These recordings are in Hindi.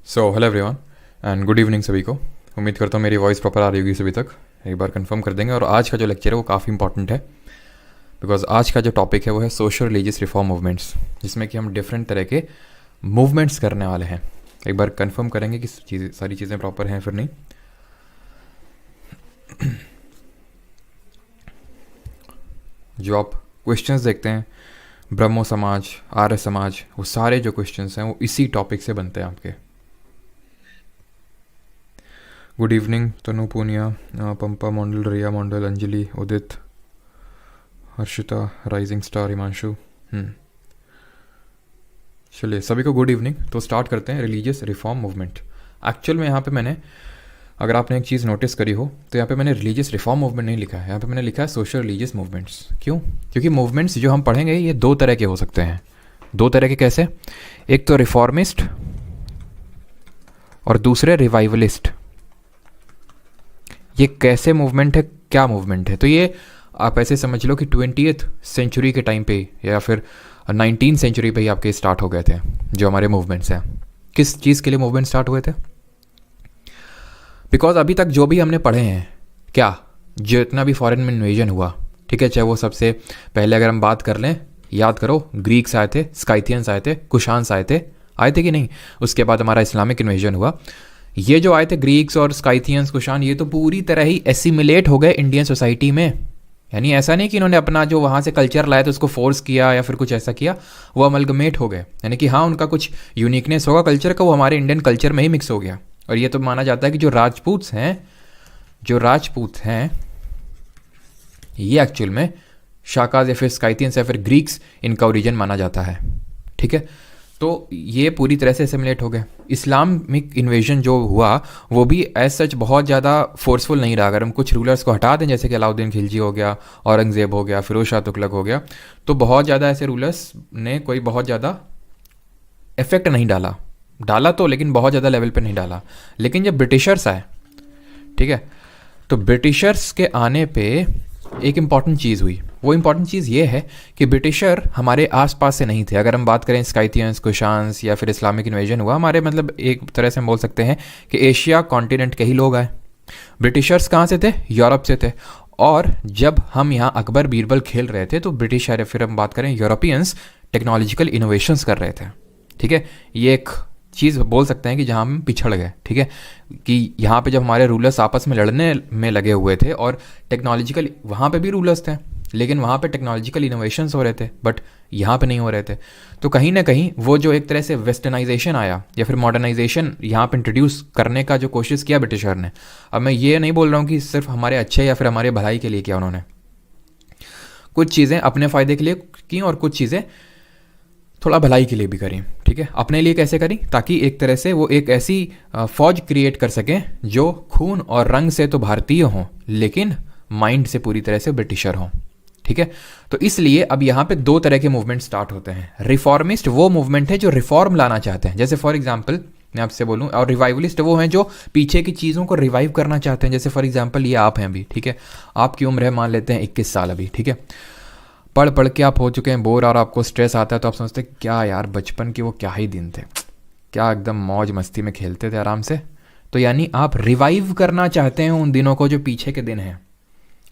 So hello everyone and good evening सभी को। उम्मीद करता हूँ मेरी वॉइस प्रॉपर आ रही होगी सभी तक। एक बार कंफर्म कर देंगे। और आज का जो लेक्चर है वो काफ़ी इंपॉर्टेंट है, बिकॉज आज का जो टॉपिक है वो है सोशल रिलीजियस रिफॉर्म मूवमेंट्स, जिसमें कि हम डिफरेंट तरह के मूवमेंट्स करने वाले हैं। एक बार कंफर्म करेंगे कि सारी चीज़ें प्रॉपर हैं फिर नहीं। जो आप क्वेश्चंस देखते हैं, ब्रह्मो समाज, आर्य समाज, वो सारे जो क्वेश्चंस हैं वो इसी टॉपिक से बनते हैं आपके। गुड इवनिंग तनु पूनिया, पंपा मंडल, रिया मंडल, अंजलि, उदित, हर्षिता, राइजिंग स्टार, हिमांशु। चलिए सभी को गुड इवनिंग। तो स्टार्ट करते हैं रिलीजियस रिफॉर्म मूवमेंट। एक्चुअल में यहाँ पे मैंने, अगर आपने एक चीज़ नोटिस करी हो तो यहाँ पे मैंने रिलीजियस रिफॉर्म मूवमेंट नहीं लिखा है, यहाँ पे मैंने लिखा है सोशल रिलीजियस मूवमेंट्स। क्यों? क्योंकि मूवमेंट्स जो हम पढ़ेंगे ये दो तरह के हो सकते हैं। दो तरह के कैसे? एक तो रिफॉर्मिस्ट और दूसरे रिवाइवलिस्ट। ये कैसे मूवमेंट है, क्या मूवमेंट है? तो ये आप ऐसे समझ लो कि 20th सेंचुरी के टाइम पे या फिर 19th सेंचुरी पे ही आपके स्टार्ट हो गए थे जो हमारे मूवमेंट्स हैं। किस चीज़ के लिए मूवमेंट स्टार्ट हुए थे? बिकॉज अभी तक जो भी हमने पढ़े हैं, क्या जितना भी फॉरेन में इन्वेजन हुआ, ठीक है, चाहे वो सबसे पहले अगर हम बात कर लें, याद करो, ग्रीक्स आए थे, स्काइथियंस आए थे, कुशान्स आए थे कि नहीं? उसके बाद हमारा इस्लामिक इन्वेजन हुआ। ये जो आए थे ग्रीक्स और स्काइथियंस, कुशान, ये तो पूरी तरह ही एसिमिलेट हो गए इंडियन सोसाइटी में। यानी ऐसा नहीं कि इन्होंने अपना जो वहाँ से कल्चर लाया था उसको फोर्स किया या फिर कुछ ऐसा किया, वो अमलगमेट हो गए। यानी कि हाँ, उनका कुछ यूनिकनेस होगा कल्चर का, वो हमारे इंडियन कल्चर में ही मिक्स हो गया। और ये तो माना जाता है कि जो राजपूत हैं ये एक्चुअल में शाकाज या फिर स्काइथियंस या फिर ग्रीक्स, इनका ओरिजिन माना जाता है। ठीक है, तो ये पूरी तरह से एसिमिलेट हो गए। इस्लामिक इन्वेजन जो हुआ वो भी एज सच बहुत ज़्यादा फोर्सफुल नहीं रहा। अगर हम कुछ रूलर्स को हटा दें, जैसे कि अलाउद्दीन खिलजी हो गया, औरंगज़ेब हो गया, फिरोज शाह तुगलक हो गया, तो बहुत ज़्यादा ऐसे रूलर्स ने कोई बहुत ज़्यादा इफेक्ट नहीं डाला तो, लेकिन बहुत ज़्यादा लेवल पे नहीं डाला। लेकिन जब ब्रिटिशर्स आए, ठीक है, तो ब्रिटिशर्स के आने पे एक इम्पॉर्टेंट चीज़ हुई। वो इम्पॉर्टेंट चीज़ ये है कि ब्रिटिशर हमारे आसपास से नहीं थे। अगर हम बात करें स्काइथियंस, कुशान्स या फिर इस्लामिक इन्वेजन हुआ, हमारे मतलब एक तरह से हम बोल सकते हैं कि एशिया कॉन्टिनेंट के ही लोग आए। ब्रिटिशर्स कहाँ से थे? यूरोप से थे। और जब हम यहाँ अकबर बीरबल खेल रहे थे तो ब्रिटिश या फिर हम बात करें यूरोपियंस टेक्नोलॉजिकल इनोवेशंस कर रहे थे। ठीक है, ये एक चीज़ बोल सकते हैं कि जहाँ हम पिछड़ गए। ठीक है, कि यहाँ पे जब हमारे रूलर्स आपस में लड़ने में लगे हुए थे और टेक्नोलॉजिकल, वहाँ पे भी रूलर्स थे लेकिन वहाँ पे टेक्नोलॉजिकल इनोवेशंस हो रहे थे, बट यहाँ पे नहीं हो रहे थे। तो कहीं ना कहीं वो जो एक तरह से वेस्टर्नाइजेशन आया या फिर मॉडर्नाइजेशन यहाँ पे इंट्रोड्यूस करने का जो कोशिश किया ब्रिटिशर ने, अब मैं ये नहीं बोल रहा हूँ कि सिर्फ हमारे अच्छे या फिर हमारे भलाई के लिए किया। उन्होंने कुछ चीज़ें अपने फ़ायदे के लिए की और कुछ चीज़ें थोड़ा भलाई के लिए भी करी। ठीक है, अपने लिए कैसे करी? ताकि एक तरह से वो एक ऐसी फौज क्रिएट कर सकें जो खून और रंग से तो भारतीय हों लेकिन माइंड से पूरी तरह से ब्रिटिशर हों। ठीक है, तो इसलिए अब यहाँ पे दो तरह के मूवमेंट स्टार्ट होते हैं। रिफॉर्मिस्ट वो मूवमेंट है जो रिफॉर्म लाना चाहते हैं, जैसे फॉर एग्जाम्पल मैं आपसे बोलूँ, और रिवाइवलिस्ट वो हैं जो पीछे की चीज़ों को रिवाइव करना चाहते हैं। जैसे फॉर एग्जाम्पल ये आप हैं अभी, ठीक है, आपकी उम्र है मान लेते हैं 21 साल अभी। ठीक है, पढ़ के आप हो चुके हैं बोर और आपको स्ट्रेस आता है, तो आप सोचते हैं क्या यार, बचपन के वो क्या ही दिन थे, क्या एकदम मौज मस्ती में खेलते थे आराम से। तो यानी आप रिवाइव करना चाहते हैं उन दिनों को जो पीछे के दिन हैं।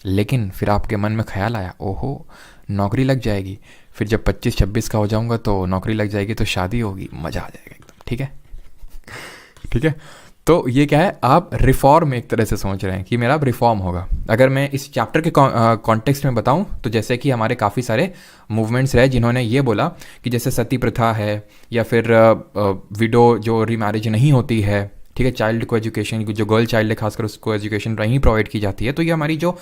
लेकिन फिर आपके मन में ख्याल आया, ओहो नौकरी लग जाएगी, फिर जब 25-26 का हो जाऊंगा तो नौकरी लग जाएगी, तो शादी होगी, मज़ा आ जाएगा एकदम। ठीक है, ठीक है, तो ये क्या है, आप रिफॉर्म एक तरह से सोच रहे हैं कि मेरा अब रिफॉर्म होगा। अगर मैं इस चैप्टर के कॉन्टेक्स्ट में बताऊं तो जैसे कि हमारे काफ़ी सारे मूवमेंट्स रहे जिन्होंने ये बोला कि जैसे सती प्रथा है या फिर विडो जो रीमैरिज नहीं होती है, ठीक है, चाइल्ड को एजुकेशन, जो गर्ल चाइल्ड है खासकर उसको एजुकेशन नहीं प्रोवाइड की जाती है, तो ये हमारी जो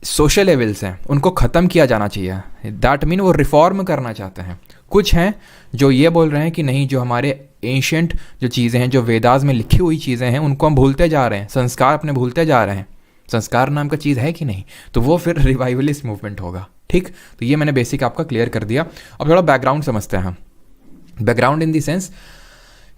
सोशल लेवल्स हैं उनको ख़त्म किया जाना चाहिए। दैट मीन वो रिफॉर्म करना चाहते हैं। कुछ हैं जो ये बोल रहे हैं कि नहीं, जो हमारे एंशियंट जो चीज़ें हैं, जो वेदास में लिखी हुई चीज़ें हैं, उनको हम भूलते जा रहे हैं, संस्कार अपने भूलते जा रहे हैं। संस्कार नाम का चीज़ है कि नहीं, तो वो फिर रिवाइवलिस्ट मूवमेंट होगा। ठीक, तो ये मैंने बेसिक आपका क्लियर कर दिया। अब थोड़ा बैकग्राउंड समझते हैं हम। बैकग्राउंड इन द सेंस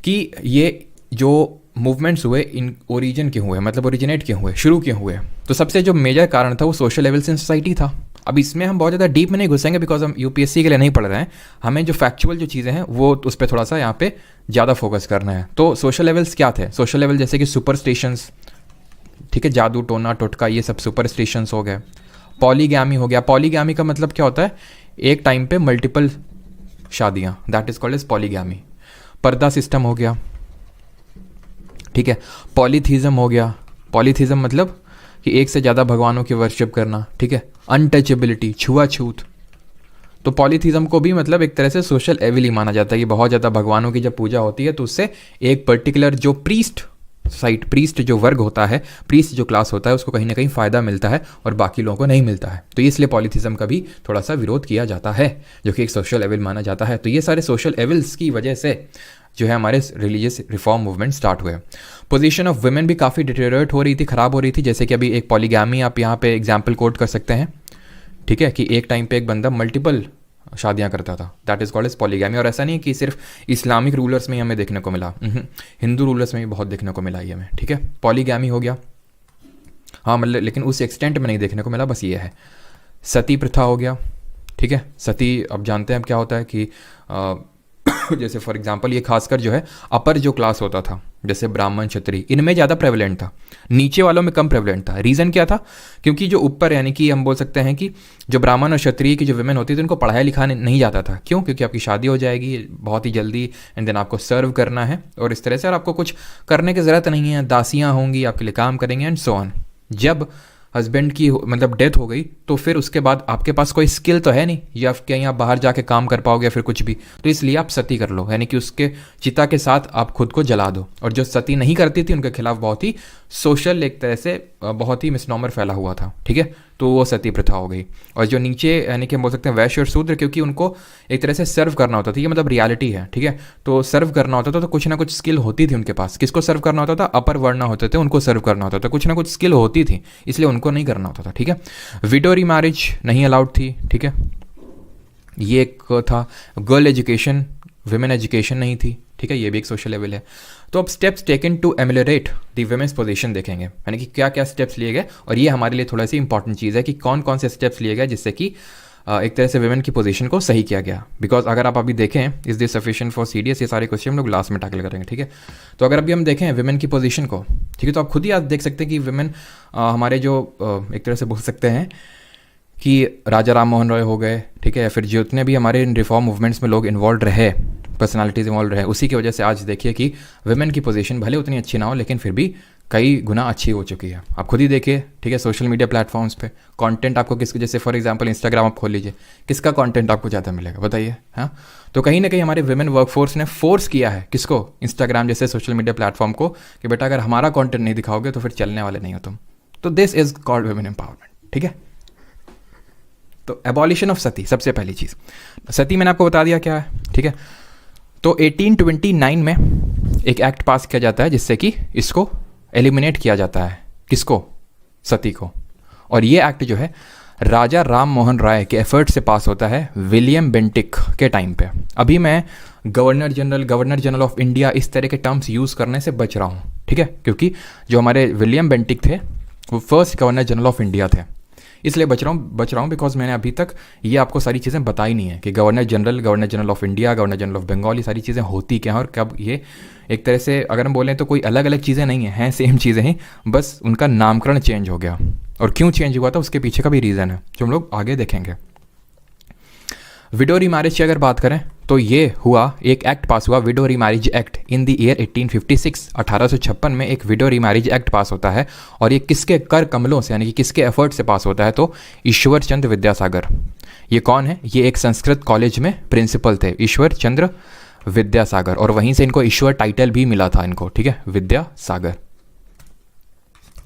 कि ये जो मूवमेंट्स हुए इन ओरिजिन क्यों हुए, मतलब ओरिजिनेट क्यों हुए, शुरू क्यों हुए। तो सबसे जो मेजर कारण था वो सोशल लेवल्स इन सोसाइटी था। अब इसमें हम बहुत ज़्यादा डीप में नहीं घुसेंगे बिकॉज हम यूपीएससी के लिए नहीं पढ़ रहे हैं, हमें जो फैक्चुअल जो चीज़ें हैं वो उस पर थोड़ा सा यहाँ पे ज़्यादा फोकस करना है। तो सोशल लेवल्स क्या थे? सोशल लेवल जैसे कि सुपरस्टिशंस, ठीक है, जादू टोना टोटका, ये सब सुपरस्टिशंस हो गए। पॉलीगैमी हो गया। पॉलीगैमी का मतलब क्या होता है? एक टाइम पे मल्टीपल शादियाँ, that is called as polygamy. पर्दा सिस्टम हो गया, ठीक है। पॉलीथीज़म हो गया। पॉलीथीज़म मतलब कि एक से ज़्यादा भगवानों की वर्शिप करना, ठीक है। अनटचेबिलिटी, छुआछूत। तो पॉलीथीज़म को भी मतलब एक तरह से सोशल एविल ही माना जाता है कि बहुत ज़्यादा भगवानों की जब पूजा होती है तो उससे एक पर्टिकुलर जो प्रीस्ट जो वर्ग होता है, प्रीस्ट जो क्लास होता है, उसको कहीं ना कहीं फ़ायदा मिलता है और बाकी लोगों को नहीं मिलता है। तो इसलिए पॉलीथीज़म का भी थोड़ा सा विरोध किया जाता है, जो कि एक सोशल एविल माना जाता है। तो ये सारे सोशल एविल्स की वजह से जो है हमारे रिलीजियस रिफॉर्म मूवमेंट स्टार्ट हुए। पोजीशन ऑफ वुमेन भी काफ़ी डिटेरियोरेट हो रही थी, ख़राब हो रही थी। जैसे कि अभी एक पॉलीगैमी आप यहाँ पे एग्जाम्पल कोट कर सकते हैं, ठीक है, कि एक टाइम पे एक बंदा मल्टीपल शादियाँ करता था, that is called as polygamy. और ऐसा नहीं कि सिर्फ इस्लामिक रूलर्स में ही हमें देखने को मिला, हिंदू रूलर्स में भी बहुत देखने को मिला ये हमें, ठीक है। पॉलीगैमी हो गया, हाँ, मतलब लेकिन उस एक्सटेंट में नहीं देखने को मिला, बस ये है। सती प्रथा हो गया, ठीक है। सती अब जानते हैं अब क्या होता है कि जैसे फॉर एग्जांपल ये खासकर जो है अपर जो क्लास होता था, जैसे ब्राह्मण क्षत्रिय, इनमें ज़्यादा प्रेवलेंट था, नीचे वालों में कम प्रेवलेंट था। रीज़न क्या था? क्योंकि जो ऊपर यानी कि हम बोल सकते हैं कि जो ब्राह्मण और क्षत्रिय की जो वुमेन होती थी उनको पढ़ाया लिखा नहीं जाता था। क्यों? क्योंकि आपकी शादी हो जाएगी बहुत ही जल्दी एंड देन आपको सर्व करना है और इस तरह से, और आपको कुछ करने की ज़रूरत नहीं है, दासियाँ होंगी आपके लिए काम करेंगे एंड सो ऑन। जब हस्बैंड की मतलब डेथ हो गई तो फिर उसके बाद आपके पास कोई स्किल तो है नहीं, या कहीं आप बाहर जाके काम कर पाओगे फिर कुछ भी, तो इसलिए आप सती कर लो, यानी कि उसके चिता के साथ आप खुद को जला दो। और जो सती नहीं करती थी उनके खिलाफ बहुत ही सोशल एक तरह से बहुत ही मिसनॉमर फैला हुआ था, ठीक है। तो वो सती प्रथा हो गई। और जो नीचे यानी कि हम बोल सकते हैं वैश्य और शूद्र, क्योंकि उनको एक तरह से सर्व करना होता था, ये मतलब रियलिटी है, ठीक है। तो सर्व करना होता था तो कुछ ना कुछ स्किल होती थी उनके पास। किसको सर्व करना होता था? अपर वर्ण होते थे, उनको सर्व करना होता था, कुछ ना कुछ स्किल होती थी, इसलिए उनको नहीं करना होता था, ठीक है। विडो रीमैरिज नहीं अलाउड थी, ठीक है, ये एक था। गर्ल एजुकेशन, विमेन एजुकेशन नहीं थी, ठीक है, ये भी एक सोशल लेवल है। तो अब steps taken to ameliorate the women's position देखेंगे, यानी कि क्या क्या स्टेप्स लिए गए, और ये हमारे लिए थोड़ा सी इंपॉर्टेंट चीज़ है कि कौन कौन से स्टेप्स लिए गए जिससे कि एक तरह से वुमेन की पोजीशन को सही किया गया। बिकॉज अगर आप अभी देखें, is this sufficient for CDS, ये सारे क्वेश्चन हम लोग लास्ट में टैकल करेंगे, ठीक है। तो अगर अभी हम देखें वुमेन की पोजीशन को, ठीक है, तो आप खुद ही आज देख सकते हैं कि वुमेन हमारे जो एक तरह से बोल सकते हैं कि राजा राम मोहन रॉय हो गए, ठीक है, या फिर जितने भी हमारे इन रिफॉर्म मूवमेंट्स में लोग इन्वॉल्व रहे, पर्सनालिटीज़ इन्वॉल्व रहे, उसी की वजह से आज देखिए कि वुमेन की पोजीशन भले उतनी अच्छी ना हो लेकिन फिर भी कई गुना अच्छी हो चुकी है। आप खुद ही देखिए, ठीक है, सोशल मीडिया प्लेटफॉर्म्स पे कंटेंट आपको किसके, जैसे फॉर एग्जांपल इंस्टाग्राम आप खोल लीजिए, किसका कंटेंट आपको ज़्यादा मिलेगा बताइए, हाँ। तो कहीं ना कहीं हमारे वुमेन वर्कफोर्स ने फोर्स किया है किसको? इंस्टाग्राम जैसे सोशल मीडिया प्लेटफॉर्म को, कि बेटा अगर हमारा कॉन्टेंट नहीं दिखाओगे तो फिर चलने वाले नहीं हो तुम। तो this is called women empowerment, ठीक है। तो एबॉलिशन ऑफ सती, सबसे पहली चीज़, सती मैंने आपको बता दिया क्या है, ठीक है। तो 1829 में एक एक्ट पास किया जाता है जिससे कि इसको एलिमिनेट किया जाता है, किसको? सती को। और ये एक्ट जो है राजा राम मोहन राय के एफर्ट से पास होता है विलियम बेंटिक के टाइम पे। अभी मैं गवर्नर जनरल ऑफ इंडिया इस तरह के टर्म्स यूज़ करने से बच रहा हूँ, ठीक है, क्योंकि जो हमारे विलियम बेंटिक थे वो first governor general of India थे, इसलिए बच रहा हूँ बिकॉज मैंने अभी तक ये आपको सारी चीज़ें बताई नहीं है कि governor general of India, governor general of Bengal, ये सारी चीज़ें होती क्या हैं और कब। ये एक तरह से अगर हम बोलें तो कोई अलग अलग चीज़ें नहीं हैं सेम चीज़ें हैं, बस उनका नामकरण चेंज हो गया। और क्यों चेंज हुआ था उसके पीछे का भी रीज़न है जो हम लोग आगे देखेंगे। विडो रीमैरिज की अगर बात करें तो ये हुआ, एक एक्ट पास हुआ, window remarriage act in the year 1856। 1856 में एक विडो रीमैरिज एक्ट पास होता है और ये किसके कर कमलों से, यानी कि किसके एफर्ट से पास होता है? तो ईश्वर चंद्र विद्यासागर। ये कौन है? ये एक संस्कृत कॉलेज में प्रिंसिपल थे, ईश्वर चंद्र विद्यासागर, और वहीं से इनको ईश्वर टाइटल भी मिला था इनको, ठीक है, विद्यासागर,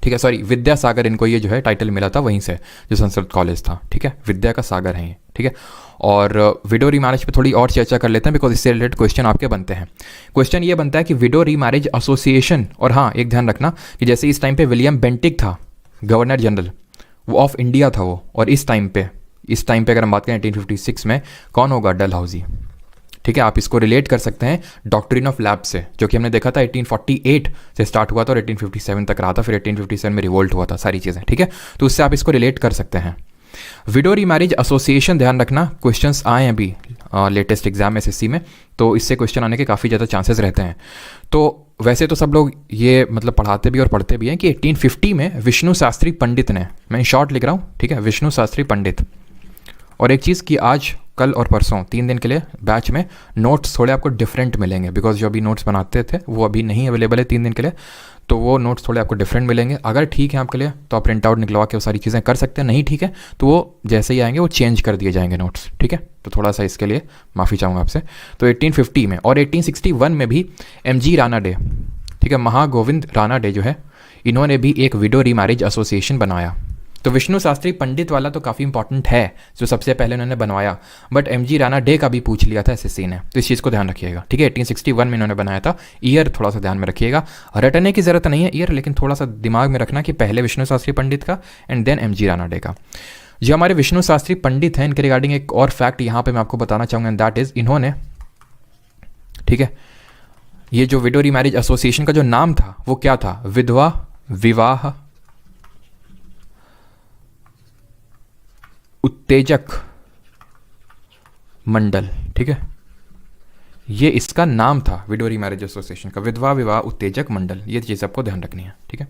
ठीक है, सॉरी विद्यासागर, इनको ये जो है टाइटल मिला था वहीं से, जो संस्कृत कॉलेज था, ठीक है, विद्या का सागर है ये, ठीक है। और विडो रीमैरिज पे थोड़ी और चर्चा कर लेते हैं बिकॉज इससे रिलेटेड क्वेश्चन आपके बनते हैं। क्वेश्चन ये बनता है कि विडो रीमैरिज एसोसिएशन, और हाँ एक ध्यान रखना कि जैसे इस टाइम पे विलियम बेंटिक था गवर्नर जनरल, वो ऑफ इंडिया था वो, और इस टाइम पे अगर हम बात करें 1856 में कौन होगा? डलहौजी, ठीक है। आप इसको रिलेट कर सकते हैं डॉक्ट्रिन ऑफ लैब से, जो कि हमने देखा था 1848 से स्टार्ट हुआ था और 1857 तक रहा था, फिर 1857 में रिवोल्ट हुआ था, सारी चीज़ें, ठीक है। तो उससे आप इसको रिलेट कर सकते हैं। विडो रीमैरिज एसोसिएशन, ध्यान रखना क्वेश्चंस आए हैं अभी लेटेस्ट एग्जाम एसएससी में, तो इससे क्वेश्चन आने के काफ़ी ज़्यादा चांसेस रहते हैं। तो वैसे तो सब लोग ये मतलब पढ़ाते भी और पढ़ते भी हैं कि 1850 में विष्णु शास्त्री पंडित ने, मैं शॉर्ट लिख रहा हूँ, ठीक है, विष्णु शास्त्री पंडित। और एक चीज़ कि आज कल और परसों 3 दिन के लिए बैच में नोट्स थोड़े आपको डिफरेंट मिलेंगे, बिकॉज जो अभी नोट्स बनाते थे वो अभी नहीं अवेलेबल है 3 दिन के लिए, तो वो नोट्स थोड़े आपको डिफरेंट मिलेंगे। अगर ठीक है आपके लिए तो आप प्रिंट आउट निकलवा के वो सारी चीज़ें कर सकते हैं, नहीं ठीक है तो वो जैसे ही आएंगे वो चेंज कर दिए जाएंगे नोट्स, ठीक है। तो थोड़ा सा इसके लिए माफ़ी चाहूँगा आपसे। तो 1850 में और 1861 में भी MG राणा डे, ठीक है, महागोविंद राणा डे जो है, इन्होंने भी एक विडो रीमैरिज एसोसिएशन बनाया। तो विष्णु शास्त्री पंडित वाला तो काफ़ी इंपॉर्टेंट है, जो सबसे पहले उन्होंने बनवाया, बट MG राणा डे का भी पूछ लिया था एसएससी ने, तो इस चीज़ को ध्यान रखिएगा, ठीक है। 1861 में इन्होंने बनाया था, ईयर थोड़ा सा ध्यान में रखिएगा, रटने की ज़रूरत नहीं है ईयर, लेकिन थोड़ा सा दिमाग में रखना कि पहले विष्णु शास्त्री पंडित का and then MG Ranade का। जो हमारे विष्णु शास्त्री पंडित हैं, इनके रिगार्डिंग एक और फैक्ट यहाँ पर मैं आपको बताना चाहूँगा, एंड दैट इज़ इन्होंने, ठीक है, ये जो विडो रीमैरिज एसोसिएशन का जो नाम था वो क्या था, विधवा विवाह उत्तेजक मंडल, ठीक है, ये इसका नाम था विडो रीमैरिज एसोसिएशन का, विधवा विवाह उत्तेजक मंडल। ये चीज़ आपको ध्यान रखनी है, ठीक है।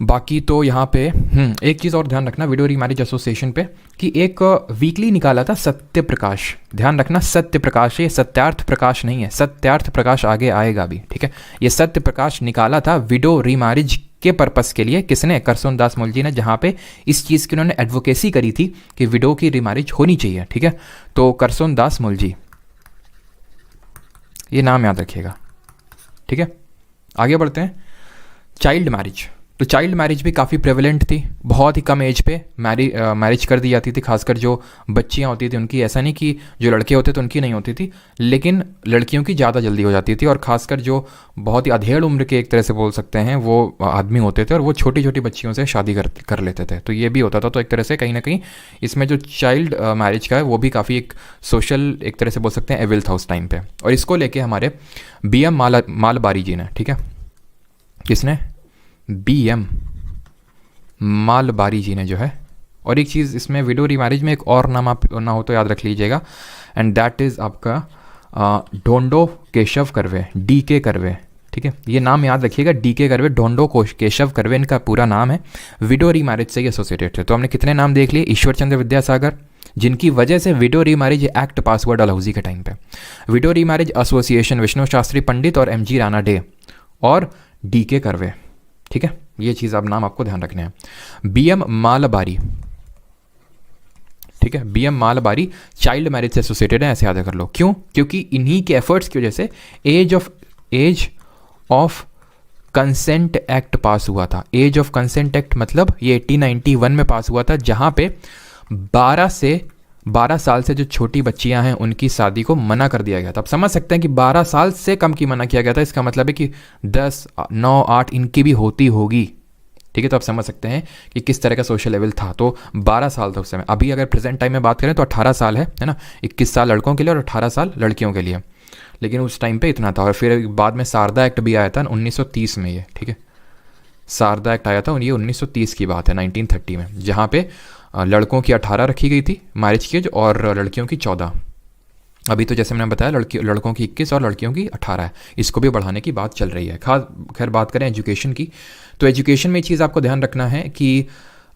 बाकी तो यहाँ पे एक चीज़ और ध्यान रखना विडो रीमैरिज एसोसिएशन पे, कि एक वीकली निकाला था सत्य प्रकाश, ध्यान रखना सत्य प्रकाश, ये सत्यार्थ प्रकाश नहीं है, सत्यार्थ प्रकाश आगे आएगा भी, ठीक है। ये सत्य प्रकाश निकाला था विडो रीमैरिज के पर्पस के लिए, किसने, करसोन दास मुलजी ने, जहाँ पे इस चीज़ की उन्होंने एडवोकेसी करी थी कि विडो की रीमैरिज होनी चाहिए, ठीक है। तो करसोन दास मुलजी, ये नाम याद रखिएगा, ठीक है। आगे बढ़ते हैं, चाइल्ड मैरिज। तो चाइल्ड मैरिज भी काफ़ी प्रेवलेंट थी, बहुत ही कम एज पे मैरिज कर दी जाती थी, खासकर जो बच्चियां होती थी उनकी, ऐसा नहीं कि जो लड़के होते थे उनकी नहीं होती थी, लेकिन लड़कियों की ज़्यादा जल्दी हो जाती थी, और खासकर जो बहुत ही अधेड़ उम्र के एक तरह से बोल सकते हैं वो आदमी होते थे, और वो छोटी छोटी बच्चियों से शादी कर लेते थे, तो ये भी होता था। तो एक तरह से कहीं ना कहीं इसमें जो चाइल्ड मैरिज का है वो भी काफ़ी एक सोशल एक तरह से बोल सकते हैं एविल था उस टाइम पर, और इसको लेके हमारे BM मालबारी जी ने, ठीक है, किसने, BM मालबारी जी ने जो है। और एक चीज़ इसमें विडो रीमैरिज में एक और नाम आप ना हो तो याद रख लीजिएगा, एंड दैट इज़ आपका ढोंडो केशव कर्वे, DK कर्वे, ठीक है, ये नाम याद रखिएगा, DK कर्वे, ढोंडो केशव कर्वे इनका पूरा नाम है, विडो रीमैरिज से ही एसोसिएटेड थे। तो हमने कितने नाम देख लिए, ईश्वर चंद्र विद्यासागर, जिनकी वजह से विडो रीमैरिज एक्ट पास हुआ डलहौजी के टाइम पे, widow remarriage association Vishnu Shastri Pandit और MG राणा डे और DK कर्वे, ठीक है, ये चीज़ आप नाम आपको ध्यान रखने हैं। BM मालबारी, ठीक है, BM मालबारी चाइल्ड मैरिज से एसोसिएटेड है, ऐसे याद कर लो। क्यों, क्योंकि इन्हीं के एफर्ट्स की वजह से age of consent act pass हुआ था। एज ऑफ कंसेंट एक्ट मतलब ये 1891 में पास हुआ था, जहां पे 12 साल से जो छोटी बच्चियां हैं उनकी शादी को मना कर दिया गया था। आप समझ सकते हैं कि 12 साल से कम की मना किया गया था, इसका मतलब है कि 10, 9, 8 इनकी भी होती होगी, ठीक है। तो आप समझ सकते हैं कि किस तरह का सोशल लेवल था। तो 12 साल था उस समय। अभी अगर प्रेजेंट टाइम में बात करें तो 18 साल है ना, 21 साल लड़कों के लिए और 18 साल लड़कियों के लिए, लेकिन उस टाइम पे इतना था। और फिर बाद में शारदा एक्ट भी आया था 1930 में, ये ठीक है, शारदा एक्ट आया था, ये 1930 की बात है, 1930 में, जहाँ पे लड़कों की 18 रखी गई थी मैरिज की एज और लड़कियों की 14। अभी तो जैसे मैंने बताया लड़कों की 21 और लड़कियों की 18 है, इसको भी बढ़ाने की बात चल रही है। खैर बात करें एजुकेशन की, तो एजुकेशन में चीज़ आपको ध्यान रखना है कि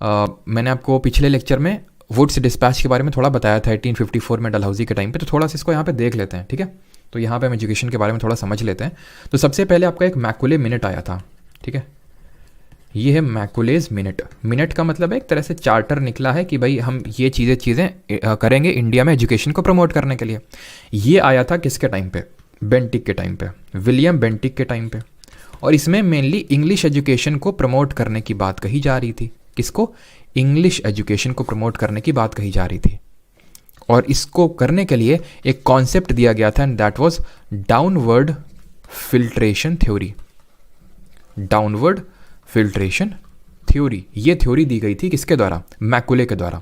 मैंने आपको पिछले लेक्चर में वुड्स डिस्पैच के बारे में थोड़ा बताया था 1854 में डलहौजी के टाइम पे, तो थोड़ा सा इसको यहाँ पे देख लेते हैं, ठीक है। तो यहाँ पे हम एजुकेशन के बारे में थोड़ा समझ लेते हैं। तो सबसे पहले आपका एक मैकुले मिनट आया था, ठीक है, ये है मैकुलेज मिनट। मिनट का मतलब है एक तरह से चार्टर निकला है कि भाई हम ये चीज़ें करेंगे इंडिया में एजुकेशन को प्रमोट करने के लिए। ये आया था किसके टाइम पे, बेंटिक के टाइम पे, विलियम बेंटिक के टाइम पे। और इसमें मेनली इंग्लिश एजुकेशन को प्रमोट करने की बात कही जा रही थी। किसको, इंग्लिश एजुकेशन को प्रमोट करने की बात कही जा रही थी। और इसको करने के लिए एक कॉन्सेप्ट दिया गया था and that was downward filtration theory. Downward filtration theory, ये थ्योरी दी गई थी किसके द्वारा, मैकुले के द्वारा।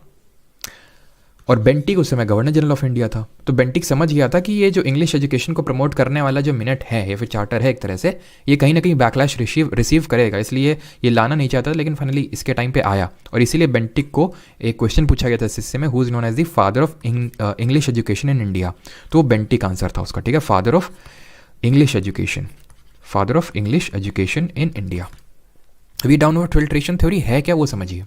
और बेंटिक उस समय गवर्नर जनरल ऑफ इंडिया था। तो बेंटिक समझ गया था कि ये जो इंग्लिश एजुकेशन को प्रमोट करने वाला जो मिनट है या फिर चार्टर है एक तरह से, ये कहीं ना कहीं बैकलैश रिसीव करेगा, इसलिए ये लाना नहीं चाहता, लेकिन फाइनली इसके टाइम पे आया। और इसीलिए बेंटिक को एक क्वेश्चन पूछा गया था सिस्से में, who is known as the father of English education in India, तो वो बेंटिक आंसर था उसका, ठीक है, father of English education, father of English education in India. अभी डाउनवर्ड फिल्ट्रेशन थ्योरी है क्या वो समझिए।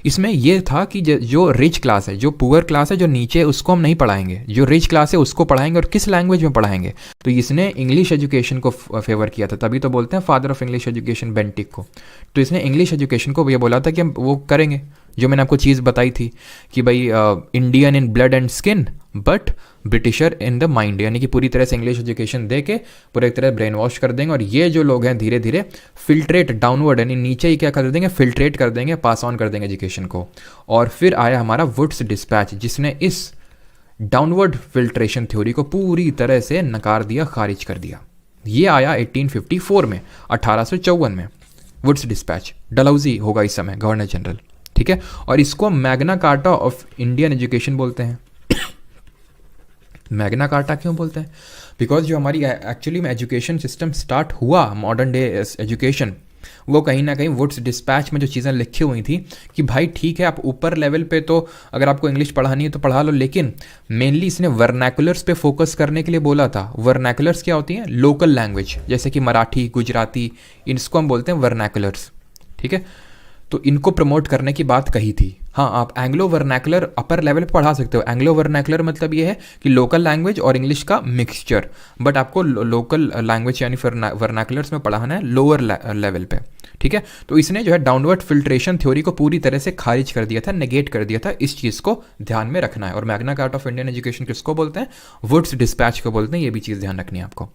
इसमें यह था कि जो रिच क्लास है, जो पुअर क्लास है, जो नीचे, उसको हम नहीं पढ़ाएंगे, जो रिच क्लास है उसको पढ़ाएंगे। और किस लैंग्वेज में पढ़ाएंगे, तो इसने इंग्लिश एजुकेशन को फेवर किया था, तभी तो बोलते हैं father of English education Bentinck को। तो इसने इंग्लिश एजुकेशन को ये बोला था कि हम वो करेंगे, जो मैंने आपको चीज़ बताई थी कि भाई Indian in blood and skin but britisher in the mind, यानी कि पूरी तरह से इंग्लिश एजुकेशन दे के पूरी तरह ब्रेन वॉश कर देंगे। और ये जो लोग हैं धीरे धीरे फिल्ट्रेट डाउनवर्ड, यानी नीचे ही क्या कर देंगे, फिल्ट्रेट कर देंगे, पास ऑन कर देंगे एजुकेशन को। और फिर आया हमारा वुड्स डिस्पैच, जिसने इस डाउनवर्ड फिल्ट्रेशन थ्योरी को पूरी तरह से नकार दिया, खारिज कर दिया। ये आया 1854 में, 1854 में वुड्स डिस्पैच। डलहौजी होगा इस समय गवर्नर जनरल, ठीक है। और इसको Magna carta of Indian education बोलते हैं। मैग्ना कार्टा क्यों बोलते हैं, बिकॉज जो हमारी एक्चुअली में एजुकेशन सिस्टम स्टार्ट हुआ, मॉडर्न डे एजुकेशन, वो कहीं ना कहीं वुड्स डिस्पैच में जो चीज़ें लिखी हुई थी कि भाई ठीक है, आप ऊपर लेवल पे तो अगर आपको इंग्लिश पढ़ानी है तो पढ़ा लो, लेकिन मेनली इसने वर्नैकुलर्स पे फोकस करने के लिए बोला था। वर्नैकुलर्स क्या होती हैं, लोकल लैंग्वेज, जैसे कि मराठी, गुजराती, इसको हम बोलते हैं वर्नैकुलर्स, ठीक है। तो इनको प्रमोट करने की बात कही थी। हाँ, आप एंग्लो वर्नैकुलर अपर लेवल पे पढ़ा सकते हो। एंग्लो वर्नैकुलर मतलब ये है कि लोकल लैंग्वेज और इंग्लिश का मिक्सचर, बट आपको लोकल लैंग्वेज यानी वर्नैकुलर्स में पढ़ाना है लोअर लेवल पे, ठीक है। तो इसने जो है डाउनवर्ड फिल्ट्रेशन थ्योरी को पूरी तरह से खारिज कर दिया था, नेगेट कर दिया था। इस चीज़ को ध्यान में रखना है। और Magna carta of Indian education किसको बोलते हैं, वुड्स डिस्पैच को बोलते हैं। ये भी चीज़ ध्यान रखनी है आपको।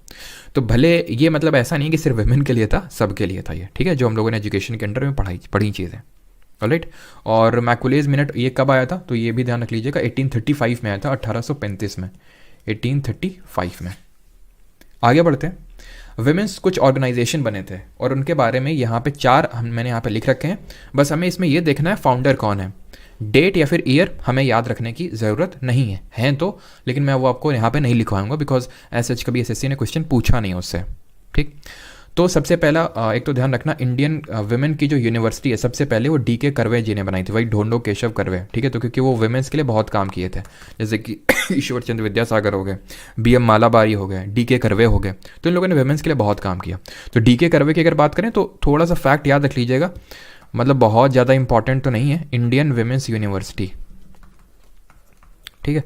तो भले ये मतलब ऐसा नहीं कि सिर्फ वुमेन के लिए था, सबके लिए था ये, ठीक है, जो हम लोगों ने एजुकेशन के अंडर में पढ़ी चीज़ें, ऑलराइट। और मैकुलेज मिनट ये कब आया था, तो ये भी ध्यान रख लीजिएगा, 1835 में आया था, 1835 में, 1835 में। आगे बढ़ते हैं। विमेंस कुछ ऑर्गेनाइजेशन बने थे और उनके बारे में यहाँ पे 4 मैंने यहाँ पे लिख रखे हैं। बस हमें इसमें ये देखना है फाउंडर कौन है। डेट या फिर ईयर हमें याद रखने की ज़रूरत नहीं है, हैं तो, लेकिन मैं वो आपको यहाँ पे नहीं लिखवाऊंगा, बिकॉज ऐसे कभी एसएससी ने क्वेश्चन पूछा नहीं उससे, ठीक। तो सबसे पहला एक तो ध्यान रखना, इंडियन वुमेन की जो यूनिवर्सिटी है सबसे पहले वो डीके कर्वे जी ने बनाई थी, वही ढोंडो केशव कर्वे, ठीक है। तो क्योंकि वो वुमेन्स के लिए बहुत काम किए थे, जैसे कि ईश्वर चंद्र विद्यासागर हो गए, बीएम मालाबारी हो गए, डीके कर्वे हो गए, तो इन लोगों ने वुमेन्स के लिए बहुत काम किया। तो डीके कर्वे की अगर बात करें तो थोड़ा सा फैक्ट याद रख लीजिएगा, मतलब बहुत ज़्यादा इंपॉर्टेंट तो नहीं है। इंडियन वुमेन्स यूनिवर्सिटी, ठीक है,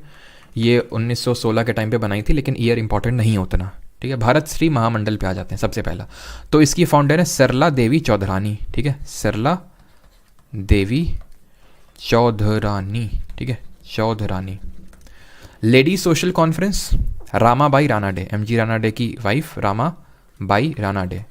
ये 1916 के टाइम पे बनाई थी, लेकिन ईयर इंपॉर्टेंट नहीं उतना, ठीक है। भारत श्री महामंडल पे आ जाते हैं सबसे पहला। तो इसकी फाउंडर है सरला देवी चौधरानी, ठीक है, सरला देवी चौधरानी, ठीक है, Chaudhurani. Lady social conference, Ramabai Ranade, MG Ranade की वाइफ रामाबाई रानाडे।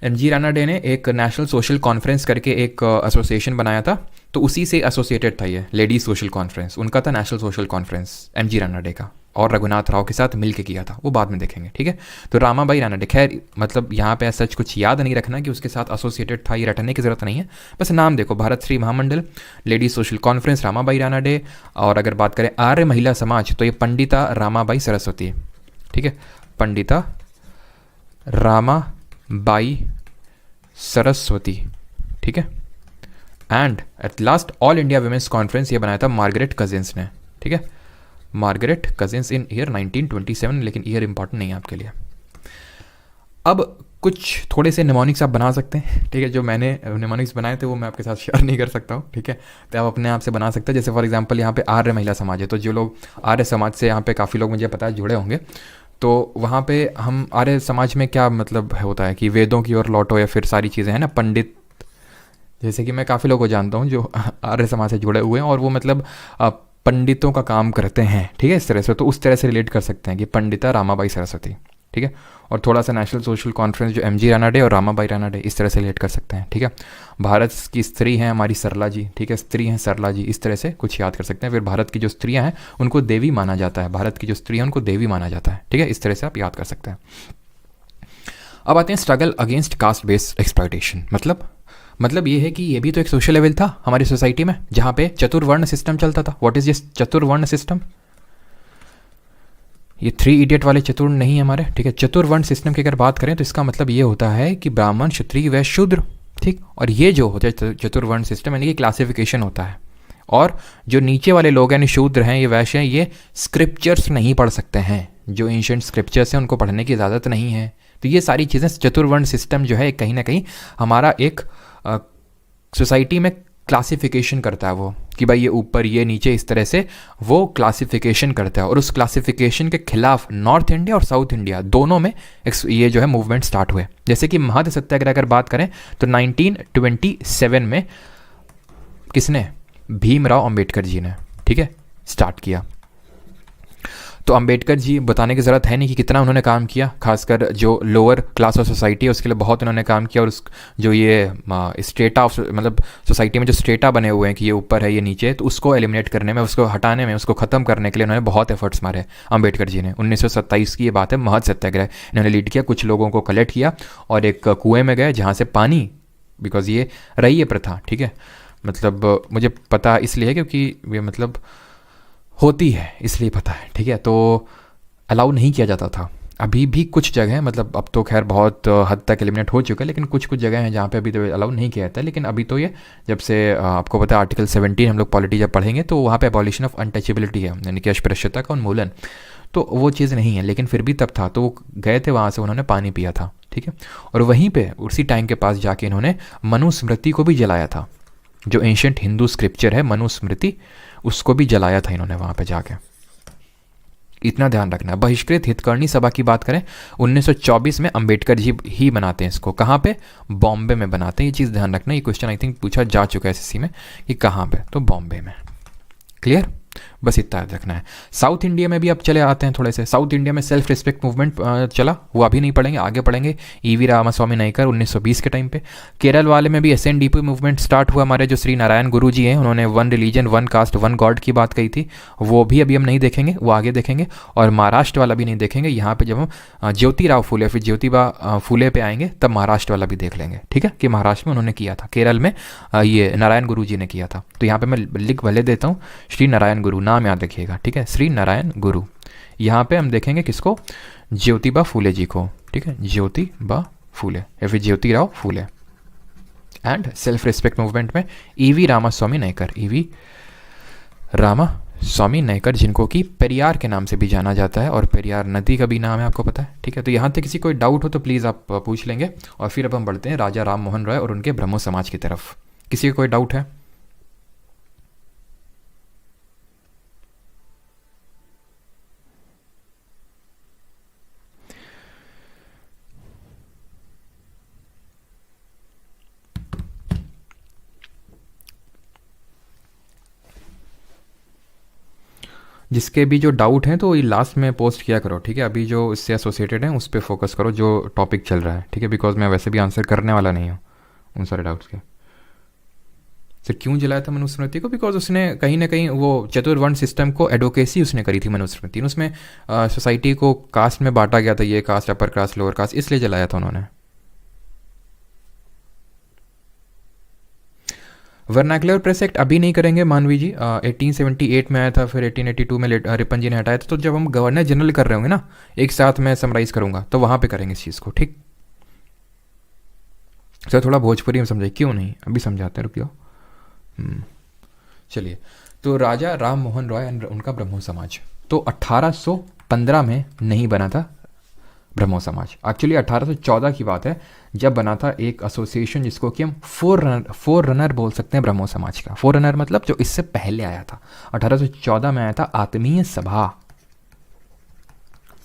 एमजी रानाडे ने एक नेशनल सोशल कॉन्फ्रेंस करके एक एसोसिएशन बनाया था, तो उसी से एसोसिएटेड था ये लेडी सोशल कॉन्फ्रेंस, उनका था national social conference MG Ranade का, और रघुनाथ राव के साथ मिलके किया था, वो बाद में देखेंगे, ठीक है। तो रामाबाई रानाडे, खैर मतलब यहाँ पे सच कुछ याद नहीं रखना कि उसके साथ एसोसिएटेड था, ये रटने की ज़रूरत नहीं है, बस नाम देखो, Bharat Shri Mahamandal, lady social conference, Ramabai Ranade. और अगर बात करें आर्य महिला समाज, तो ये पंडिता रामाबाई सरस्वती, ठीक है, पंडिता रामाबाई सरस्वती, ठीक है। And at last all India women's conference, ये बनाया था मार्गरेट कजिन्स ने, ठीक है, मार्गरेट कजिन्स इन ईयर 1927, लेकिन ईयर इंपॉर्टेंट नहीं है आपके लिए। अब कुछ थोड़े से निमोनिक्स आप बना सकते हैं, ठीक है, जो मैंने निमोनिक्स बनाए थे वो मैं आपके साथ शेयर नहीं कर सकता हूँ, ठीक है, तो आप अपने आप से बना सकते हैं। जैसे फॉर एग्जांपल यहाँ पे आर्य महिला समाज है, तो जो लोग आर्य समाज से यहाँ पे काफ़ी लोग मुझे पता है जुड़े होंगे, तो वहाँ पे हम आर्य समाज में क्या मतलब होता है कि वेदों की ओर लौटो, या फिर सारी चीज़ें हैं ना, पंडित, जैसे कि मैं काफ़ी लोगों को जानता हूँ जो आर्य समाज से जुड़े हुए हैं और वो मतलब पंडितों का काम करते हैं, ठीक है, इस तरह से, तो उस तरह से रिलेट कर सकते हैं कि पंडिता रामाबाई सरस्वती, ठीक है। और थोड़ा सा नेशनल सोशल कॉन्फ्रेंस जो एमजी रानाडे और रामाबाई रानाडे, इस तरह से रिलेट कर सकते हैं, ठीक है। भारत की स्त्री हैं हमारी सरला जी, ठीक है, स्त्री हैं सरला जी, इस तरह से कुछ याद कर सकते हैं। फिर भारत की जो स्त्रियां हैं उनको देवी माना जाता है, भारत की जो स्त्री हैं उनको देवी माना जाता है, ठीक है, इस तरह से आप याद कर सकते हैं। अब आते हैं struggle against caste based exploitation, मतलब मतलब ये है कि ये भी तो एक सोशल लेवल था हमारी सोसाइटी में जहाँ पे चतुर्वर्ण सिस्टम चलता था। What is this chaturvarna system? ये थ्री इडियट वाले चतुर नहीं है हमारे, ठीक है। चतुर्वर्ण सिस्टम की अगर बात करें तो इसका मतलब ये होता है कि ब्राह्मण, क्षत्रिय, वैश्य, शूद्र, ठीक। और ये जो होता है चतुर्वर्ण सिस्टम यानी कि क्लासिफिकेशन होता है। और जो नीचे वाले लोग यानी शूद्र हैं, ये वैश्य हैं, ये स्क्रिप्चर्स नहीं पढ़ सकते हैं। जो एंशिएंट स्क्रिप्चर्स हैं उनको पढ़ने की इजाज़त नहीं है। तो ये सारी चीज़ें, चतुर्वर्ण सिस्टम जो है कहीं ना कहीं हमारा एक सोसाइटी में क्लासिफिकेशन करता है वो, कि भाई ये ऊपर ये नीचे, इस तरह से वो क्लासिफिकेशन करता है। और उस क्लासिफिकेशन के खिलाफ नॉर्थ इंडिया और साउथ इंडिया दोनों में ये जो है मूवमेंट स्टार्ट हुए। जैसे कि महद सत्याग्रह अगर बात करें तो 1927 में किसने? भीमराव अंबेडकर जी ने, ठीक है, स्टार्ट किया। तो अंबेडकर जी बताने की ज़रूरत है नहीं कि कितना उन्होंने काम किया, खासकर जो लोअर क्लास ऑफ सोसाइटी है उसके लिए बहुत उन्होंने काम किया। और उस जो ये स्टेटा ऑफ, मतलब सोसाइटी में जो स्टेटा बने हुए हैं कि ये ऊपर है ये नीचे है, तो उसको एलिमिनेट करने में, उसको हटाने में, उसको ख़त्म करने के लिए उन्होंने बहुत एफर्ट्स मारे अंबेडकर जी ने। 1927 की ये बात है, महद सत्याग्रह इन्होंने लीड किया। कुछ लोगों को कलेक्ट किया और एक कुएँ में गए जहाँ से पानी, बिकॉज ये रही है प्रथा, ठीक है, मतलब मुझे पता इसलिए है क्योंकि ये मतलब होती है इसलिए पता है, ठीक है। तो अलाउ नहीं किया जाता था। अभी भी कुछ जगह, मतलब अब तो खैर बहुत हद तक एलिमिनेट हो चुका है, लेकिन कुछ कुछ जगह हैं जहाँ पे अभी तो अलाउ नहीं किया जाता है। लेकिन अभी तो ये जब से आपको पता है आर्टिकल 17 हम लोग पॉलिटी जब पढ़ेंगे तो वहाँ पे अबॉलिशन ऑफ अनटचेबिलिटी है, यानी कि अस्पृश्यता का उन्मूलन, तो वो चीज़ नहीं है। लेकिन फिर भी तब था, तो वो गए थे वहाँ से, उन्होंने पानी पिया था, ठीक है। और वहीं पर उसी टैंक के पास जाके इन्होंने मनुस्मृति को भी जलाया था। जो एंशिएंट हिंदू स्क्रिप्चर है मनुस्मृति, उसको भी जलाया था इन्होंने वहाँ पे जाके। इतना ध्यान रखना। बहिष्कृत हितकर्णी सभा की बात करें 1924 में अंबेडकर जी ही बनाते हैं इसको। कहाँ पे? बॉम्बे में बनाते हैं। ये चीज़ ध्यान रखना, ये क्वेश्चन आई थिंक पूछा जा चुका है एसएससी में कि कहाँ पे, तो बॉम्बे में। क्लियर? बस इतना याद रखना है। साउथ इंडिया में भी अब चले आते हैं थोड़े से। साउथ इंडिया में सेल्फ रिस्पेक्ट मूवमेंट चला, वो अभी नहीं पढ़ेंगे, आगे पढ़ेंगे। ईवी रामास्वामी नायकर 1920 के टाइम पे। केरल वाले में भी एसएनडीपी मूवमेंट स्टार्ट हुआ। हमारे जो श्री नारायण गुरु जी हैं, उन्होंने one religion one cast one God की बात कही थी, वो भी अभी हम नहीं देखेंगे, वो आगे देखेंगे। और महाराष्ट्र वाला भी नहीं देखेंगे, यहाँ पर जब हम ज्योतिराव फूले फिर ज्योतिबा फूले पे आएंगे तब महाराष्ट्र वाला भी देख लेंगे, ठीक है, कि महाराष्ट्र में उन्होंने किया था, केरल में ये नारायण गुरु जी ने किया था। तो यहाँ पर मैं लिख भले देता हूँ, श्री नारायण गुरु, नाम याद रखिएगा, ठीक है, श्री नारायण गुरु। यहाँ पे हम देखेंगे किसको? ज्योतिबा फूले जी को, ठीक है, ज्योतिबा फूले या फिर Jyotirao Phule. And self respect movement में ईवी रामास्वामी नायकर, ईवी रामास्वामी नायकर, जिनको कि पेरियार के नाम से भी जाना जाता है, और पेरियार नदी का भी नाम है, आपको पता है, ठीक है। तो यहाँ तक किसी कोई डाउट हो तो प्लीज़ आप पूछ लेंगे। और फिर अब हम बढ़ते हैं राजा राम मोहन रॉय और उनके ब्रह्मो समाज की तरफ। किसी को कोई डाउट है? जिसके भी जो डाउट हैं तो ये लास्ट में पोस्ट किया करो, ठीक है। अभी जो इससे एसोसिएटेड हैं उस पर फोकस करो जो टॉपिक चल रहा है, ठीक है, बिकॉज मैं वैसे भी आंसर करने वाला नहीं हूँ उन सारे डाउट्स के। सर क्यों जलाया था मनुस्मृति को? बिकॉज उसने कहीं ना कहीं वो चतुर्वर्ण सिस्टम को एडवोकेसी उसने करी थी मनुस्मृति। उसमें सोसाइटी को कास्ट में बांटा गया था, ये caste, upper caste, lower caste, इसलिए जलाया था उन्होंने। वर्नाकुलर प्रेस एक्ट अभी नहीं करेंगे मानवी जी, 1878 में आया था, फिर 1882 में रिपन जी ने हटाया था। तो जब हम गवर्नर जनरल कर रहे होंगे ना, एक साथ मैं समराइज़ करूँगा, तो वहाँ पे करेंगे इस चीज़ को, ठीक। सर थोड़ा भोजपुरी में समझाइए। क्यों नहीं, अभी समझाते हैं, रुकियो। चलिए, तो राजा राम मोहन रॉय एंड उनका ब्रह्मो समाज, तो 1815 में नहीं बना था ब्रह्मो समाज। एक्चुअली 1814 की बात है जब बना था एक एसोसिएशन जिसको कि हम फोर रनर बोल सकते हैं ब्रह्मो समाज का। फोर रनर मतलब जो इससे पहले आया था, 1814 में आया था आत्मीय सभा।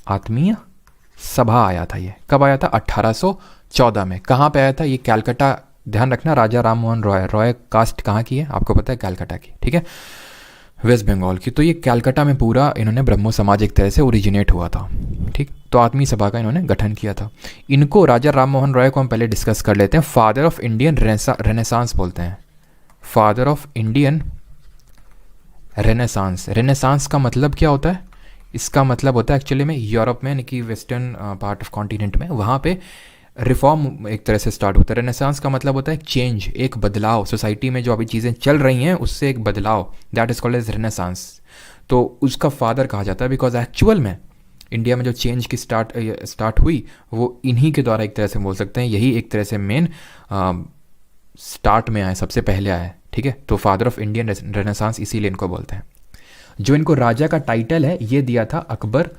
आत्मीय सभा आया था। ये कब आया था? 1814 में। कहाँ पे आया था? ये कैलकाटा, ध्यान रखना, राजा राम मोहन रॉय, रॉय कास्ट कहाँ की है आपको पता है? कैलकाटा की, ठीक है, वेस्ट बंगाल की। तो ये कैलकाटा में पूरा इन्होंने ब्रह्मो समाज एक तरह से ओरिजिनेट हुआ था, ठीक। तो आत्मीय सभा का इन्होंने गठन किया था। इनको, राजा राम मोहन रॉय को हम पहले डिस्कस कर लेते हैं। फादर ऑफ इंडियन रेनेसांस बोलते हैं, father of Indian renaissance. Renaissance का मतलब क्या होता है? इसका मतलब होता है एक्चुअली में यूरोप में, यानी कि वेस्टर्न पार्ट ऑफ कॉन्टिनेंट में, वहाँ पे रिफॉर्म एक तरह से स्टार्ट होता है। रेनेसांस का मतलब होता है चेंज, एक बदलाव, सोसाइटी में जो अभी चीज़ें चल रही हैं उससे एक बदलाव, that is called as renaissance. तो उसका फादर कहा जाता है बिकॉज एक्चुअल में इंडिया में जो चेंज की स्टार्ट हुई वो इन्हीं के द्वारा एक तरह से बोल सकते हैं, यही एक तरह से मेन स्टार्ट में आए, सबसे पहले आए, ठीक है। तो फादर ऑफ इंडियन रेनेसांस इसीलिए इनको बोलते हैं। जो इनको राजा का टाइटल है ये दिया था अकबर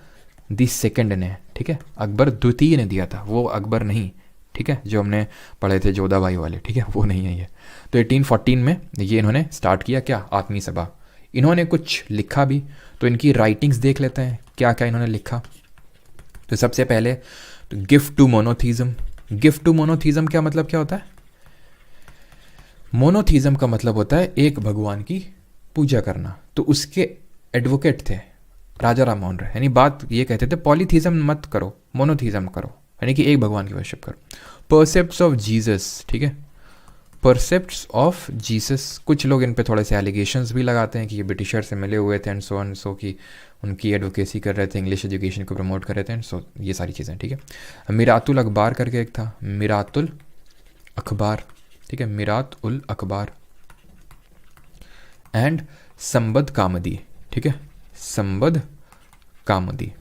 द सेकंड ने, ठीक है, अकबर द्वितीय ने दिया था, वो अकबर नहीं, ठीक है, जो हमने पढ़े थे जोधाबाई वाले, ठीक है, वो नहीं है ये। तो 1814 में ये इन्होंने स्टार्ट किया क्या, आत्मीय सभा। इन्होंने कुछ लिखा भी, तो इनकी राइटिंग्स देख लेते हैं क्या क्या इन्होंने लिखा। तो सबसे पहले तो gift to monotheism. Gift to monotheism क्या मतलब क्या होता है? मोनोथीज्म का मतलब होता है एक भगवान की पूजा करना। तो उसके एडवोकेट थे राजा राम मोहन राय, यानी बात ये कहते थे पॉलीथीज्म मत करो, मोनोथीज्म करो, यानी कि एक भगवान की वर्शिप करो। परसेप्ट्स ऑफ जीसस, ठीक है, परसेप्ट्स ऑफ जीसस। कुछ लोग इन पे थोड़े से एलिगेशंस भी लगाते हैं कि ये ब्रिटिशर से मिले हुए थे एंड सो ऑन, सो कि उनकी एडवोकेसी कर रहे थे, इंग्लिश एजुकेशन को प्रमोट कर रहे थे एंड सो, ये सारी चीज़ें, ठीक है। मिरातुल अखबार करके एक था, मिरातुल अखबार, ठीक है, मिरात उल अखबार। एंड संबद कामदी, ठीक है, संबद कामदी,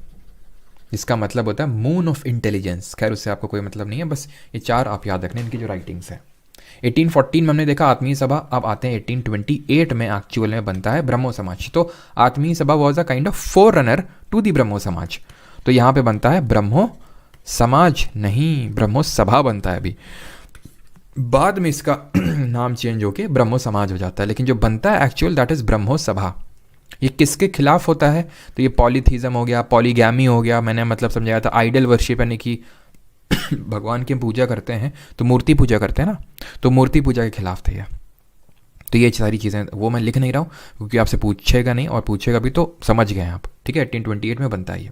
इसका मतलब होता है मून ऑफ इंटेलिजेंस। खैर उससे आपको कोई मतलब नहीं है, बस ये चार आप याद रखने इनकी जो राइटिंग्स है। 1814 में हमने देखा आत्मीय सभा। अब आते हैं 1828 में एक्चुअल में बनता है ब्रह्मो समाज। तो Atmiya Sabha was a kind of forerunner to the Brahmo Samaj. तो यहाँ पे बनता है ब्रह्मो समाज, नहीं ब्रह्मो सभा बनता है अभी, बाद में इसका नाम चेंज होके ब्रह्मो समाज हो जाता है, लेकिन जो बनता है एक्चुअल दैट इज ब्रह्मो सभा। ये किसके खिलाफ होता है? तो ये पॉलीथीज्म हो गया, पॉलीगैमी हो गया, मैंने मतलब समझाया था, आइडल वर्शिप, यानी कि भगवान की पूजा करते हैं तो मूर्ति पूजा करते हैं ना, तो मूर्ति पूजा के खिलाफ थे ये। तो ये सारी चीज़ें वो मैं लिख नहीं रहा हूँ क्योंकि आपसे पूछेगा नहीं, और पूछेगा भी तो समझ गए आप, ठीक है। 1828 में बनता है ये।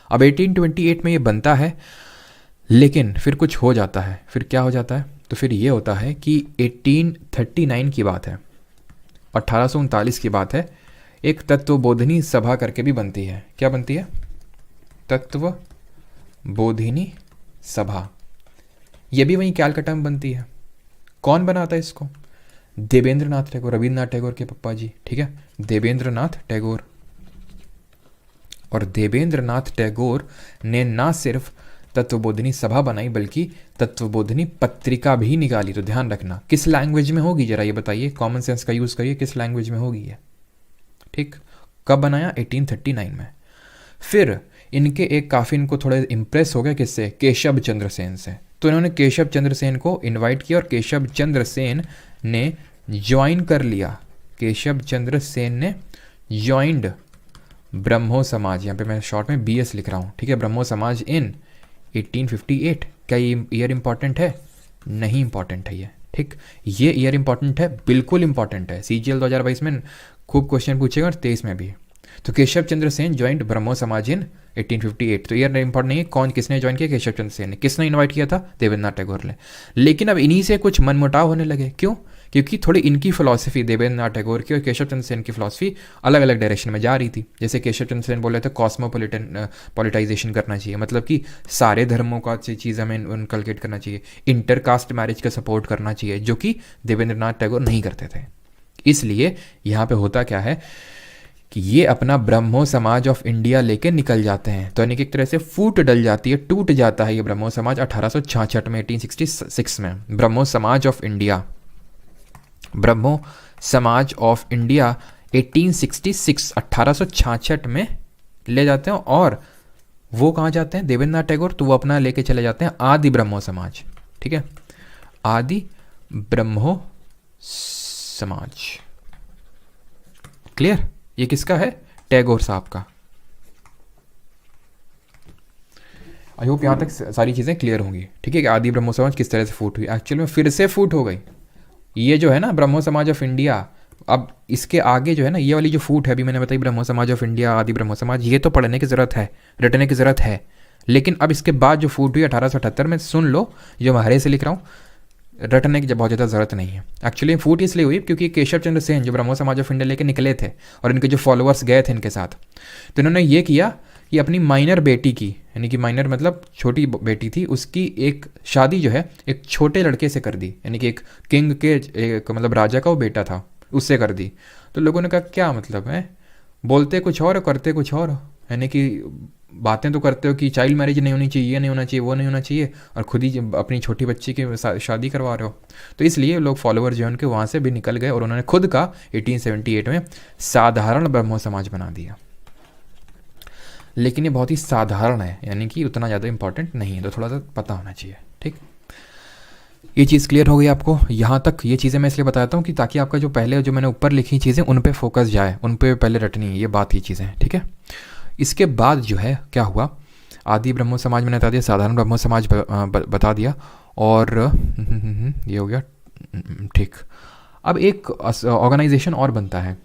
अब 1828 में ये बनता है, लेकिन फिर कुछ हो जाता है। फिर क्या हो जाता है? तो फिर ये होता है कि 1839 की बात है, 1839 की बात है, एक तत्वबोधिनी सभा करके भी बनती है। क्या बनती है? तत्वबोधिनी सभा। ये भी वहीं कैलकाटा में बनती है। कौन बनाता है इसको? देवेंद्र नाथ टैगोर, रविन्द्रनाथ टैगोर के पप्पा जी, ठीक है, देवेंद्र नाथ टैगोर। और देवेंद्र नाथ टैगोर ने ना सिर्फ तत्वबोधिनी सभा बनाई बल्कि तत्वबोधिनी पत्रिका भी निकाली। तो ध्यान रखना किस लैंग्वेज में होगी, जरा ये बताइए, कॉमन सेंस का यूज़ करिए, किस लैंग्वेज में होगी ये, ठीक। कब बनाया? 1839 में। फिर इनके एक काफ़ी इनको थोड़े इम्प्रेस हो गए किससे? केशव चंद्र सेन से। तो इन्होंने केशव चंद्र सेन को इनवाइट किया और केशव चंद्र सेन ने ज्वाइन कर लिया। केशव चंद्र सेन ने ज्वाइंड ब्रह्मो समाज, यहाँ पे मैं शॉर्ट में BS लिख रहा हूँ, ठीक है, ब्रह्मो समाज इन 1858। क्या ये ईयर इंपॉर्टेंट है? नहीं इंपॉर्टेंट है ये, ठीक। ये ईयर इंपॉर्टेंट है, बिल्कुल इंपॉर्टेंट है, CGL 2022 में खूब क्वेश्चन पूछेगा और 23 में भी। तो केशव चंद्र सेन ज्वाइंट ब्रह्मो समाज इन 1858। तो ईयर इंपॉर्टेंट नहीं है, कौन किसने ज्वाइन किया? केशव चंद्र सेन ने। किसने इन्वाइट किया था? देवेंद्रनाथ टैगोर ने। लेकिन अब इन्हीं से कुछ मनमुटाव होने लगे। क्यों? क्योंकि थोड़ी इनकी फिलॉसफी, देवेंद्रनाथ टैगोर की और केशव चंद्र सेन की फिलॉसफी अलग अलग डायरेक्शन में जा रही थी। जैसे केशव चंद्र सेन बोल रहे थे कॉस्मोपॉलिटन पॉलिटाइजेशन करना चाहिए, मतलब कि सारे धर्मों का चीज़ हमें इनकलकेट करना चाहिए, इंटरकास्ट मैरिज का सपोर्ट करना चाहिए, जो कि देवेंद्रनाथ टैगोर नहीं करते थे। इसलिए यहाँ पे होता क्या है कि ये अपना ब्रह्मो समाज ऑफ इंडिया लेके निकल जाते हैं। तो यानी कि एक तरह से फूट डल जाती है, टूट जाता है ये ब्रह्मो समाज 1866 में, 1866 में। ब्रह्मो Samaj of India, Brahmo Samaj of India 1866, 1866 में ले जाते हैं। और वो कहाँ जाते हैं? देवेंद्रनाथ टैगोर, तो वो अपना लेके चले जाते हैं आदि ब्रह्मो समाज, ठीक है, आदि ब्रह्मो समाज। क्लियर? ये किसका है? टैगोर साहब का। आई होप यहाँ तक सारी चीज़ें क्लियर होंगी, ठीक है, कि आदि ब्रह्मो समाज किस तरह से फूट हुई। एक्चुअल में फिर से फूट हो गई। ये जो है ना ब्रह्मो समाज ऑफ इंडिया, अब इसके आगे जो है ना ये वाली जो फूट है, अभी मैंने बताई ब्रह्मो समाज ऑफ इंडिया, आदि ब्रह्मो समाज, ये तो पढ़ने की ज़रूरत है, रटने की ज़रूरत है। लेकिन अब इसके बाद जो फूट हुई 1878 में, सुन लो, जो मैं हरे से लिख रहा हूँ, रटने की बहुत ज़्यादा ज़रूरत नहीं है। एक्चुअली फूट इसलिए हुई क्योंकि केशव चंद्र सेन जो ब्रह्मो समाज ऑफ इंडिया लेके निकले थे और इनके जो फॉलोअर्स गए थे इनके साथ, तो इन्होंने ये किया ये अपनी माइनर बेटी की, यानी कि माइनर मतलब छोटी बेटी थी, उसकी एक शादी जो है एक छोटे लड़के से कर दी, यानी कि एक किंग के, एक मतलब राजा का वो बेटा था, उससे कर दी। तो लोगों ने कहा क्या मतलब है, बोलते कुछ और करते कुछ और, यानी कि बातें तो करते हो कि चाइल्ड मैरिज नहीं होनी चाहिए, ये नहीं होना चाहिए, वो नहीं होना चाहिए, और खुद ही अपनी छोटी बच्ची की शादी करवा रहे हो। तो इसलिए लोग फॉलोअर जो है उनके वहाँ से भी निकल गए और उन्होंने खुद का 1878 में साधारण ब्रह्मो समाज बना दिया। लेकिन ये बहुत ही साधारण है, यानी कि उतना ज़्यादा इंपॉर्टेंट नहीं है, तो थोड़ा सा पता होना चाहिए। ठीक, ये चीज़ क्लियर हो गई आपको। यहाँ तक ये चीज़ें मैं इसलिए बताता हूँ कि ताकि आपका जो पहले जो मैंने ऊपर लिखी चीज़ें उन पे फोकस जाए, उन पे पहले रटनी है ये बात, ये चीज़ें। ठीक है, इसके बाद जो है क्या हुआ, आदि ब्रह्मो समाज मैंने बता दिया, साधारण ब्रह्मो समाज बता दिया, और ये हो गया। ठीक, अब एक ऑर्गेनाइजेशन और बनता है,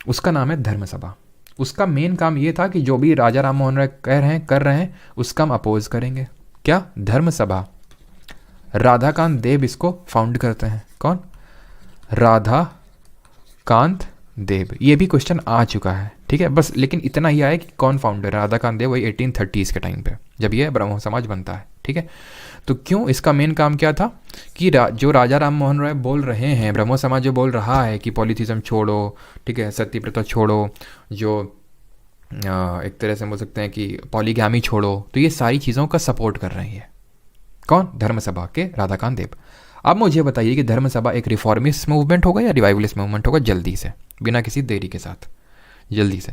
उसका नाम है धर्म सभा। उसका मेन काम ये था कि जो भी राजा राम मोहन राय कह रहे हैं कर रहे हैं उसका हम अपोज करेंगे। क्या, धर्म सभा। राधाकांत देव इसको फाउंड करते हैं। कौन, राधाकांत देव। ये भी क्वेश्चन आ चुका है, ठीक है, बस लेकिन इतना ही आया कि कौन फाउंडर, राधाकांत देव, वही 1830 के टाइम पे जब ये ब्रह्मो समाज बनता है। ठीक है, तो क्यों, इसका मेन काम क्या था कि जो राजा राम मोहन राय बोल रहे हैं, ब्रह्मो समाज जो बोल रहा है कि पॉलीथिज्म छोड़ो, ठीक है, सती प्रथा छोड़ो, जो एक तरह से बोल सकते हैं कि पॉलीगैमी छोड़ो, तो ये सारी चीज़ों का सपोर्ट कर रही है। कौन, धर्म सभा के राधाकांत देव। अब मुझे बताइए कि धर्म सभा एक रिफॉर्मिस्ट मूवमेंट होगा या रिवाइवलिस्ट मूवमेंट होगा, जल्दी से, बिना किसी देरी के साथ, जल्दी से।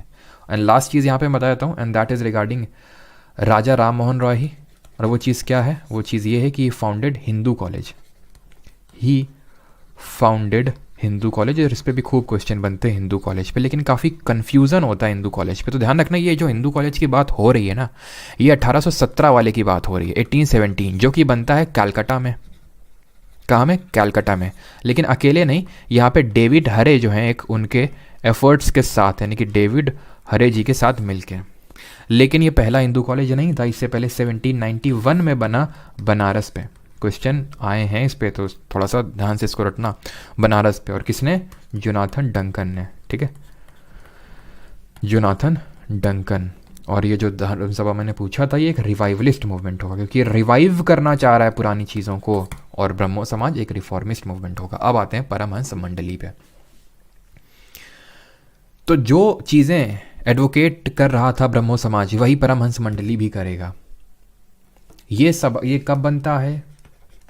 एंड लास्ट चीज़ यहाँ पे बता देता हूँ, एंड दैट इज़ रिगार्डिंग राजा राम मोहन रॉय ही। और वो चीज़ क्या है, वो चीज़ ये है कि फाउंडेड हिंदू कॉलेज, ही फाउंडेड हिंदू कॉलेज। और इस पर भी खूब क्वेश्चन बनते हैं हिंदू कॉलेज पे, लेकिन काफ़ी कन्फ्यूज़न होता है हिंदू कॉलेज पे। तो ध्यान रखना, ये जो हिंदू कॉलेज की बात हो रही है ना, ये 1817 वाले की बात हो रही है, 1817, जो कि बनता है कैलकाटा में। कहाँ में, कैलकाटा में। लेकिन अकेले नहीं, यहाँ पे डेविड हरे जो हैं एक उनके एफर्ट्स के साथ, यानी कि डेविड हरे जी के साथ मिलके। लेकिन ये पहला हिंदू कॉलेज नहीं था, इससे पहले 1791 में बना बनारस पे। क्वेश्चन आए हैं इस पे, तो थोड़ा सा ध्यान से इसको रटना, बनारस पे। और किसने, जोनाथन डंकन ने। ठीक है, जोनाथन डंकन। और ये जो धर्म सभा मैंने पूछा था, ये एक रिवाइवलिस्ट मूवमेंट होगा, क्योंकि रिवाइव करना चाह रहा है पुरानी चीज़ों को, और ब्रह्मो समाज एक रिफॉर्मिस्ट मूवमेंट होगा। अब आते हैं परमहंस मंडली पे। तो जो चीज़ें एडवोकेट कर रहा था ब्रह्मो समाज, वही परमहंस मंडली भी करेगा। ये कब बनता है,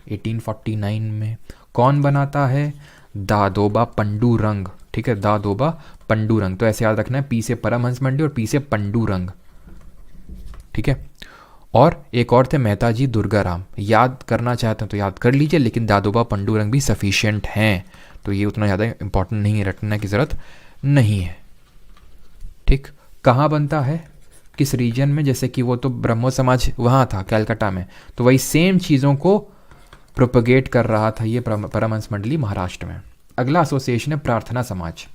1849 में। कौन बनाता है, दादोबा पंडूरंग। ठीक है, दादोबा पंडूरंग। तो ऐसे याद रखना है, पी से परमहंस मंडली और पी से पंडूरंग। ठीक है, और एक और थे मेहता जी दुर्गाराम। याद करना चाहते हैं तो याद कर लीजिए, लेकिन दादोबा पंडूरंग भी सफिशिएंट हैं, तो ये उतना ज़्यादा इंपॉर्टेंट नहीं है, रटने की ज़रूरत नहीं है। ठीक, कहाँ बनता है, किस रीजन में, जैसे कि वो तो ब्रह्मो समाज वहाँ था कैलकाटा में, तो वही सेम चीज़ों को प्रोपगेट कर रहा था ये परमहंस मंडली महाराष्ट्र में। अगला एसोसिएशन है प्रार्थना समाज,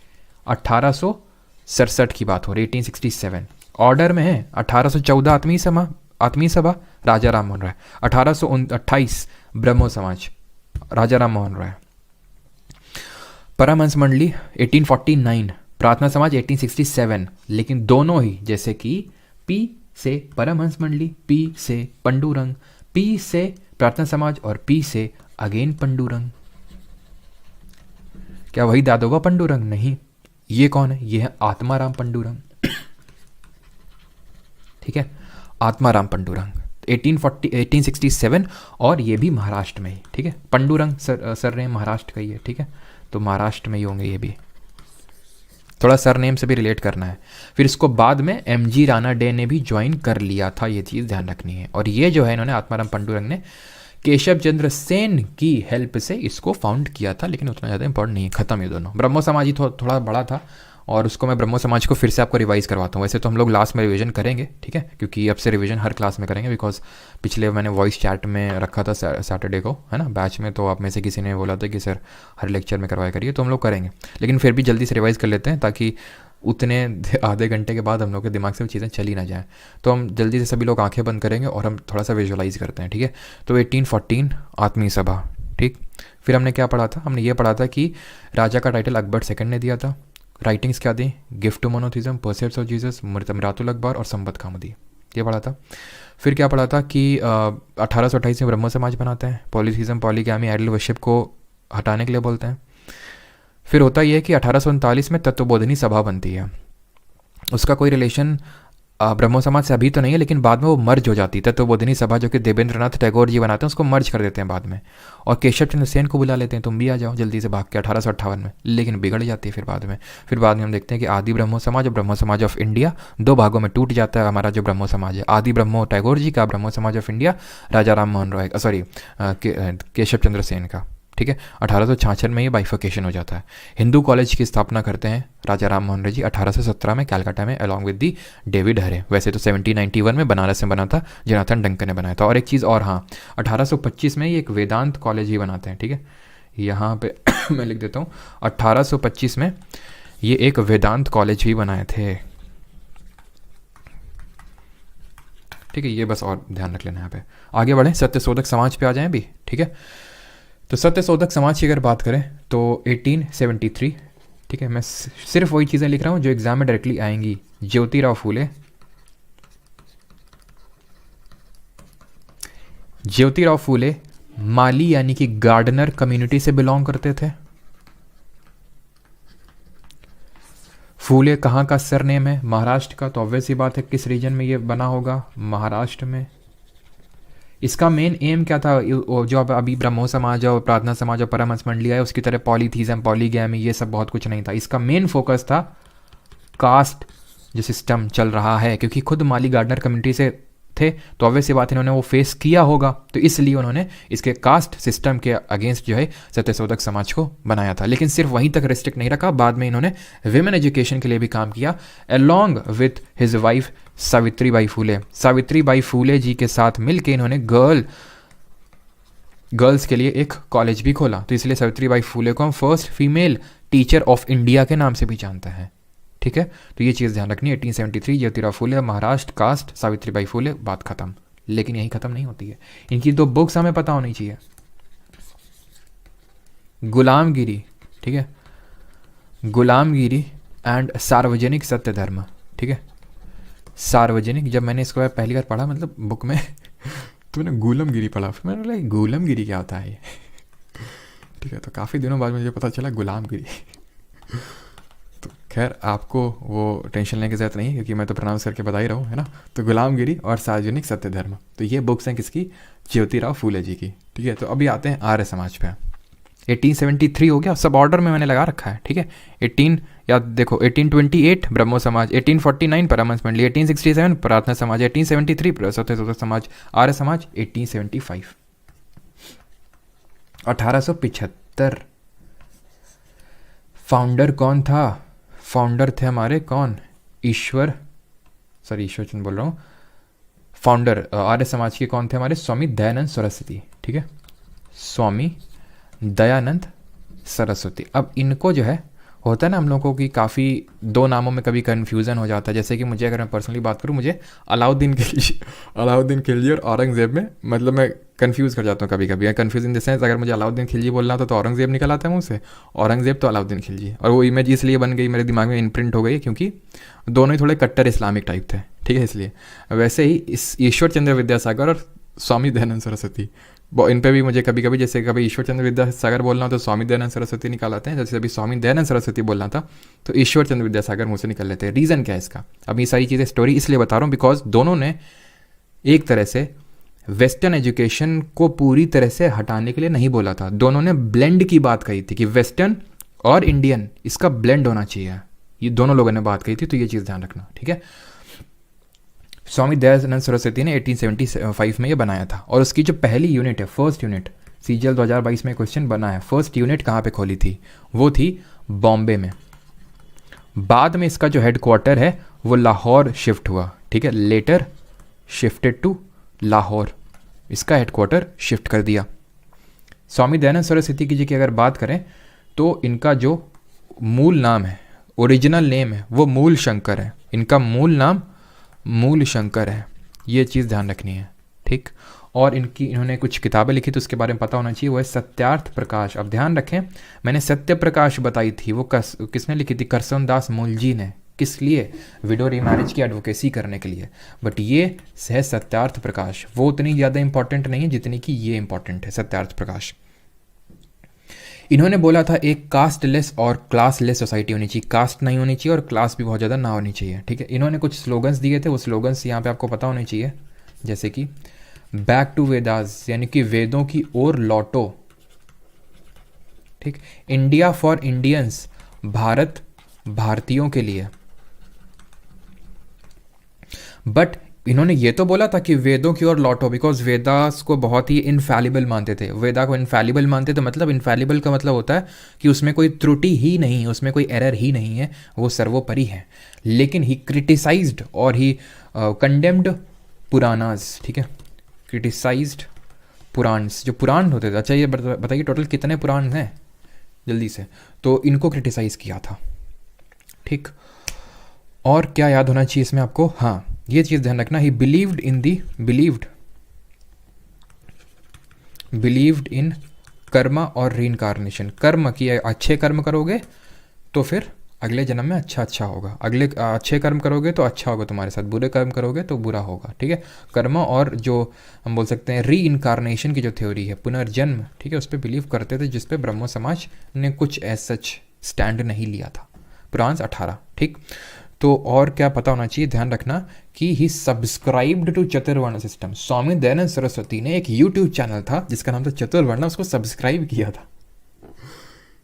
1867 की बात हो रही, 1867। ऑर्डर में है 1814 आत्मीय सभा राजा राम मोहन राय, 1828 ब्रह्मो समाज राजा राम मोहन राय, परमहंस मंडली 1849, प्रार्थना समाज 1867। लेकिन दोनों ही, जैसे कि पी से परमहंस मंडली, पी से पंडूरंग, पी से प्रार्थना समाज और पी से अगेन पंडूरंग। क्या वही दादोबा पंडूरंग? नहीं, ये कौन है, ये है आत्माराम पंडूरंग। ठीक है, आत्माराम पंडूरंग 1867, और ये भी महाराष्ट्र में ही। ठीक है, पंडूरंग सर नेम महाराष्ट्र का ही है। ठीक है, तो महाराष्ट्र में ही होंगे ये भी, थोड़ा सरनेम से भी रिलेट करना है। फिर इसको बाद में एमजी राणा डे ने भी ज्वाइन कर लिया था, ये चीज़ ध्यान रखनी है। और ये जो है इन्होंने, आत्माराम पंडूरंग ने केशव चंद्र सेन की हेल्प से इसको फाउंड किया था, लेकिन उतना ज़्यादा इंपॉर्टेंट नहीं है, खत्म ये दोनों। ब्रह्मो समाज ही थोड़ा बड़ा था, और उसको मैं ब्रह्मो समाज को फिर से आपको रिवाइज़ करवाता हूँ। वैसे तो हम लोग लास्ट में रिवीजन करेंगे, ठीक है, क्योंकि अब से रिवीजन हर क्लास में करेंगे, बिकॉज पिछले मैंने वॉइस चैट में रखा था सैटरडे को, है ना, बैच में, तो आप में से किसी ने बोला था कि सर हर लेक्चर में करवाया करिए, तो हम लोग करेंगे। लेकिन फिर भी जल्दी से रिवाइज़ कर लेते हैं, ताकि उतने आधे घंटे के बाद हम लोग के दिमाग से वो चीज़ें चली ना जाएँ। तो हम जल्दी से सभी लोग आंखें बंद करेंगे और हम थोड़ा सा विजुअलाइज़ करते हैं, ठीक है। तो 1814 आत्मीय सभा, ठीक। फिर हमने क्या पढ़ा था, हमने ये पढ़ा था कि राजा का टाइटल अकबर सेकंड ने दिया था, राइटिंग्स क्या दी? Gift to monotheism, percepts of Jesus, Miratul Akhbar और संबत खामुदी, ये पढ़ा था। फिर क्या पढ़ा था कि 1828 में ब्रह्मो समाज बनाते हैं, पॉलीथिज्म पॉलीगैमी आइडल वर्शिप को हटाने के लिए बोलते हैं। फिर होता यह है कि 1839 में तत्वबोधिनी सभा बनती है। उसका कोई रिलेशन ब्रह्मो समाज से अभी तो नहीं है, लेकिन बाद में वो मर्ज हो जाती है। तत्वबोधिनी सभा जो कि देवेंद्रनाथ टैगोर जी बनाते हैं, उसको मर्ज कर देते हैं बाद में, और केशव चंद्र सेन को बुला लेते हैं, तुम भी आ जाओ जल्दी से भाग के 1858 में, लेकिन बिगड़ जाती है फिर बाद में। फिर बाद में हम देखते हैं कि आदि ब्रह्मो समाज और ब्रह्मो समाज ऑफ इंडिया दो भागों में टूट जाता है। हमारा जो ब्रह्मो समाज है, आदि ब्रह्मो टैगोर जी का, Brahmo Samaj of India Raja Ram Mohan Roy, sorry Keshav Chandra Sen का, ठीक है। 1866 में ये बाइफर्केशन हो जाता है। हिंदू कॉलेज की स्थापना करते हैं राजा राम मोहन राय जी 1817 में कैलकाटा में, अलॉन्ग विद दी डेविड हरे। वैसे तो 1791 में बनारस में बना था, जोनाथन डंकन ने बनाया था। और एक चीज़ और, हाँ, 1825 में ये एक वेदांत कॉलेज ही बनाते हैं, ठीक है, यहाँ पे मैं लिख देता हूँ, 1825 में ये एक वेदांत कॉलेज ही बनाए थे, ठीक है। ये बस और ध्यान रख लेना यहाँ पे। आगे बढ़ें, सत्यशोधक समाज पे आ जाएं भी, ठीक है। तो सत्यशोधक समाज की अगर बात करें तो 1873, ठीक है, मैं सिर्फ वही चीज़ें लिख रहा हूँ जो एग्जाम में डायरेक्टली आएंगी। ज्योतिराव फूले, ज्योतिराव फूले माली यानी कि गार्डनर कम्युनिटी से बिलोंग करते थे। फूले कहाँ का सरनेम है? महाराष्ट्र का, तो ऑब्वियस ही बात है किस रीजन में ये बना होगा? महाराष्ट्र में। इसका मेन एम क्या था? जो अभी ब्रह्मो समाज और प्रार्थना समाज और परमहंस मंडली है उसकी तरह पॉलीथीज्म पॉलीगैमी ये सब बहुत कुछ नहीं था। इसका मेन फोकस था कास्ट जो सिस्टम चल रहा है, क्योंकि खुद माली गार्डनर कम्युनिटी से थे, तो ऑब्वियस बात इन्होंने वो फेस किया होगा, तो इसलिए उन्होंने इसके कास्ट सिस्टम के अगेंस्ट जो है सत्यशोधक समाज को बनाया था। लेकिन सिर्फ वहीं तक रिस्ट्रिक्ट नहीं रखा, बाद में इन्होंने विमेन एजुकेशन के लिए भी काम किया, along with his wife Savitri Bai Phule. Savitri Bai Phule ji के साथ मिलकर इन्होंने गर्ल्स के लिए एक कॉलेज भी खोला, तो इसलिए सावित्री बाई फूले को हम first female teacher of India के नाम से भी जानते हैं, ठीक है। तो ये चीज़ ध्यान रखनी है। 1873 ज्योतिराव फूले, महाराष्ट्र, कास्ट, सावित्री बाई फूले, बात खत्म। लेकिन यही खत्म नहीं होती है, इनकी दो बुक्स हमें पता होनी चाहिए। गुलामगिरी, ठीक है, गुलामगिरी एंड सार्वजनिक सत्य धर्म, ठीक है। सार्वजनिक, जब मैंने इसको पहली बार पढ़ा मतलब बुक में तो मैंने गुलामगिरी पढ़ा, फिर मैंने बोला गुलामगिरी क्या होता है ये, ठीक है। तो काफ़ी दिनों बाद मुझे पता चला गुलामगिरी। तो खैर आपको वो टेंशन लेने की ज़रूरत नहीं है, क्योंकि मैं तो प्रोनाउंस करके बता ही रहा हूँ, है ना। तो गुलामगिरी और सार्वजनिक सत्य धर्म, तो ये बुक्स हैं किसकी? ज्योतिराव फूले जी की, ठीक है। तो अभी आते हैं आर्य समाज पे। 1873 हो गया, सब ऑर्डर में मैंने लगा रखा है, ठीक है। 18 या देखो 1828 ब्रह्मो समाज, 1849 परमहंस मंडली, 1867 प्रार्थना समाज, 1873 सत्यशोधक समाज, आर्य समाज 1875। 1875 फाउंडर कौन था? फाउंडर थे हमारे कौन? ईश्वर चंद्र बोल रहा हूँ। फाउंडर आर्य समाज के कौन थे हमारे? स्वामी दयानंद सरस्वती, ठीक है, स्वामी दयानंद सरस्वती। अब इनको जो है होता है ना हम लोगों की काफ़ी दो नामों में कभी कन्फ्यूज़न हो जाता है। जैसे कि मुझे अगर मैं पर्सनली बात करूँ, मुझे अलाउद्दीन खिलजी और औरंगज़ेब में मतलब मैं कंफ्यूज कर जाता हूँ कभी कभी। कंफ्यूज इन द सेंस, अगर मुझे अलाउद्दीन खिलजी बोलना होता तो औरंगज़ेब निकल आता है मुँह से, औरंगज़ेब तो अलाउद्दीन खिलजी, और वो इमेज इसलिए बन गई मेरे दिमाग में, इम्प्रिंट हो गई, क्योंकि दोनों ही थोड़े कट्टर इस्लामिक टाइप थे, ठीक है, इसलिए। वैसे ही इस ईश्वर चंद्र विद्यासागर और स्वामी दयानंद सरस्वती, इन पे भी मुझे कभी कभी, जैसे कभी ईश्वर चंद्र विद्यासागर बोलना हो तो स्वामी दयानंद सरस्वती निकाल आते हैं, जैसे अभी स्वामी दयानंद सरस्वती बोलना था तो ईश्वर चंद्र विद्यासागर मुझसे निकल लेते हैं। रीज़न क्या है इसका? अब ये सारी चीज़ें स्टोरी इसलिए बता रहा हूँ बिकॉज दोनों ने एक तरह से वेस्टर्न एजुकेशन को पूरी तरह से हटाने के लिए नहीं बोला था, दोनों ने ब्लेंड की बात कही थी कि वेस्टर्न और इंडियन इसका ब्लेंड होना चाहिए, ये दोनों लोगों ने बात कही थी, तो ये चीज़ ध्यान रखना, ठीक है। स्वामी दयानंद सरस्वती ने 1875 में ये बनाया था, और उसकी जो पहली यूनिट है, फर्स्ट यूनिट, सीजीएल 2022 में क्वेश्चन बना है, फर्स्ट यूनिट कहाँ पे खोली थी? वो थी बॉम्बे में। बाद में इसका जो हेडक्वार्टर है वो लाहौर शिफ्ट हुआ, ठीक है, लेटर शिफ्टेड टू लाहौर, इसका हेडक्वार्टर शिफ्ट कर दिया। स्वामी दयानंद सरस्वती जी की अगर बात करें तो इनका जो मूल नाम है, ओरिजिनल नेम है, वो मूल शंकर है, इनका मूल नाम मूल शंकर है, ये चीज़ ध्यान रखनी है, ठीक। और इन्होंने कुछ किताबें लिखी तो उसके बारे में पता होना चाहिए, वो है सत्यार्थ प्रकाश। अब ध्यान रखें, मैंने सत्य प्रकाश बताई थी, वो किसने लिखी थी? करसनदास मूलजी ने। किस लिए? विडो रीमैरिज की एडवोकेसी करने के लिए। बट ये है सत्यार्थ प्रकाश, वो उतनी ज़्यादा इंपॉर्टेंट नहीं है जितनी कि ये इंपॉर्टेंट है, सत्यार्थ प्रकाश। इन्होंने बोला था एक कास्टलेस और क्लासलेस सोसाइटी होनी चाहिए, कास्ट नहीं होनी चाहिए और क्लास भी बहुत ज़्यादा ना होनी चाहिए, ठीक है। इन्होंने कुछ स्लोगन्स दिए थे, वो स्लोगन्स यहाँ पे आपको पता होने चाहिए, जैसे कि बैक टू वेदास, यानी कि वेदों की ओर लौटो, ठीक। इंडिया फॉर इंडियंस, भारत भारतीयों के लिए। बट इन्होंने ये तो बोला था कि वेदों की ओर लौटो, बिकॉज वेदास को बहुत ही इनफैलिबल मानते थे। वेदा को इनफैलिबल मानते तो मतलब इनफैलिबल का मतलब होता है कि उसमें कोई त्रुटि ही नहीं है, उसमें कोई एरर ही नहीं है, वो सर्वोपरि है। लेकिन ही क्रिटिसाइज्ड और ही कंडेम्ड पुराणास, ठीक है, क्रिटिसाइज्ड पुराण्स, जो पुराण होते थे। अच्छा ये बताइए टोटल कितने पुराण हैं जल्दी से? तो इनको क्रिटिसाइज किया था, ठीक। और क्या याद होना चाहिए इसमें आपको? हाँ, ये चीज़ ध्यान रखना, ही बिलीव्ड इन कर्मा और रीइंकार्नेशन। कर्म किए, अच्छे कर्म करोगे तो फिर अगले जन्म में अच्छा होगा, अगले अच्छे कर्म करोगे तो अच्छा होगा तुम्हारे साथ, बुरे कर्म करोगे तो बुरा होगा, ठीक है। कर्म और जो हम बोल सकते हैं री इनकारनेशन की जो थ्योरी है, पुनर्जन्म, ठीक है, उस पर बिलीव करते थे, जिस पे ब्रह्मो समाज ने कुछ ऐसा सच स्टैंड नहीं लिया था। पुराण 18, ठीक। तो और क्या पता होना चाहिए, ध्यान रखना कि ही सब्सक्राइब्ड टू चतुर्वर्ण सिस्टम। स्वामी दयानंद सरस्वती ने एक यूट्यूब चैनल था जिसका नाम था चतुर्वर्ण, उसको सब्सक्राइब किया था।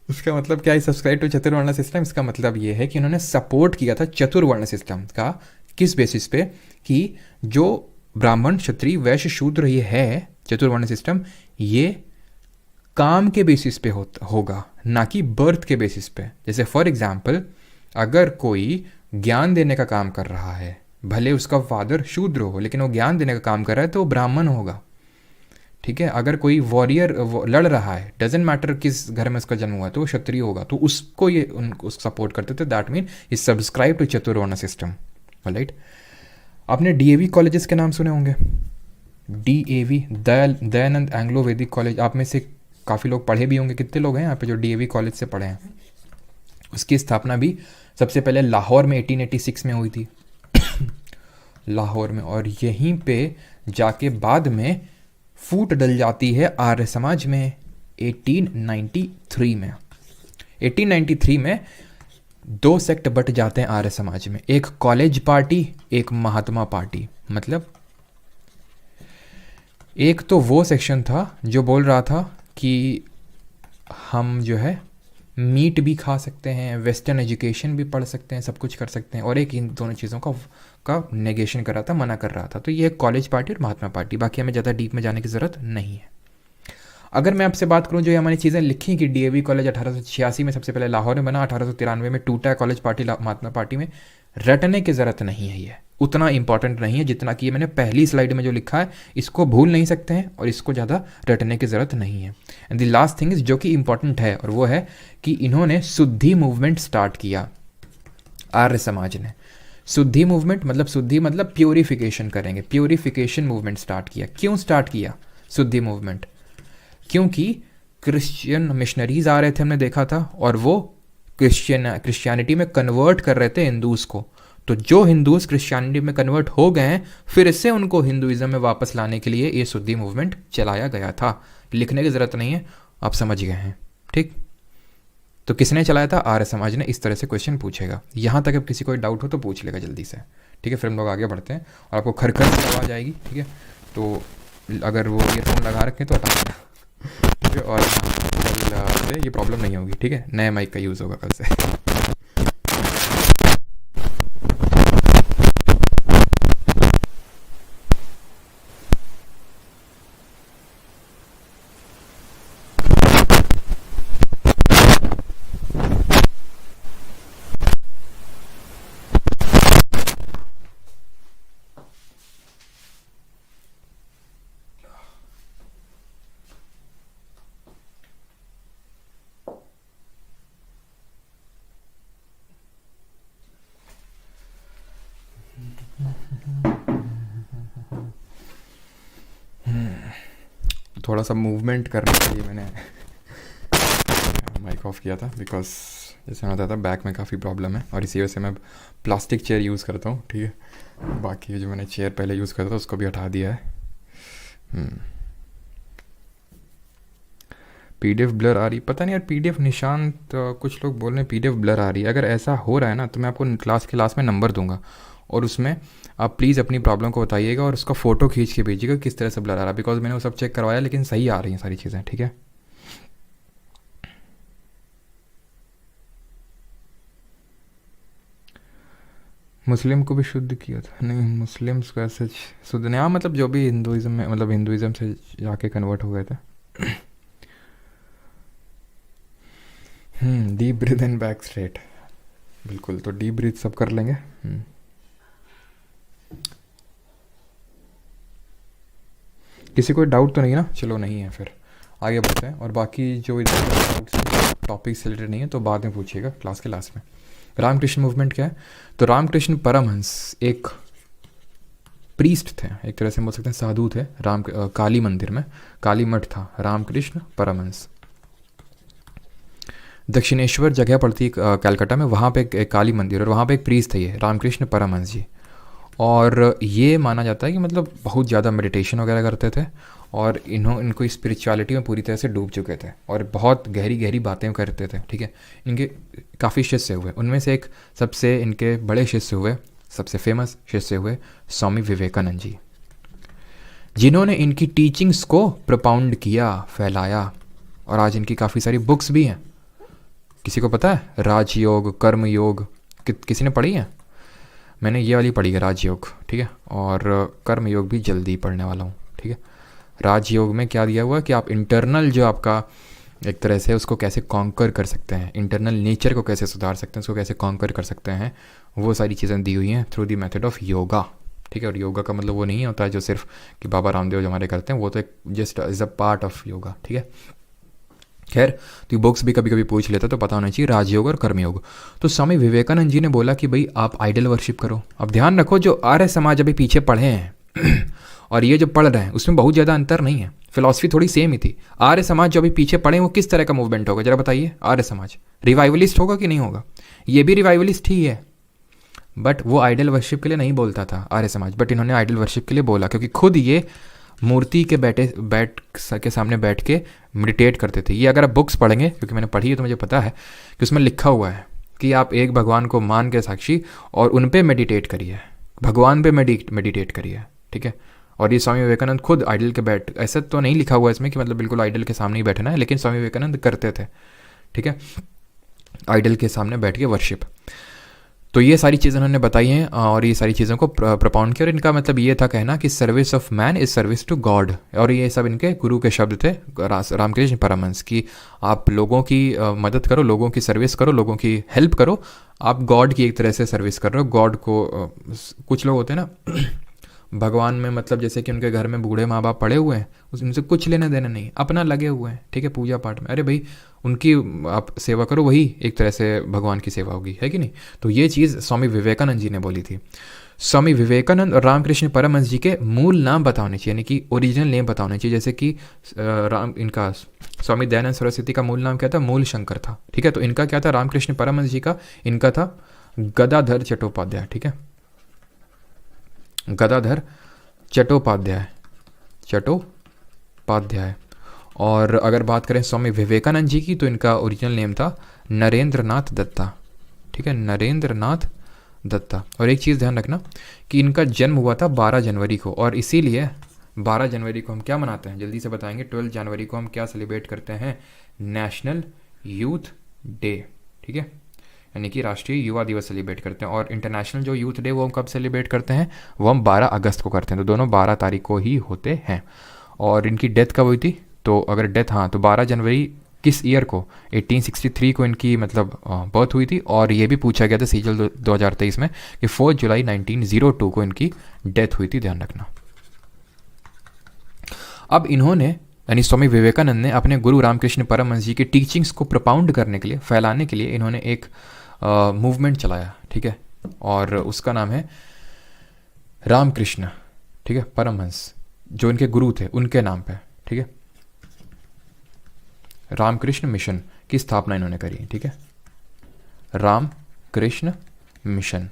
इसका मतलब क्या है सब्सक्राइब टू चतुर्वर्ण सिस्टम? इसका मतलब ये है कि उन्होंने सपोर्ट किया था चतुर्वर्ण सिस्टम का। किस बेसिस पे? कि जो ब्राह्मण क्षत्रिय वैश्य शूद्र ये है चतुर्वर्ण सिस्टम, ये काम के बेसिस पे होगा, ना कि बर्थ के बेसिस पे। जैसे फॉर एग्जाम्पल, अगर कोई ज्ञान देने का काम कर रहा है, भले उसका फादर शूद्र हो, लेकिन वो ज्ञान देने का काम कर रहा है तो वो ब्राह्मण होगा, ठीक है। अगर कोई वॉरियर लड़ रहा है, डजेंट मैटर किस घर में उसका जन्म हुआ, तो वो क्षत्रिय होगा, तो उसको ये उनको सपोर्ट करते थे। That mean is subscribe to chaturvarna system, right. आपने डीएवी कॉलेजेस के नाम सुने होंगे, D A V, Dayanand Anglo Vedic college. आप में से काफ़ी लोग पढ़े भी होंगे, कितने लोग हैं यहाँ पे जो डीएवी कॉलेज से पढ़े हैं? उसकी स्थापना भी सबसे पहले लाहौर में 1886 में हुई थी लाहौर में, और यहीं पे जाके बाद में फूट डल जाती है आर्य समाज में 1893 में। 1893 में दो सेक्ट बट जाते हैं आर्य समाज में, एक कॉलेज पार्टी, एक महात्मा पार्टी। मतलब एक तो वो सेक्शन था जो बोल रहा था कि हम जो है मीट भी खा सकते हैं, वेस्टर्न एजुकेशन भी पढ़ सकते हैं, सब कुछ कर सकते हैं, और एक इन दोनों चीज़ों का नेगेशन कर रहा था, मना कर रहा था। तो ये कॉलेज पार्टी और महात्मा पार्टी। बाकी हमें ज़्यादा डीप में जाने की ज़रूरत नहीं है। अगर मैं आपसे बात करूं जो हमारी चीज़ें लिखी कि डीएवी कॉलेज 1886 में सबसे पहले लाहौर में बना, 1893 में टूटा कॉलेज पार्टी महात्मा पार्टी में, रटने की ज़रूरत नहीं है, ये उतना इंपॉर्टेंट नहीं है जितना कि ये मैंने पहली स्लाइड में जो लिखा है, इसको भूल नहीं सकते हैं और इसको ज़्यादा रटने की ज़रूरत नहीं है। And the last thing is जो कि इंपॉर्टेंट है, और वो है कि इन्होंने शुद्धि मूवमेंट स्टार्ट किया आर्य समाज ने। शुद्धि मूवमेंट मतलब, शुद्धि मतलब प्योरिफिकेशन करेंगे, प्योरिफिकेशन मूवमेंट स्टार्ट किया। क्यों स्टार्ट किया शुद्धि मूवमेंट? क्योंकि क्रिश्चियन मिशनरीज आ रहे थे, हमने देखा था, और वो क्रिश्चियनिटी में कन्वर्ट कर रहे थे हिंदूज़ को। तो जो हिंदूज क्रिश्चियनिटी में कन्वर्ट हो गए हैं, फिर से उनको हिंदुइज्म में वापस लाने के लिए ये शुद्धि मूवमेंट चलाया गया था। लिखने की ज़रूरत नहीं है, आप समझ गए हैं, ठीक। तो किसने चलाया था? आर्य समाज ने। इस तरह से क्वेश्चन पूछेगा। यहाँ तक अब किसी कोई डाउट हो तो पूछ लेगा जल्दी से, ठीक है। फिर हम लोग आगे बढ़ते हैं और आपको खरखर की आवाज़ आएगी, ठीक है। तो अगर वो ईयरफोन लगा रखें तो हटा देना, ठीक है। और कल से ये प्रॉब्लम नहीं होगी, ठीक है। नए माइक का यूज़ होगा कल से। थोड़ा सा मूवमेंट करने के लिए मैंने माइक ऑफ किया था, बिकॉज जैसे मैं बताया था बैक में काफ़ी प्रॉब्लम है और इसी वजह से मैं प्लास्टिक चेयर यूज़ करता हूँ, ठीक है। बाकी जो मैंने चेयर पहले यूज़ करता था उसको भी हटा दिया है। PDF ब्लर आ रही, पता नहीं यार PDF निशांत कुछ लोग बोल रहे हैं PDF ब्लर आ रही है। अगर ऐसा हो रहा है ना तो मैं आपको क्लास में नंबर दूंगा और उसमें आप प्लीज़ अपनी प्रॉब्लम को बताइएगा और उसका फ़ोटो खींच के भेजिएगा किस तरह से ब्लर आ रहा है, बिकॉज मैंने वो सब चेक करवाया लेकिन सही आ रही हैं सारी चीज़ें, ठीक है। मुस्लिम को भी शुद्ध किया था, नहीं मुस्लिम्स को ऐसे शुद्ध नहीं, हाँ मतलब जो भी हिंदुज़म में, मतलब हिंदुज़म से जाके कन्वर्ट हो गए थे। Deep breath and back straight, बिल्कुल। तो डीप ब्रीथ सब कर लेंगे। किसी को डाउट तो नहीं है ना? चलो नहीं है, फिर आगे बढ़ते हैं। और बाकी जो टॉपिक से रिलेटेड नहीं है तो बाद में पूछिएगा क्लास के लास्ट में। रामकृष्ण मूवमेंट क्या है? तो रामकृष्ण परमहंस एक प्रीस्ट थे, एक तरह से बोल सकते हैं साधु थे। काली मंदिर में काली मठ था, रामकृष्ण परमहंस। दक्षिणेश्वर जगह पड़ती है कलकत्ता में, वहाँ पे एक काली मंदिर और वहाँ पे एक प्रीस्ट थे ये रामकृष्ण परमहंस जी। और ये माना जाता है कि मतलब बहुत ज़्यादा मेडिटेशन वगैरह करते थे और इनको स्पिरिचुअलिटी में पूरी तरह से डूब चुके थे और बहुत गहरी गहरी बातें करते थे, ठीक है। इनके काफ़ी शिष्य हुए, उनमें से एक सबसे इनके बड़े शिष्य हुए, सबसे फेमस शिष्य हुए स्वामी विवेकानंद जी, जिन्होंने इनकी टीचिंग्स को प्रोपाउंड किया, फैलाया। और आज इनकी काफ़ी सारी बुक्स भी हैं। किसी को पता है राजयोग, कर्मयोग? किसी ने पढ़ी है? मैंने ये वाली पढ़ी है राजयोग, ठीक है। और कर्मयोग भी जल्दी पढ़ने वाला हूँ, ठीक है। राजयोग में क्या दिया हुआ है कि आप इंटरनल जो आपका एक तरह से उसको कैसे कॉन्कर कर सकते हैं, इंटरनल नेचर को कैसे सुधार सकते हैं, उसको कैसे कॉन्कर कर सकते हैं, वो सारी चीज़ें दी हुई हैं through the method of yoga, ठीक है। और योगा का मतलब वो नहीं होता है जो सिर्फ कि बाबा रामदेव जो हमारे करते हैं, वो तो एक just is a part of yoga, ठीक है। खैर, तो बुक्स भी कभी कभी पूछ लेता तो पता होना चाहिए राजयोग और कर्मयोग। तो स्वामी विवेकानंद जी ने बोला कि भाई आप आइडल वर्शिप करो। अब ध्यान रखो, जो आर्य समाज अभी पीछे पढ़े हैं और ये जो पढ़ रहे हैं उसमें बहुत ज़्यादा अंतर नहीं है, फिलॉसफी थोड़ी सेम ही थी। आर्य समाज जो अभी पीछे पढ़े वो किस तरह का मूवमेंट होगा जरा बताइए? आर्य समाज रिवाइवलिस्ट होगा कि नहीं होगा? ये भी रिवाइवलिस्ट ही है, बट वो आइडल वर्शिप के लिए नहीं बोलता था आर्य समाज, बट इन्होंने आइडल वर्शिप के लिए बोला क्योंकि खुद ये मूर्ति के बैठ के सामने बैठ के मेडिटेट करते थे। ये अगर आप बुक्स पढ़ेंगे, क्योंकि मैंने पढ़ी है तो मुझे पता है कि उसमें लिखा हुआ है कि आप एक भगवान को मान के साक्षी और उन पे मेडिटेट करिए, भगवान पे मेडिटेट करिए, ठीक है। और ये स्वामी विवेकानंद खुद आइडल के ऐसा तो नहीं लिखा हुआ इसमें कि मतलब बिल्कुल आइडल के सामने ही बैठना है, लेकिन स्वामी विवेकानंद करते थे, ठीक है, आइडल के सामने बैठ के वर्शिप। तो ये सारी चीज़ें उन्होंने बताई हैं और ये सारी चीज़ों को प्रपाउंड किया। और इनका मतलब ये था कहना कि service of man is service to God. और ये सब इनके गुरु के शब्द थे रामकृष्ण परमहंस की। आप लोगों की मदद करो, लोगों की सर्विस करो, लोगों की हेल्प करो, आप गॉड की एक तरह से सर्विस कर रहे हो। गॉड को कुछ लोग होते हैं ना भगवान में, मतलब जैसे कि उनके घर में बूढ़े माँ बाप पड़े हुए हैं, उनसे कुछ लेना देना नहीं, अपना लगे हुए हैं, ठीक है, पूजा पाठ में। अरे भाई उनकी आप सेवा करो, वही एक तरह से भगवान की सेवा होगी, है कि नहीं? तो ये चीज़ स्वामी विवेकानंद जी ने बोली थी। स्वामी विवेकानंद और रामकृष्ण परमहंस जी के मूल नाम पता होने चाहिए, यानी कि ओरिजिनल नेम पता होने चाहिए। जैसे कि इनका स्वामी दयानंद सरस्वती का मूल नाम क्या था? मूल शंकर था, ठीक है। तो इनका क्या था? रामकृष्ण परमहंस जी का इनका था गदाधर चट्टोपाध्याय, ठीक है, गदाधर चट्टोपाध्याय। और अगर बात करें स्वामी विवेकानंद जी की तो इनका ओरिजिनल नेम था नरेंद्रनाथ दत्ता, ठीक है, नरेंद्रनाथ दत्ता। और एक चीज़ ध्यान रखना कि इनका जन्म हुआ था 12 जनवरी को, और इसीलिए 12 जनवरी को हम क्या मनाते हैं, जल्दी से बताएंगे। 12 जनवरी को हम क्या सेलिब्रेट करते हैं? नेशनल यूथ डे, ठीक है, यानी कि राष्ट्रीय युवा दिवस सेलिब्रेट करते हैं। और इंटरनेशनल जो यूथ डे वो हम कब सेलिब्रेट करते हैं? वो हम 12 अगस्त को करते हैं। तो दोनों 12 तारीख को ही होते हैं। और इनकी डेथ कब हुई थी? तो अगर डेथ, हाँ, तो 12 जनवरी किस ईयर को? 1863 को इनकी मतलब बर्थ हुई थी। और ये भी पूछा गया था सीजल 2023 में कि 4 जुलाई 1902 को इनकी डेथ हुई थी, ध्यान रखना। अब इन्होंने, यानी स्वामी विवेकानंद ने अपने गुरु रामकृष्ण परमहंस जी की टीचिंग्स को प्रोपाउंड करने के लिए, फैलाने के लिए इन्होंने एक मूवमेंट चलाया, ठीक है, और उसका नाम है रामकृष्ण, ठीक है, परमहंस, जो इनके गुरु थे उनके नाम पे, ठीक है। रामकृष्ण मिशन की स्थापना इन्होंने करी, ठीक है। रामकृष्ण मिशन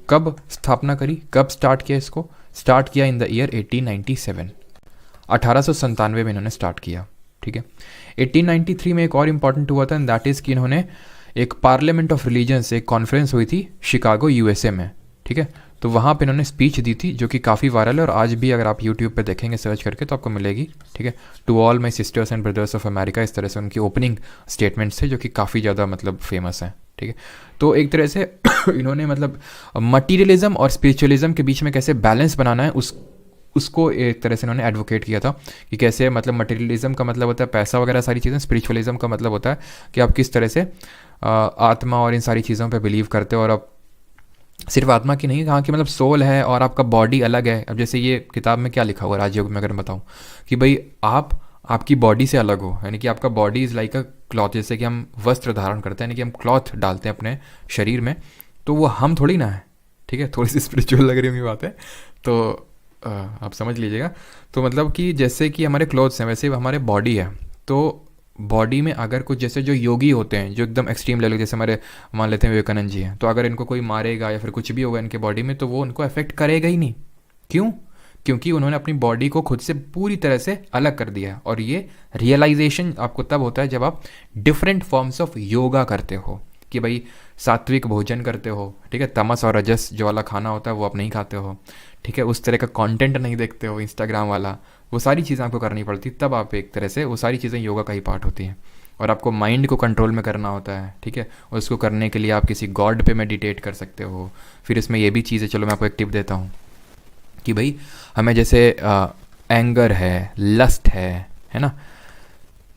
कब स्थापना करी, कब स्टार्ट किया इसको? स्टार्ट किया इन द ईयर 1897, 1897 में इन्होंने स्टार्ट किया, ठीक है। 1893 में एक और इम्पॉर्टेंट हुआ था, एंड दैट इज़ कि इन्होंने एक पार्लियामेंट ऑफ रिलीजन्स, एक कॉन्फ्रेंस हुई थी शिकागो यूएसए में, ठीक है। तो वहाँ पे इन्होंने स्पीच दी थी जो कि काफ़ी वायरल है, और आज भी अगर आप यूट्यूब पे देखेंगे सर्च करके तो आपको मिलेगी, ठीक है। To all my sisters and brothers of America, इस तरह से उनकी ओपनिंग स्टेटमेंट्स थे जो कि काफ़ी ज़्यादा मतलब फेमस हैं, ठीक है। तो एक तरह से इन्होंने मतलब मटीरियलिज्म और स्पिरिचुअलिज्म के बीच में कैसे बैलेंस बनाना है उसको एक तरह से इन्होंने एडवोकेट किया था कि कैसे मतलब मटेरियलिज्म का मतलब होता है पैसा वगैरह सारी चीज़ें, स्पिरिचुअलिज्म का मतलब होता है कि आप किस तरह से आत्मा और इन सारी चीज़ों पे बिलीव करते हो, और आप सिर्फ आत्मा की नहीं, कहाँ की मतलब सोल है और आपका बॉडी अलग है। अब जैसे ये किताब में क्या लिखा हुआ है राजयोग में अगर मैं बताऊँ कि भाई आप आपकी बॉडी से अलग हो, यानी कि आपका body is like a cloth, जैसे कि हम वस्त्र धारण करते हैं, यानी कि हम क्लॉथ डालते हैं अपने शरीर में, तो वो हम थोड़ी ना है, ठीक है। थोड़ी सी स्पिरिचुअल लग रही होंगी बातें, तो आप समझ लीजिएगा। तो मतलब कि जैसे कि हमारे क्लोथ्स हैं वैसे हमारे बॉडी है, तो बॉडी में अगर कुछ जैसे जो योगी होते हैं जो एकदम एक्सट्रीम लेवल, जैसे हमारे मान लेते हैं विवेकानंद जी हैं, तो अगर इनको कोई मारेगा या फिर कुछ भी होगा इनके बॉडी में तो वो उनको अफेक्ट करेगा ही नहीं। क्यों? क्योंकि उन्होंने अपनी बॉडी को खुद से पूरी तरह से अलग कर दिया है। और ये रियलाइजेशन आपको तब होता है जब आप डिफरेंट फॉर्म्स ऑफ योगा करते हो, कि भाई सात्विक भोजन करते हो, ठीक है, तमस और रजस जो वाला खाना होता है वो आप नहीं खाते हो, ठीक है, उस तरह का कंटेंट नहीं देखते हो इंस्टाग्राम वाला, वो सारी चीज़ें आपको करनी पड़ती, तब आप एक तरह से वो सारी चीज़ें योगा का ही पार्ट होती हैं। और आपको माइंड को कंट्रोल में करना होता है, ठीक है, और उसको करने के लिए आप किसी गॉड पे मेडिटेट कर सकते हो। फिर इसमें ये भी चीज़ है, चलो मैं आपको एक टिप देता हूँ कि भाई हमें जैसे एंगर है, लस्ट है ना,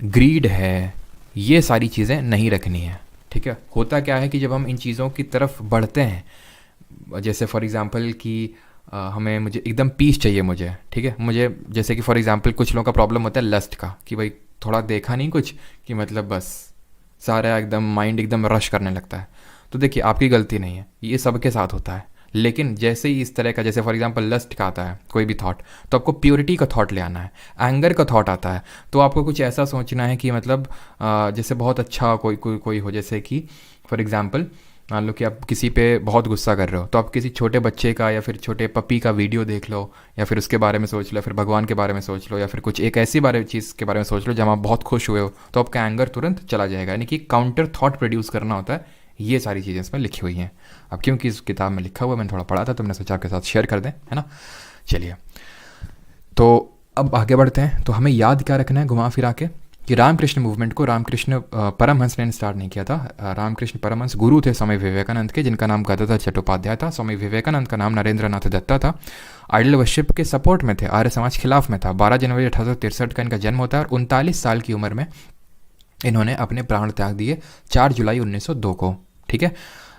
ग्रीड है, ये सारी चीज़ें नहीं रखनी है, ठीक है। होता क्या है कि जब हम इन चीज़ों की तरफ बढ़ते हैं, जैसे फॉर एग्जांपल कि हमें मुझे एकदम पीस चाहिए मुझे, ठीक है, मुझे जैसे कि फॉर एग्जांपल कुछ लोगों का प्रॉब्लम होता है लस्ट का, कि भाई थोड़ा देखा नहीं कुछ कि मतलब बस सारा एकदम माइंड एकदम रश करने लगता है। तो देखिए आपकी गलती नहीं है, ये सबके साथ होता है, लेकिन जैसे ही इस तरह का जैसे फॉर एग्जांपल लस्ट का आता है कोई भी थॉट, तो आपको प्योरिटी का थॉट ले आना है। एंगर का थॉट आता है तो आपको कुछ ऐसा सोचना है कि मतलब जैसे बहुत अच्छा कोई हो, जैसे कि फॉर एग्जांपल मान लो कि आप किसी पे बहुत गुस्सा कर रहे हो, तो आप किसी छोटे बच्चे का या फिर छोटे पपी का वीडियो देख लो, या फिर उसके बारे में सोच लो, या फिर भगवान के बारे में सोच लो, या फिर कुछ एक ऐसी चीज़ के बारे में सोच लो जब आप बहुत खुश हुए हो, तो आपका एंगर तुरंत चला जाएगा। यानी कि काउंटर थॉट प्रोड्यूस करना होता है। ये सारी चीज़ें इसमें लिखी हुई हैं। अब क्योंकि इस किताब में लिखा हुआ मैंने थोड़ा पढ़ा था तो मैंने सोचा आपके साथ शेयर कर दें, है ना। चलिए तो अब आगे बढ़ते हैं। तो हमें याद क्या रखना है घुमा फिरा के कि रामकृष्ण मूवमेंट को रामकृष्ण परमहंस ने स्टार्ट नहीं किया था। रामकृष्ण परमहंस गुरु थे स्वामी विवेकानंद के, जिनका नाम गदाधर चट्टोपाध्याय था। स्वामी विवेकानंद का नाम नरेंद्रनाथ दत्ता था। आइडल वर्शिप के सपोर्ट में थे, आर्य समाज खिलाफ में था। 12 जनवरी 1863 का इनका जन्म होता है और 39 साल की उम्र में इन्होंने अपने प्राण त्याग दिए 4 जुलाई 1902 को, ठीक है।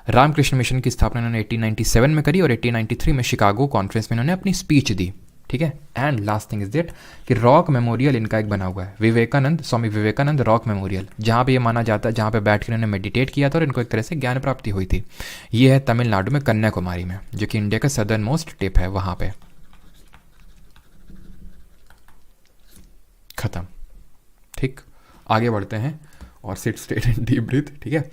रामकृष्ण मिशन की स्थापना इन्होंने 1897 में करी और 1893 में शिकागो कॉन्फ्रेंस में इन्होंने अपनी स्पीच दी, ठीक है। And last thing is that कि रॉक मेमोरियल इनका एक बना हुआ है, विवेकानंद, स्वामी विवेकानंद रॉक मेमोरियल, जहाँ पे ये माना जाता है, जहाँ पे बैठ कर इन्होंने मेडिटेट किया था और इनको एक तरह से ज्ञान प्राप्ति हुई थी। ये है तमिलनाडु में कन्याकुमारी में, जो कि इंडिया का सदर्न मोस्ट टिप है, वहाँ पे। खत्म, ठीक। आगे बढ़ते हैं और seat straight and deep breath, ठीक है।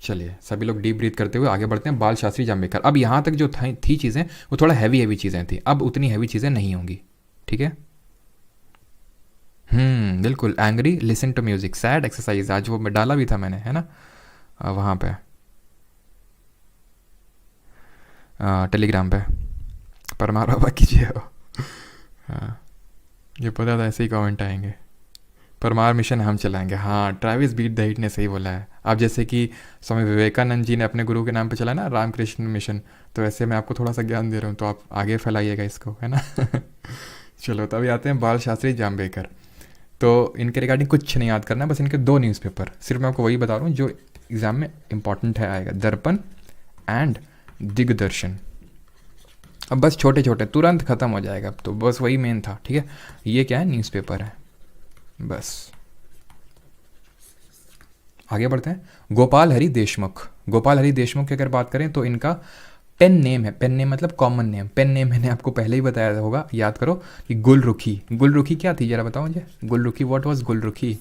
चलिए सभी लोग डीप ब्रीथ करते हुए आगे बढ़ते हैं। बाल शास्त्री जाम्बेकर। अब यहाँ तक जो थी चीज़ें वो थोड़ा हैवी चीज़ें थी, अब उतनी हैवी चीज़ें नहीं होंगी, ठीक है। बिल्कुल। Angry listen to music, sad exercise, आज वो डाला भी था मैंने, है ना, वहाँ पे टेलीग्राम पे। परमार बाबा कीजिए हो। हाँ, ये पता था ऐसे ही कमेंट आएंगे। परमार मिशन हम चलाएंगे। हाँ, ट्रैविस बीट द हिट ने सही बोला है। अब जैसे कि स्वामी विवेकानंद जी ने अपने गुरु के नाम पे चला ना रामकृष्ण मिशन, तो ऐसे मैं आपको थोड़ा सा ज्ञान दे रहा हूँ, तो आप आगे फैलाइएगा इसको, है ना। चलो तभी आते हैं बाल शास्त्री जाम्बेकर। तो इनके रिगार्डिंग कुछ नहीं याद करना, बस इनके 2 न्यूज़पेपर, सिर्फ मैं आपको वही बता रहा हूँ जो एग्ज़ाम में इंपॉर्टेंट है, आएगा, दर्पण एंड दिग्दर्शन। अब बस छोटे छोटे तुरंत ख़त्म हो जाएगा, तो बस वही मेन था, ठीक है। ये क्या है, न्यूज़पेपर है, बस। आगे बढ़ते हैं। गोपाल हरि देशमुख। गोपाल हरि देशमुख की अगर बात करें तो इनका पेन नेम है, पेन नेम मतलब कॉमन नेम, पेन नेम मैंने आपको पहले ही बताया होगा, याद करो कि गुलरुखी, गुलरुखी क्या थी जरा बताओ मुझे, गुलरुखी व्हाट वाज गुलरुखी।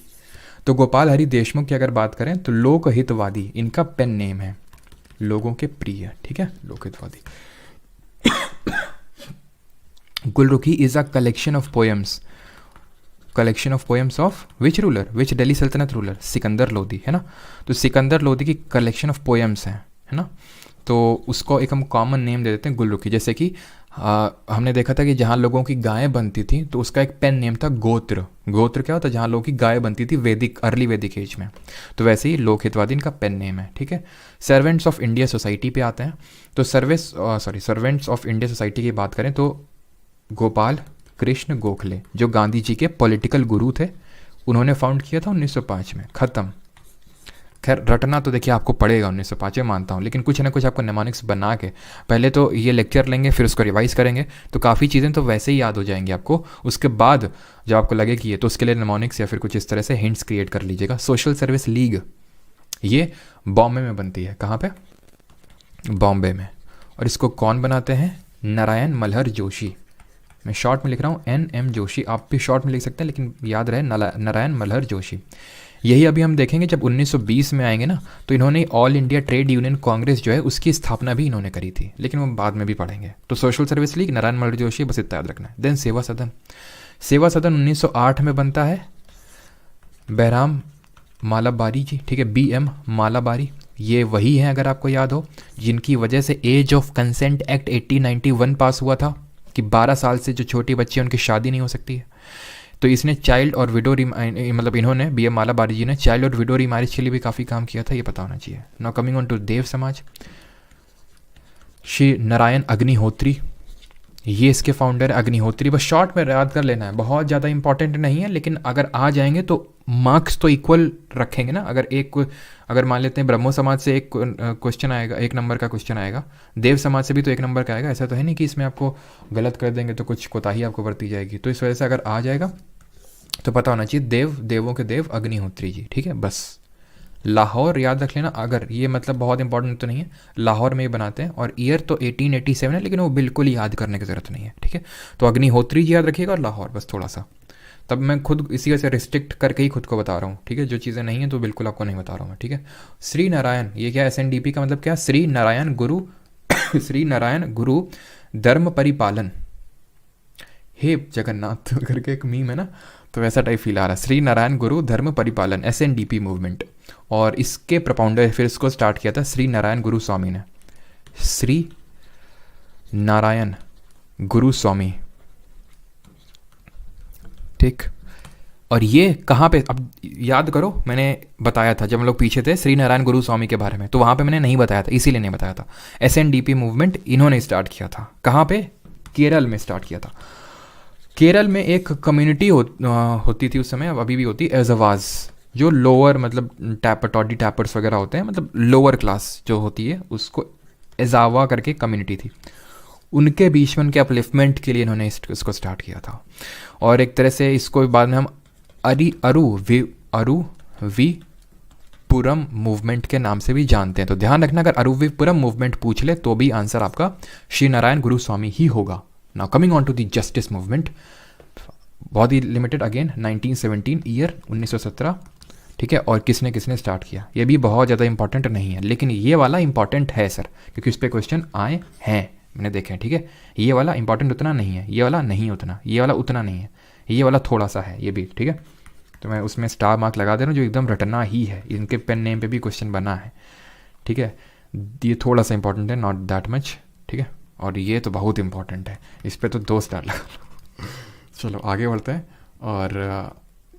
तो गोपाल हरि देशमुख की अगर बात करें तो लोकहितवादी इनका पेन नेम है, लोगों के प्रिय, ठीक है, Lokhitwadi. Gulrukhi is a collection of poems, collection of poems of which ruler, which Delhi Saltanat ruler, Sikandar Lodi, है ना। तो सिकंदर लोदी की कलेक्शन ऑफ पोएम्स हैं, है ना। तो उसको एक हम कॉमन नेम दे देते हैं गुलरुखी। जैसे कि हमने देखा था कि जहाँ लोगों की गायें बनती थी तो उसका एक पेन नेम था गोत्र। गोत्र क्या होता है, जहाँ लोगों की गायें बनती थी वैदिक, अर्ली वैदिक एज में। तो वैसे ही लोकहितवादी इनका पेन नेम है, ठीक है। सर्वेंट्स ऑफ इंडिया सोसाइटी पे आते हैं। तो सर्वेंट्स ऑफ इंडिया सोसाइटी की बात करें तो गोपाल कृष्ण गोखले जो गांधी जी के पॉलिटिकल गुरु थे, उन्होंने फाउंड किया था 1905 में, ख़त्म। खैर रटना तो देखिए आपको पड़ेगा 1905 में, मानता हूँ, लेकिन कुछ ना कुछ आपको नेमोनिक्स बना के, पहले तो ये लेक्चर लेंगे फिर उसको रिवाइज करेंगे, तो काफ़ी चीज़ें तो वैसे ही याद हो जाएंगी आपको। उसके बाद जब आपको लगे कि ये, तो उसके लिए नेमोनिक्स या फिर कुछ इस तरह से हिंट्स क्रिएट कर लीजिएगा। सोशल सर्विस लीग ये बॉम्बे में बनती है, कहाँ पे, बॉम्बे में। और इसको कौन बनाते हैं, नारायण मल्हर जोशी। मैं शॉर्ट में लिख रहा हूँ NM जोशी, आप भी शॉर्ट में लिख सकते हैं, लेकिन याद रहे नारायण मल्हर जोशी। यही अभी हम देखेंगे जब 1920 में आएंगे ना, तो इन्होंने all India trade union Congress जो है उसकी स्थापना भी इन्होंने करी थी, लेकिन वो बाद में भी पढ़ेंगे। तो social service league, Narayan Malhar Joshi, बस इतना याद रखना है। देन सेवा सदन, सेवा सदन 1908 में बनता है, बहराम मालाबारी जी, ठीक है, BM मालाबारी। ये वही हैं अगर आपको याद हो जिनकी वजह से एज ऑफ कंसेंट एक्ट 1891 पास हुआ था कि 12 साल से जो छोटी बच्ची है उनकी शादी नहीं हो सकती है। तो इसने चाइल्ड और विडो मतलब इन्होंने BM मालाबारी जी ने चाइल्ड और विडो रीमैरिज के लिए भी काफ़ी काम किया था, ये पता होना चाहिए। नाउ कमिंग ऑन टू देव समाज, श्री नारायण अग्निहोत्री, ये इसके फाउंडर अग्निहोत्री। बस शॉर्ट में याद कर लेना है, बहुत ज़्यादा इंपॉर्टेंट नहीं है, लेकिन अगर आ जाएंगे तो मार्क्स तो इक्वल रखेंगे ना। अगर मान लेते हैं ब्रह्मो समाज से एक क्वेश्चन आएगा, 1 नंबर का क्वेश्चन आएगा, देव समाज से भी तो 1 नंबर का आएगा। ऐसा तो है नहीं कि इसमें आपको गलत कर देंगे तो कुछ कोताही आपको बरती जाएगी। तो इस वजह से अगर आ जाएगा तो पता होना चाहिए देवों के देव अग्निहोत्री जी, ठीक है। बस लाहौर याद रख लेना, अगर ये मतलब बहुत इंपॉर्टेंट तो नहीं है, लाहौर में ही बनाते हैं और ईयर तो 1887 है, लेकिन वो बिल्कुल याद करने की ज़रूरत नहीं है, ठीक है। तो अग्निहोत्री जी याद रखिएगा और लाहौर, बस थोड़ा सा। तब मैं खुद इसी वजह से रिस्ट्रिक्ट करके ही खुद को बता रहा हूँ, ठीक है। जो चीज़ें नहीं हैं तो बिल्कुल आपको नहीं बता रहा हूँ मैं, ठीक है। श्री नारायण, ये क्या, SNDP का मतलब क्या, श्री नारायण गुरु श्री नारायण गुरु धर्म परिपालन, हे जगन्नाथ करके एक मीम है ना, तो वैसा टाइप फील आ रहा है। श्री नारायण गुरु धर्म परिपालन, SNDP मूवमेंट। और इसके प्रपाउंडर फिर इसको स्टार्ट किया था श्री नारायण गुरु स्वामी ने, श्री नारायण गुरु स्वामी, ठीक। और ये कहाँ पे, अब याद करो मैंने बताया था जब हम लोग पीछे थे श्री नारायण गुरु स्वामी के बारे में, तो वहाँ पे मैंने नहीं बताया था, इसीलिए नहीं बताया था। SNDP मूवमेंट इन्होंने स्टार्ट किया था, कहाँ पे, केरल में स्टार्ट किया था। केरल में एक कम्युनिटी होती थी उस समय, अब अभी भी होती, एजवाज, जो लोअर मतलब टॉडी टैपर्स वगैरह होते हैं, मतलब लोअर क्लास जो होती है उसको एजावा करके कम्युनिटी थी, उनके बीच में उनके अपलिफ्टमेंट के लिए इन्होंने इसको स्टार्ट किया था। और एक तरह से इसको बाद में हम अरुविपुरम मूवमेंट के नाम से भी जानते हैं। तो ध्यान रखना, अगर अरुविपुरम मूवमेंट पूछ ले तो भी आंसर आपका श्री नारायण गुरु स्वामी ही होगा। Now coming on to the justice movement, बहुत ही लिमिटेड, अगेन 1917 ईयर 1917, ठीक है। और किसने किसने स्टार्ट किया, ये भी बहुत ज़्यादा इंपॉर्टेंट नहीं है, लेकिन ये वाला इंपॉर्टेंट है सर, क्योंकि इस पर क्वेश्चन आए हैं, मैंने देखे हैं, ठीक है। ये वाला इंपॉर्टेंट उतना नहीं है, ये वाला नहीं उतना, ये वाला उतना नहीं है, ये वाला थोड़ा सा है, ये भी, ठीक है। तो मैं उसमें स्टार मार्क लगा दे रहा हूँ, जो एकदम रटना ही है, इनके पेन नेम पे भी क्वेश्चन बना है, ठीक है। ये थोड़ा सा इंपॉर्टेंट है, नॉट दैट मच, ठीक है। और ये तो बहुत इंपॉर्टेंट है, इस पर तो 2 स्टार लगा। चलो आगे बढ़ते हैं। और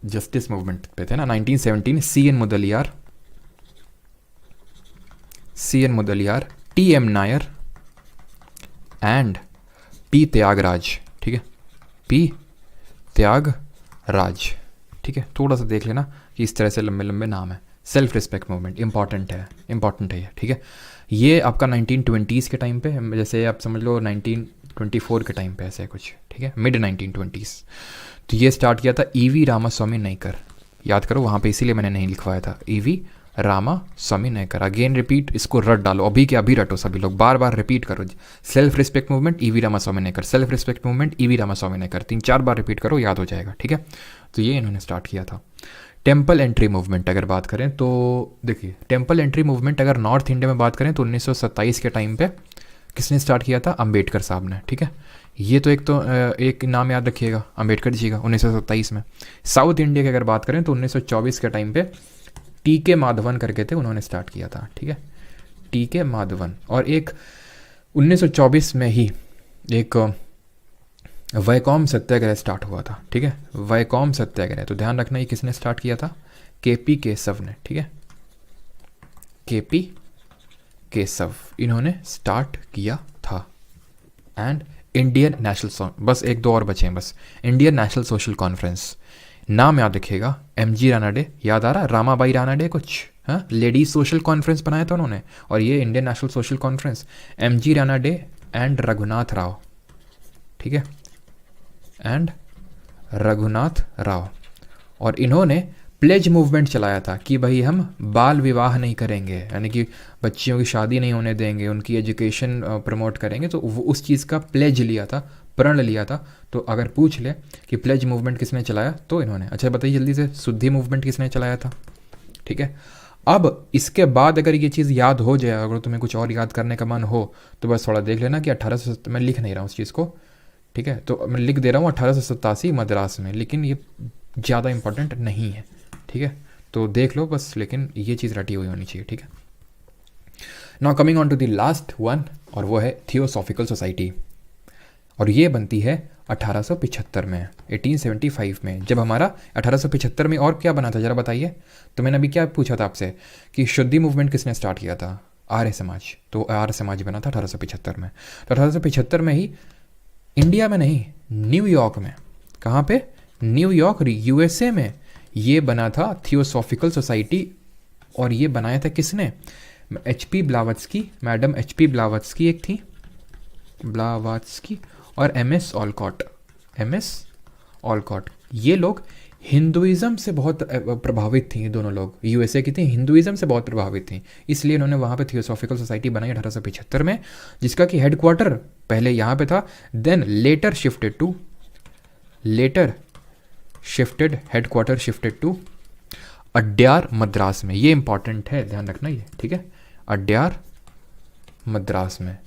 जस्टिस मूवमेंट पे थे ना 1917, CN Mudaliar, TM Nair and P Thyagaraja, ठीक है, P त्यागराज, ठीक है। थोड़ा सा देख लेना कि इस तरह से लंबे लंबे नाम है। सेल्फ रिस्पेक्ट मूवमेंट इंपॉर्टेंट है ये, ठीक है। ये आपका 1920s के टाइम पे, जैसे आप समझ लो 1924 के टाइम पे ऐसा है कुछ, ठीक है, मिड 1920s। तो ये स्टार्ट किया था EV रामास्वामी नायकर, याद करो वहाँ पे, इसीलिए मैंने नहीं लिखवाया था, EV Rama Swami Naicker. Again repeat, इसको रट डालो, अभी के अभी रटो सभी लोग, बार बार रिपीट करो। Self respect movement E V Rama Swami Naicker, self respect movement E V Rama Swami Naicker, 3-4 बार रिपीट करो, याद हो जाएगा, ठीक है। तो ये इन्होंने स्टार्ट किया था। टेम्पल एंट्री मूवमेंट अगर बात करें तो देखिए, टेम्पल एंट्री मूवमेंट अगर नॉर्थ इंडिया में बात करें तो 1927 के टाइम पे किसने स्टार्ट किया था? अंबेडकर साहब ने, ठीक है। ये तो एक नाम याद रखिएगा, अंबेडकर जी का, 1927 में। साउथ इंडिया की अगर बात करें तो 1924 के टाइम पे टी.के. माधवन करके थे, उन्होंने स्टार्ट किया था, ठीक है, टी.के. माधवन। और एक 1924 में ही एक वैकोम सत्याग्रह स्टार्ट हुआ था, ठीक है, वैकोम सत्याग्रह। तो ध्यान रखना, ये किसने स्टार्ट किया था? के.पी. केशव ने, ठीक है, के.पी. केशव, इन्होंने स्टार्ट किया था। एंड इंडियन नेशनल, बस 1-2 और बचे हैं बस। इंडियन नेशनल सोशल कॉन्फ्रेंस, नाम याद रखिएगा, एम.जी. रानाडे, याद आ रहा? रामाबाई रानाडे कुछ, हाँ, लेडीज सोशल कॉन्फ्रेंस बनाया था उन्होंने, और ये Indian national social conference, MG. Ranade and Raghunath Rao, ठीक है, एंड रघुनाथ राव। और इन्होंने प्लेज मूवमेंट चलाया था कि भाई हम बाल विवाह नहीं करेंगे, यानी कि बच्चियों की शादी नहीं होने देंगे, उनकी एजुकेशन प्रमोट करेंगे। तो वो उस चीज़ का प्लेज लिया था, प्रण लिया था। तो अगर पूछ ले कि प्लेज मूवमेंट किसने चलाया, तो इन्होंने। अच्छा बताइए जल्दी से, शुद्धि मूवमेंट किसने चलाया था? ठीक है, अब इसके बाद अगर ये चीज़ याद हो जाए, अगर तुम्हें कुछ और याद करने का मन हो तो बस थोड़ा देख लेना कि 1870, मैं लिख नहीं रहा हूँ उस चीज़ को, ठीक है, तो मैं लिख दे रहा हूँ 1887 मद्रास में, लेकिन ये ज़्यादा इंपॉर्टेंट नहीं है, ठीक है, तो देख लो बस, लेकिन ये चीज़ रटी हुई होनी चाहिए, ठीक है। Now coming on to the last one, और वो है थियोसॉफिकल सोसाइटी, और ये बनती है 1875 में, 1875 में। जब हमारा 1875 में और क्या बना था, ज़रा बताइए। तो मैंने अभी क्या पूछा था आपसे कि शुद्धि मूवमेंट किसने स्टार्ट किया था? आर्य समाज। तो आर्य समाज बना था 1875 में। तो 1875 में ही, इंडिया में नहीं, न्यूयॉर्क में। कहाँ पे? न्यूयॉर्क, यूएसए में ये बना था थियोसॉफिकल सोसाइटी। और ये बनाया था किसने? H.P. Blavatsky, madam H.P. Blavatsky एक थी, ब्लावत्स्की, और M.S. Olcott, M.S. ऑलकॉट। ये लोग हिंदुइज़्म से बहुत प्रभावित थी, ये दोनों लोग यूएसए की थी, हिंदुइज़्म से बहुत प्रभावित थी, इसलिए इन्होंने वहाँ पे थियोसॉफिकल सोसाइटी बनाई 1875 में, जिसका कि हेडक्वार्टर पहले यहाँ पे था, then later shifted to Adyar Madras में। ये इंपॉर्टेंट है, ध्यान रखना ये, ठीक है, अड्यार मद्रास में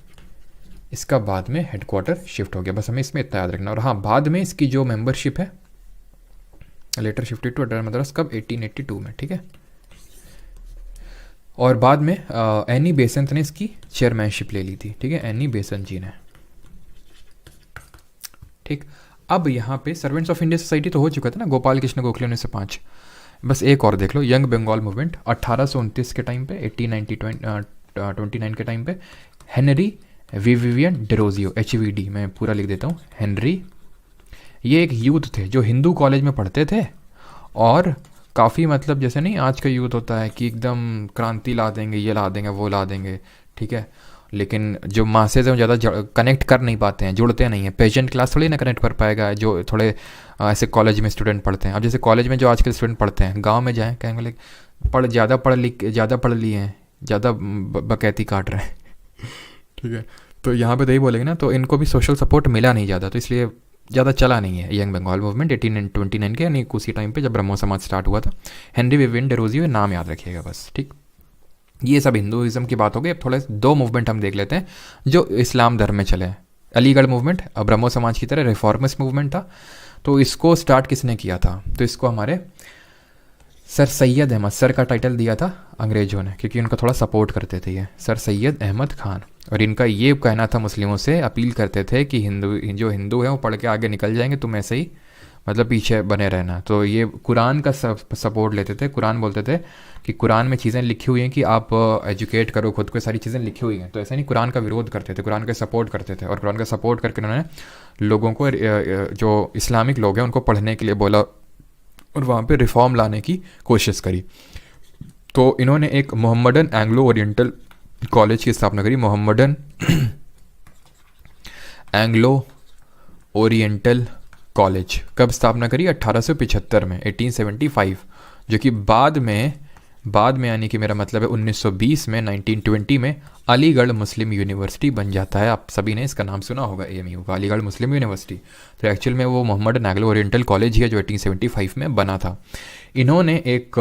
इसका बाद में हेडक्वार्टर शिफ्ट हो गया। बस हमें इसमें इतना याद रखना। और हाँ, बाद में इसकी जो मेंबरशिप है, later shifted to Adyar Madras, कब? 1882 में, ठीक है। और बाद में एनी बेसेंट ने इसकी चेयरमैनशिप ले ली थी, ठीक है, एनी बेसेंट जी ने, ठीक। अब यहाँ पे सर्वेंट्स ऑफ इंडिया सोसाइटी तो हो चुका था ना, गोपाल कृष्ण गोखले 1905। बस एक और देख लो, यंग बंगाल मूवमेंट 1829 के टाइम पे, 1829 के टाइम पे, हेनरी विवियन डेरोजियो, HVD, मैं पूरा लिख देता हूँ, हेनरी। ये एक यूथ थे जो हिंदू कॉलेज में पढ़ते थे, और काफ़ी, मतलब जैसे नहीं आज का यूथ होता है कि एकदम क्रांति ला देंगे, ये ला देंगे, वो ला देंगे, ठीक है, लेकिन जो मासेज हैं ज़्यादा कनेक्ट कर नहीं पाते हैं, जुड़ते नहीं हैं। पेजेंट क्लास थोड़ी ना कनेक्ट कर पाएगा जो थोड़े ऐसे कॉलेज में स्टूडेंट पढ़ते हैं। अब जैसे कॉलेज में जो आजकल स्टूडेंट पढ़ते हैं, गांव में जाएं, कहेंगे लाइक ज़्यादा पढ़ लिए हैं, ज़्यादा बकैती काट रहे हैं, ठीक है, तो यहाँ पे तो यही बोलेंगे ना, तो इनको भी सोशल सपोर्ट मिला नहीं ज़्यादा, तो इसलिए ज़्यादा चला नहीं है यंग बंगाल मूवमेंट 1829 के, यानी उसी टाइम पे जब ब्रह्मो समाज स्टार्ट हुआ था। हेनरी विवियन डेरोजियो, नाम याद रखिएगा बस, ठीक। ये सब हिंदुइज्म की बात हो गई। अब थोड़े 2 मूवमेंट हम देख लेते हैं जो इस्लाम धर्म में चले। अलीगढ़ मूवमेंट, अब ब्रह्मो समाज की तरह रिफॉर्मिस्ट मूवमेंट था। तो इसको स्टार्ट किसने किया था? तो इसको हमारे सर सैयद अहमद, सर का टाइटल दिया था अंग्रेजों ने, क्योंकि उनका थोड़ा सपोर्ट करते थे ये, सर सैयद अहमद खान। और इनका ये कहना था, मुस्लिमों से अपील करते थे कि जो हिंदू हैं वो पढ़ के आगे निकल जाएंगे, तुम ऐसे ही मतलब पीछे बने रहना। तो ये कुरान का सपोर्ट लेते थे। कुरान बोलते थे कि कुरान में चीज़ें लिखी हुई हैं कि आप एजुकेट करो खुद को, सारी चीज़ें लिखी हुई हैं। तो ऐसा नहीं, कुरान का विरोध करते थे, कुरान का सपोर्ट करते थे। और कुरान का सपोर्ट करके उन्होंने लोगों को, जो इस्लामिक लोग हैं उनको पढ़ने के लिए बोला, और वहाँ पे रिफॉर्म लाने की कोशिश करी। तो इन्होंने एक मोहम्मदन एंग्लो ओरिएंटल कॉलेज की स्थापना करी, मोहम्मदन एंग्लो ओरिएंटल कॉलेज। कब स्थापना करी? 1875 में, 1875, जो कि बाद में बाद में, यानी कि मेरा मतलब है 1920 में, 1920 में अलीगढ़ मुस्लिम यूनिवर्सिटी बन जाता है। आप सभी ने इसका नाम सुना होगा, एएमयू का, अलीगढ़ मुस्लिम यूनिवर्सिटी। तो एक्चुअल में वो मोहम्मद नागलो ओरिएंटल कॉलेज ही है जो 1875 में बना था। इन्होंने एक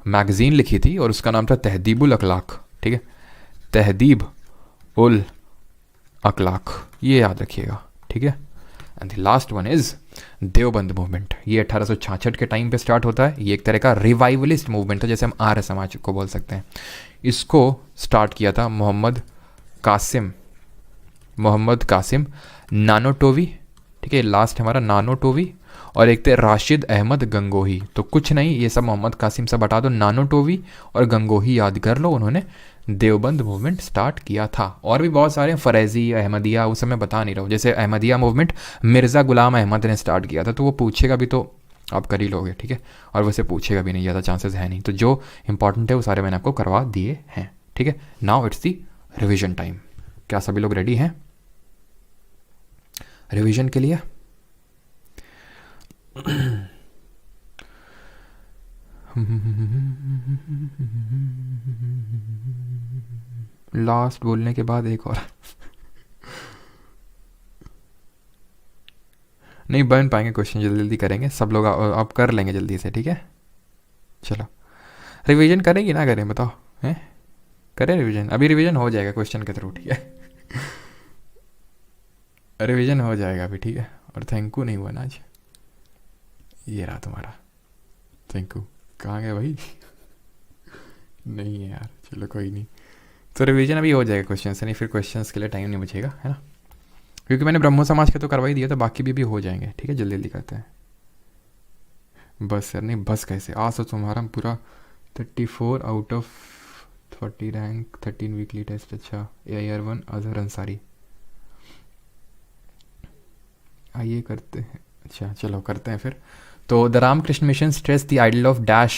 मैगज़ीन लिखी थी और उसका नाम था तहदीबुल अखलाक, ठीक है, तहदीब उल अखलाक, ये याद रखिएगा, ठीक है। And the last one is Deoband movement. ये 1866 के टाइम पे स्टार्ट होता है। ये एक तरह का रिवाइवलिस्ट मूवमेंट था, जैसे हम आर्य समाज को बोल सकते हैं। इसको स्टार्ट किया था मोहम्मद कासिम नानोटोवी, ठीक है, लास्ट हमारा नानोटोवी, और एक थे राशिद अहमद गंगोही। तो कुछ नहीं, ये सब मोहम्मद कासिम सब हटा दो, नानोटोवी और गंगोही याद कर लो। उन्होंने देवबंद मूवमेंट स्टार्ट किया था। और भी बहुत सारे, फरेजी, अहमदिया, उस समय बता नहीं रहा हूँ। जैसे अहमदिया मूवमेंट मिर्ज़ा गुलाम अहमद ने स्टार्ट किया था, तो वो पूछेगा भी तो आप कर ही लोगे, ठीक है, और वैसे पूछेगा भी नहीं, ज़्यादा चांसेस है नहीं। तो जो इंपॉर्टेंट है वो सारे मैंने आपको करवा दिए हैं, ठीक है। Now it's the revision time. क्या सभी लोग रेडी हैं रिविजन के लिए? लास्ट बोलने के बाद एक और नहीं बन पाएंगे क्वेश्चन, जल्दी जल्दी करेंगे सब लोग, आप कर लेंगे जल्दी से, ठीक है। चलो रिवीजन करेंगे ना करें बताओ, हैं? करें रिवीजन? अभी रिवीजन हो जाएगा क्वेश्चन के थ्रू, ठीक है। रिवीजन हो जाएगा अभी, ठीक है। और थैंक यू नहीं हुआ ना आज, ये रहा तुम्हारा थैंक यू। कहाँ गया भाई? नहीं है यार, चलो कोई नहीं। तो रिवीजन अभी हो जाएगा क्वेश्चन से, नहीं फिर क्वेश्चंस के लिए टाइम नहीं बचेगा, है ना, क्योंकि मैंने ब्रह्मो समाज के तो करवा ही दिया, तो बाकी भी हो जाएंगे, ठीक है। जल्दी जल्दी करते हैं। बस यार, नहीं बस कैसे, आज तो तुम्हारा पूरा 34 out of 40 rank, 13 weekly test. अच्छा, AIR1 अजहर अंसारी, आइए करते हैं। अच्छा चलो करते हैं फिर। तो the Ramakrishna mission stress the ideal of dash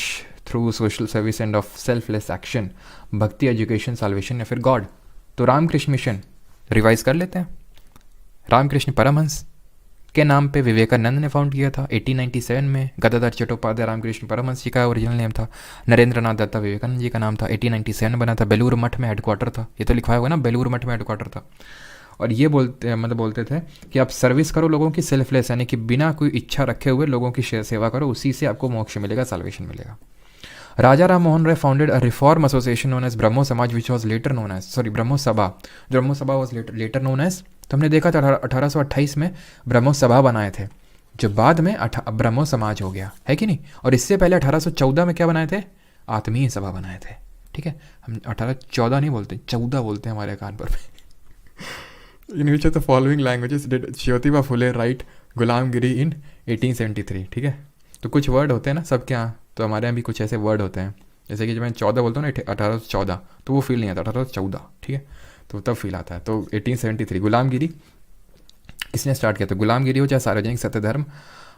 through social service and of selfless action, bhakti, education, salvation या फिर गॉड। तो रामकृष्ण मिशन रिवाइज कर लेते हैं। रामकृष्ण परमहंस के नाम पे विवेकानंद ने फाउंड किया था 1897 में। गदाधर चट्टोपाध्याय रामकृष्ण परमहंस जी का ओरिजिनल नेम था। नरेंद्र नाथ दत्ता विवेकानंद जी का नाम था। 1897 बना था। बेलूर मठ में हेडक्वार्टर था, ये तो लिखवाया हुआ ना, बेलूर मठ में हेडक्वार्टर था। और ये बोलते थे कि आप सर्विस करो लोगों की, सेल्फलेस, यानी कि बिना कोई इच्छा रखे हुए लोगों की सेवा करो, उसी से आपको मोक्ष मिलेगा, साल्वेशन मिलेगा। Raja Ram Mohan Roy founded a reform association known as Brahmo Samaj which was later known as, Brahmo Sabha, Brahmo सभा वॉज लेटर नोन एज। तो हमने देखा था 1828 में ब्रह्मो सभा बनाए थे, जो बाद में ब्रह्मो समाज हो गया, है कि नहीं। और इससे पहले 1814 में क्या बनाए थे? आत्मीय सभा बनाए थे, ठीक है। हम 1814 नहीं बोलते, 14 बोलते हैं हमारे कानपुर में। In which of the following languages did Jyotiba Phule write Gulamgiri in 1873, ठीक है। तो कुछ वर्ड होते हैं ना सबके यहाँ, तो हमारे यहाँ भी कुछ ऐसे वर्ड होते हैं, जैसे कि जब मैं 14 बोलता हूँ ना 1814, तो वो फील नहीं आता, 1814, ठीक है, तो तब फील आता है। तो 1873 गुलामगिरी किसने स्टार्ट किया था? गुलामगिरी हो चाहे सार्वजनिक सत्यधर्म,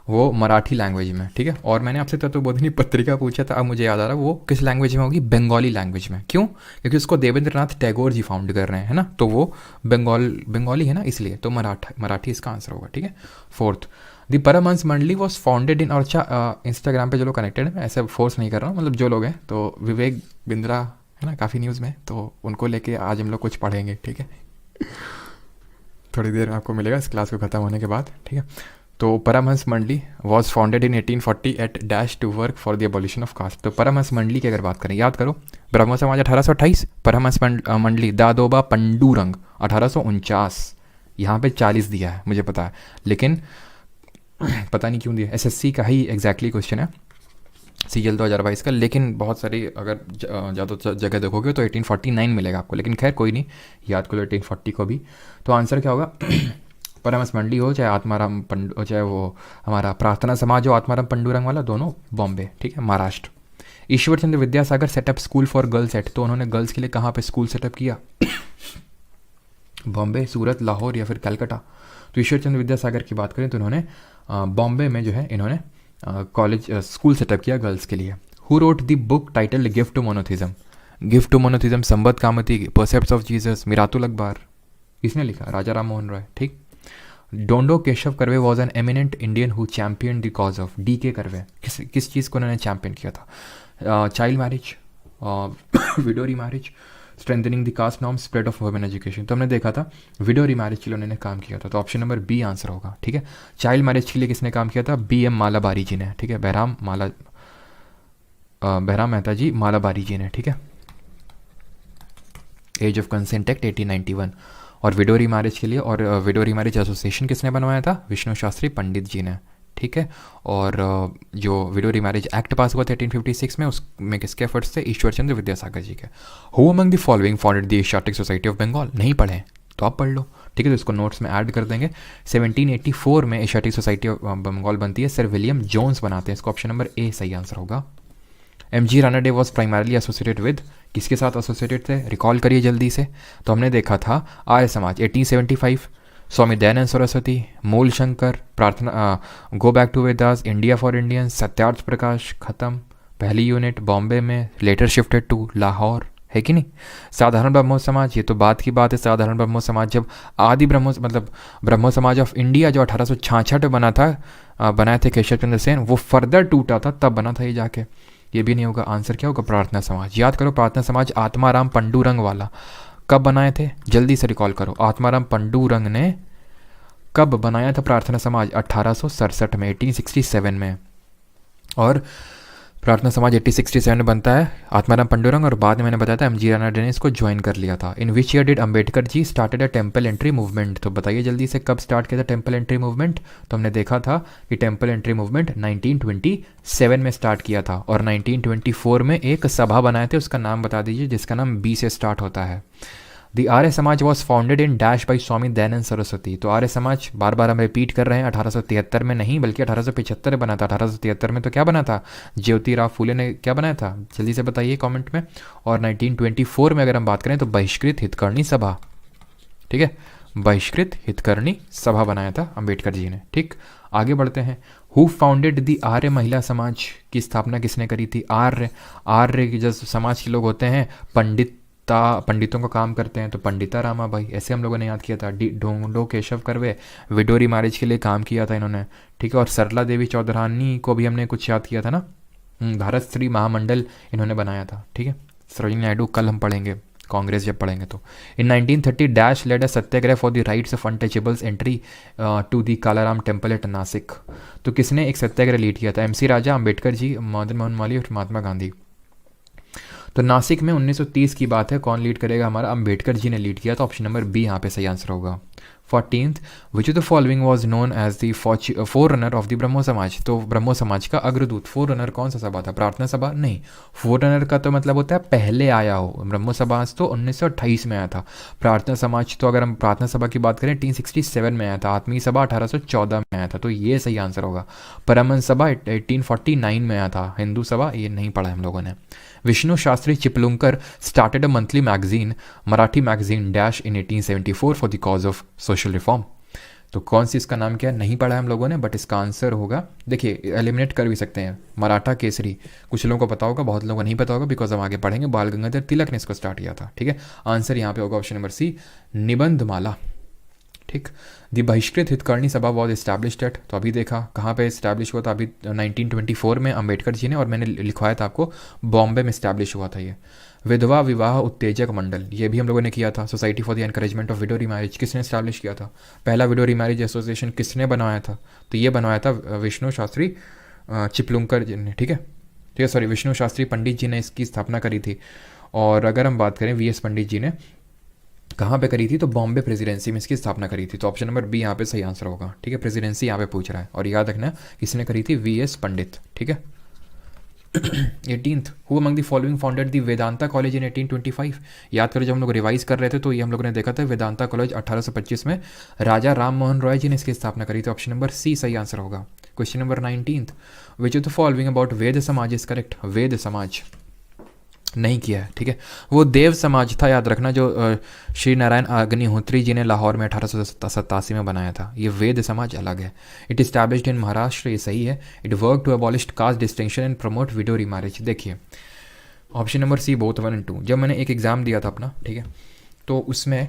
वो मराठी लैंग्वेज में, ठीक है। और मैंने आपसे तत्वबोधिनी पत्रिका पूछा था, अब मुझे याद आ रहा है, वो किस लैंग्वेज में होगी? बंगाली लैंग्वेज में। क्यों? क्योंकि उसको देवेंद्रनाथ टैगोर जी फाउंड कर रहे हैं, है ना, तो वो बंगाली है ना, इसलिए तो मराठी इसका आंसर होगा, ठीक है। Fourth, the Paramhans Mandali was founded इन, और अच्छा इंस्टाग्राम पे जो लोग कनेक्टेड है, ऐसे फोर्स नहीं कर रहा हूँ, मतलब जो लोग हैं, तो विवेक बिंद्रा है ना काफ़ी न्यूज़ में, तो उनको लेके आज हम लोग कुछ पढ़ेंगे, ठीक है। थोड़ी देर में आपको मिलेगा इस क्लास को ख़त्म होने के बाद, ठीक है। तो Paramhansa Mandali was founded in 1840 at dash to work for the abolition of caste. तो परमहंस मंडली की अगर बात करें, याद करो, ब्रह्मो समाज 1828, परमहंस मंडली दादोबा पंडूरंग 1849। यहाँ पे 40 दिया है, मुझे पता है, लेकिन पता नहीं क्यों दिया, SSC का ही एग्जैक्टली क्वेश्चन है, CGL 2022 का, लेकिन बहुत सारी अगर ज़्यादा जगह देखोगे तो 1849 मिलेगा आपको, लेकिन खैर कोई नहीं, याद करो 1840 को भी। तो आंसर क्या होगा? परमहंस मंडली हो चाहे आत्माराम पंडू, चाहे वो हमारा प्रार्थना समाज हो आत्माराम पंडूरंग वाला, दोनों बॉम्बे, ठीक है, Maharashtra. Ishwar Chandra Vidyasagar set up school for girls at, तो उन्होंने गर्ल्स के लिए कहाँ पे स्कूल सेटअप किया? बॉम्बे, सूरत, लाहौर या फिर कलकत्ता। तो ईश्वर चंद्र विद्यासागर की बात करें तो उन्होंने बॉम्बे में जो है इन्होंने कॉलेज स्कूल सेटअप किया गर्ल्स के लिए। Who wrote the book title gift to monotheism? Gift to monotheism, Sambad Kaumudi, percepts of Jesus, Miratul Akbar, किसने लिखा? राजा राम मोहन राय, ठीक। Dhondo Keshav Karve was an eminent Indian who champion the cause of, DK Karve, किस चीज़ को उन्होंने चैम्पियन किया था? Child marriage, widow remarriage, strengthening the caste norm, spread of women education. तो हमने देखा था विडो रीमैरिज के लिए उन्होंने काम किया था, तो ऑप्शन नंबर बी आंसर होगा। ठीक है, चाइल्ड मैरिज के लिए किसने काम किया था? बी एम मालाबारी जी ने। ठीक है, बहराम मेहता जी मालाबारी जी ने। ठीक है, एज ऑफ कंसेंट एक्ट 1891। और विडो रीमैरिज के लिए और विडो रीमैरिज एसोसिएशन किसने बनवाया था? विष्णु शास्त्री पंडित जी ने। ठीक है, और जो विडो रीमैरिज एक्ट पास हुआ था 1856 में, उसमें किसके एफर्ट्स थे? ईश्वर चंद्र विद्यासागर जी के। Who among the following founded the Asiatic Society of Bengal? नहीं पढ़े तो आप पढ़ लो। ठीक है, तो इसको नोट्स में ऐड कर देंगे। 1784 में एशियाटिक सोसाइटी ऑफ बंगाल बनती है, सर विलियम जोन्स बनाते हैं इसको। ऑप्शन नंबर ए सही आंसर होगा। M G Ranade was primarily associated with, किसके साथ एसोसिएटेड थे? रिकॉल करिए जल्दी से। तो हमने देखा था आर्य समाज 1875, स्वामी Dayanand Saraswati, Mool Shankar, Prarthana, go back to Vedas, India for Indians, Satyarth Prakash, खत्म। पहली यूनिट बॉम्बे में, लेटर शिफ्टेड टू लाहौर, है कि नहीं? साधारण ब्रह्मो समाज, ये तो बात की बात है। साधारण ब्रह्मो समाज जब आदि ब्रह्मो मतलब ब्रह्मो समाज ऑफ इंडिया जो 1866 में बना था, बनाए थे केशव चंद्र सेन, वो फर्दर टूटा था तब बना था ये जाके। ये भी नहीं होगा, आंसर क्या होगा? प्रार्थना समाज। याद करो, प्रार्थना समाज आत्माराम पंडुरंग वाला कब बनाए थे? जल्दी से रिकॉल करो, आत्माराम पंडुरंग ने कब बनाया था प्रार्थना समाज? 1867 में, 1867 में। और प्रार्थना समाज 1867 में बनता है, आत्माराम पंडुरंग, और बाद में मैंने बताया था एम जी रानाडे ने इसको ज्वाइन कर लिया था। In which year did Ambedkar ji started a temple entry movement? तो बताइए जल्दी से कब स्टार्ट किया था टेम्पल एंट्री मूवमेंट? तो हमने देखा था कि टेम्पल एंट्री मूवमेंट 1927 में स्टार्ट किया था, और 1924 में एक सभा बनाए थे, उसका नाम बता दीजिए जिसका नाम बी से स्टार्ट होता है। The Arya Samaj was founded in dash by Swami Dayanand Saraswati. तो आर्य समाज बार बार हम रिपीट कर रहे हैं, 1873 में नहीं बल्कि 1875 में बना था। 1873 में तो क्या बना था? ज्योतिराव फूले ने क्या बनाया था? जल्दी से बताइए कमेंट में। और 1924 में अगर हम बात करें तो बहिष्कृत हितकर्णी सभा। ठीक है, बहिष्कृत हितकर्णी सभा बनाया था अम्बेडकर जी ने। ठीक, आगे बढ़ते हैं। हु फाउंडेड द आर्य महिला समाज की स्थापना किसने करी थी? आर्य जो समाज के लोग होते हैं, पंडितों का काम करते हैं, तो पंडिता रामाबाई, ऐसे हम लोगों ने याद किया था। ढोंडो केशव कर्वे, विडो रीमैरिज के लिए काम किया था इन्होंने। ठीक है, और सरला देवी चौधरानी को भी हमने कुछ याद किया था ना, भारत स्त्री महामंडल इन्होंने बनाया था। ठीक है, सरोजिनी नायडू कल हम पढ़ेंगे, कांग्रेस जब पढ़ेंगे तो। In 1930 dash led a satyagraha for the rights of untouchables entry to the Kalaram temple at Nasik. तो किसने एक सत्याग्रह लीड किया था? एमसी राजा, अम्बेडकर जी, मदन मोहन मालवीय और महात्मा गांधी। तो नासिक में 1930 की बात है, कौन लीड करेगा? हमारा अम्बेडकर जी ने लीड किया था। ऑप्शन नंबर बी यहाँ पे सही आंसर होगा। 14th, which of the following was known as the forerunner of the Brahmo Samaj? तो ब्रह्मो समाज का अग्रदूत, फोर रनर कौन सा सभा था? प्रार्थना सभा नहीं, फोर रनर का तो मतलब होता है पहले आया हो। ब्रह्मो समाज तो 1928 में आया था। प्रार्थना समाज तो अगर हम प्रार्थना सभा की बात करें 1867 में आया था। आत्मीय सभा 1814 में आया था, तो ये सही आंसर होगा। परमहंस सभा 1849 में आया था। हिंदू सभा ये नहीं पढ़ा हम लोगों ने। Vishnu Shastri Chiplunkar started a monthly magazine, Marathi magazine dash in 1874 for the cause of social reform. तो कौन सी इसका नाम क्या है? नहीं पढ़ा है हम लोगों ने, बट इसका आंसर होगा, देखिए एलिमिनेट कर भी सकते हैं, मराठा केसरी। कुछ लोगों को पता होगा, बहुत लोगों को नहीं पता होगा, बिकॉज हम आगे पढ़ेंगे। बाल गंगाधर तिलक ने इसको स्टार्ट किया था। ठीक है, आंसर यहाँ पे होगा ऑप्शन नंबर सी, निबंधमाला। ठीक, दी बहिष्कृत हितकर्णी सभा वॉज इस्टेब्लिश्ड एट, तो अभी देखा कहाँ पे इस्टेब्लिश हुआ था? अभी 1924 में अम्बेडकर जी ने, और मैंने लिखवाया था आपको बॉम्बे में इस्टेब्लिश हुआ था ये। विधवा विवाह उत्तेजक मंडल, ये भी हम लोगों ने किया था। Society for the encouragement of window remarriage किसने इस्टेब्लिश किया था? पहला विडो रीमैरिज एसोसिएशन किसने बनाया था? तो ये बनवाया था विष्णु शास्त्री चिपलुंकर जी ने। ठीक है, सॉरी, विष्णु शास्त्री पंडित जी ने इसकी स्थापना करी थी। और अगर हम बात करें वीएस पंडित जी ने कहाँ पे करी थी? तो बॉम्बे प्रेसिडेंसी में इसकी स्थापना करी थी। तो ऑप्शन नंबर बी यहाँ पे सही आंसर होगा। ठीक है, प्रेसिडेंसी यहाँ पे पूछ रहा है, और याद रखना किसने करी थी? वीएस पंडित। ठीक है। 18th, who among the following founded the Vedanta college in 1825? याद करो जब हम लोग रिवाइज कर रहे थे तो ये हम लोगों ने देखा था वेदांता कॉलेज 1825 में राजा राम मोहन रॉय जी ने इसकी स्थापना करी थी। ऑप्शन नंबर सी सही आंसर होगा। Question number 19th, which of the following about Ved Samaj is correct? वेद समाज नहीं किया है। ठीक है, वो देव समाज था, याद रखना, जो श्री नारायण अग्निहोत्री जी ने लाहौर में 1887 में बनाया था। ये वेद समाज अलग है। इट इस्टेब्लिश्ड इन महाराष्ट्र, ये सही है। It work to abolish caste distinction and promote widow remarriage. देखिए option number C both 1 and 2। जब मैंने एक एग्ज़ाम दिया था अपना, ठीक है, तो उसमें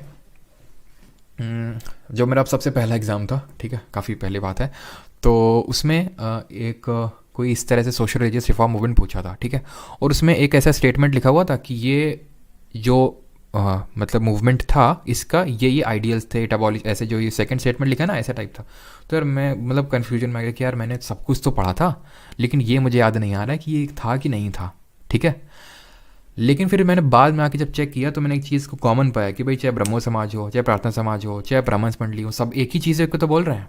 जो मेरा सबसे पहला एग्ज़ाम था, ठीक है, काफ़ी पहले बात है, तो उसमें एक कोई इस तरह से सोशल रिलीजियस रिफॉर्म मूवमेंट पूछा था, ठीक है। और उसमें एक ऐसा स्टेटमेंट लिखा हुआ था कि ये जो मतलब मूवमेंट था इसका ये आइडियल्स थे, इट अबॉलिश, ऐसे जो ये सेकंड स्टेटमेंट लिखा ना ऐसा टाइप था। तो यार मैं मतलब कन्फ्यूजन में आ गया कि यार मैंने सब कुछ तो पढ़ा था लेकिन ये मुझे याद नहीं आ रहा है कि ये था कि नहीं था, ठीक है। लेकिन फिर मैंने बाद में आके जब चेक किया तो मैंने एक चीज़ को कॉमन पाया कि भाई चाहे ब्रह्मो समाज हो, चाहे प्रार्थना समाज हो, चाहे ब्राह्मण्स मंडली हो, सब एक ही चीज़ को तो बोल रहे हैं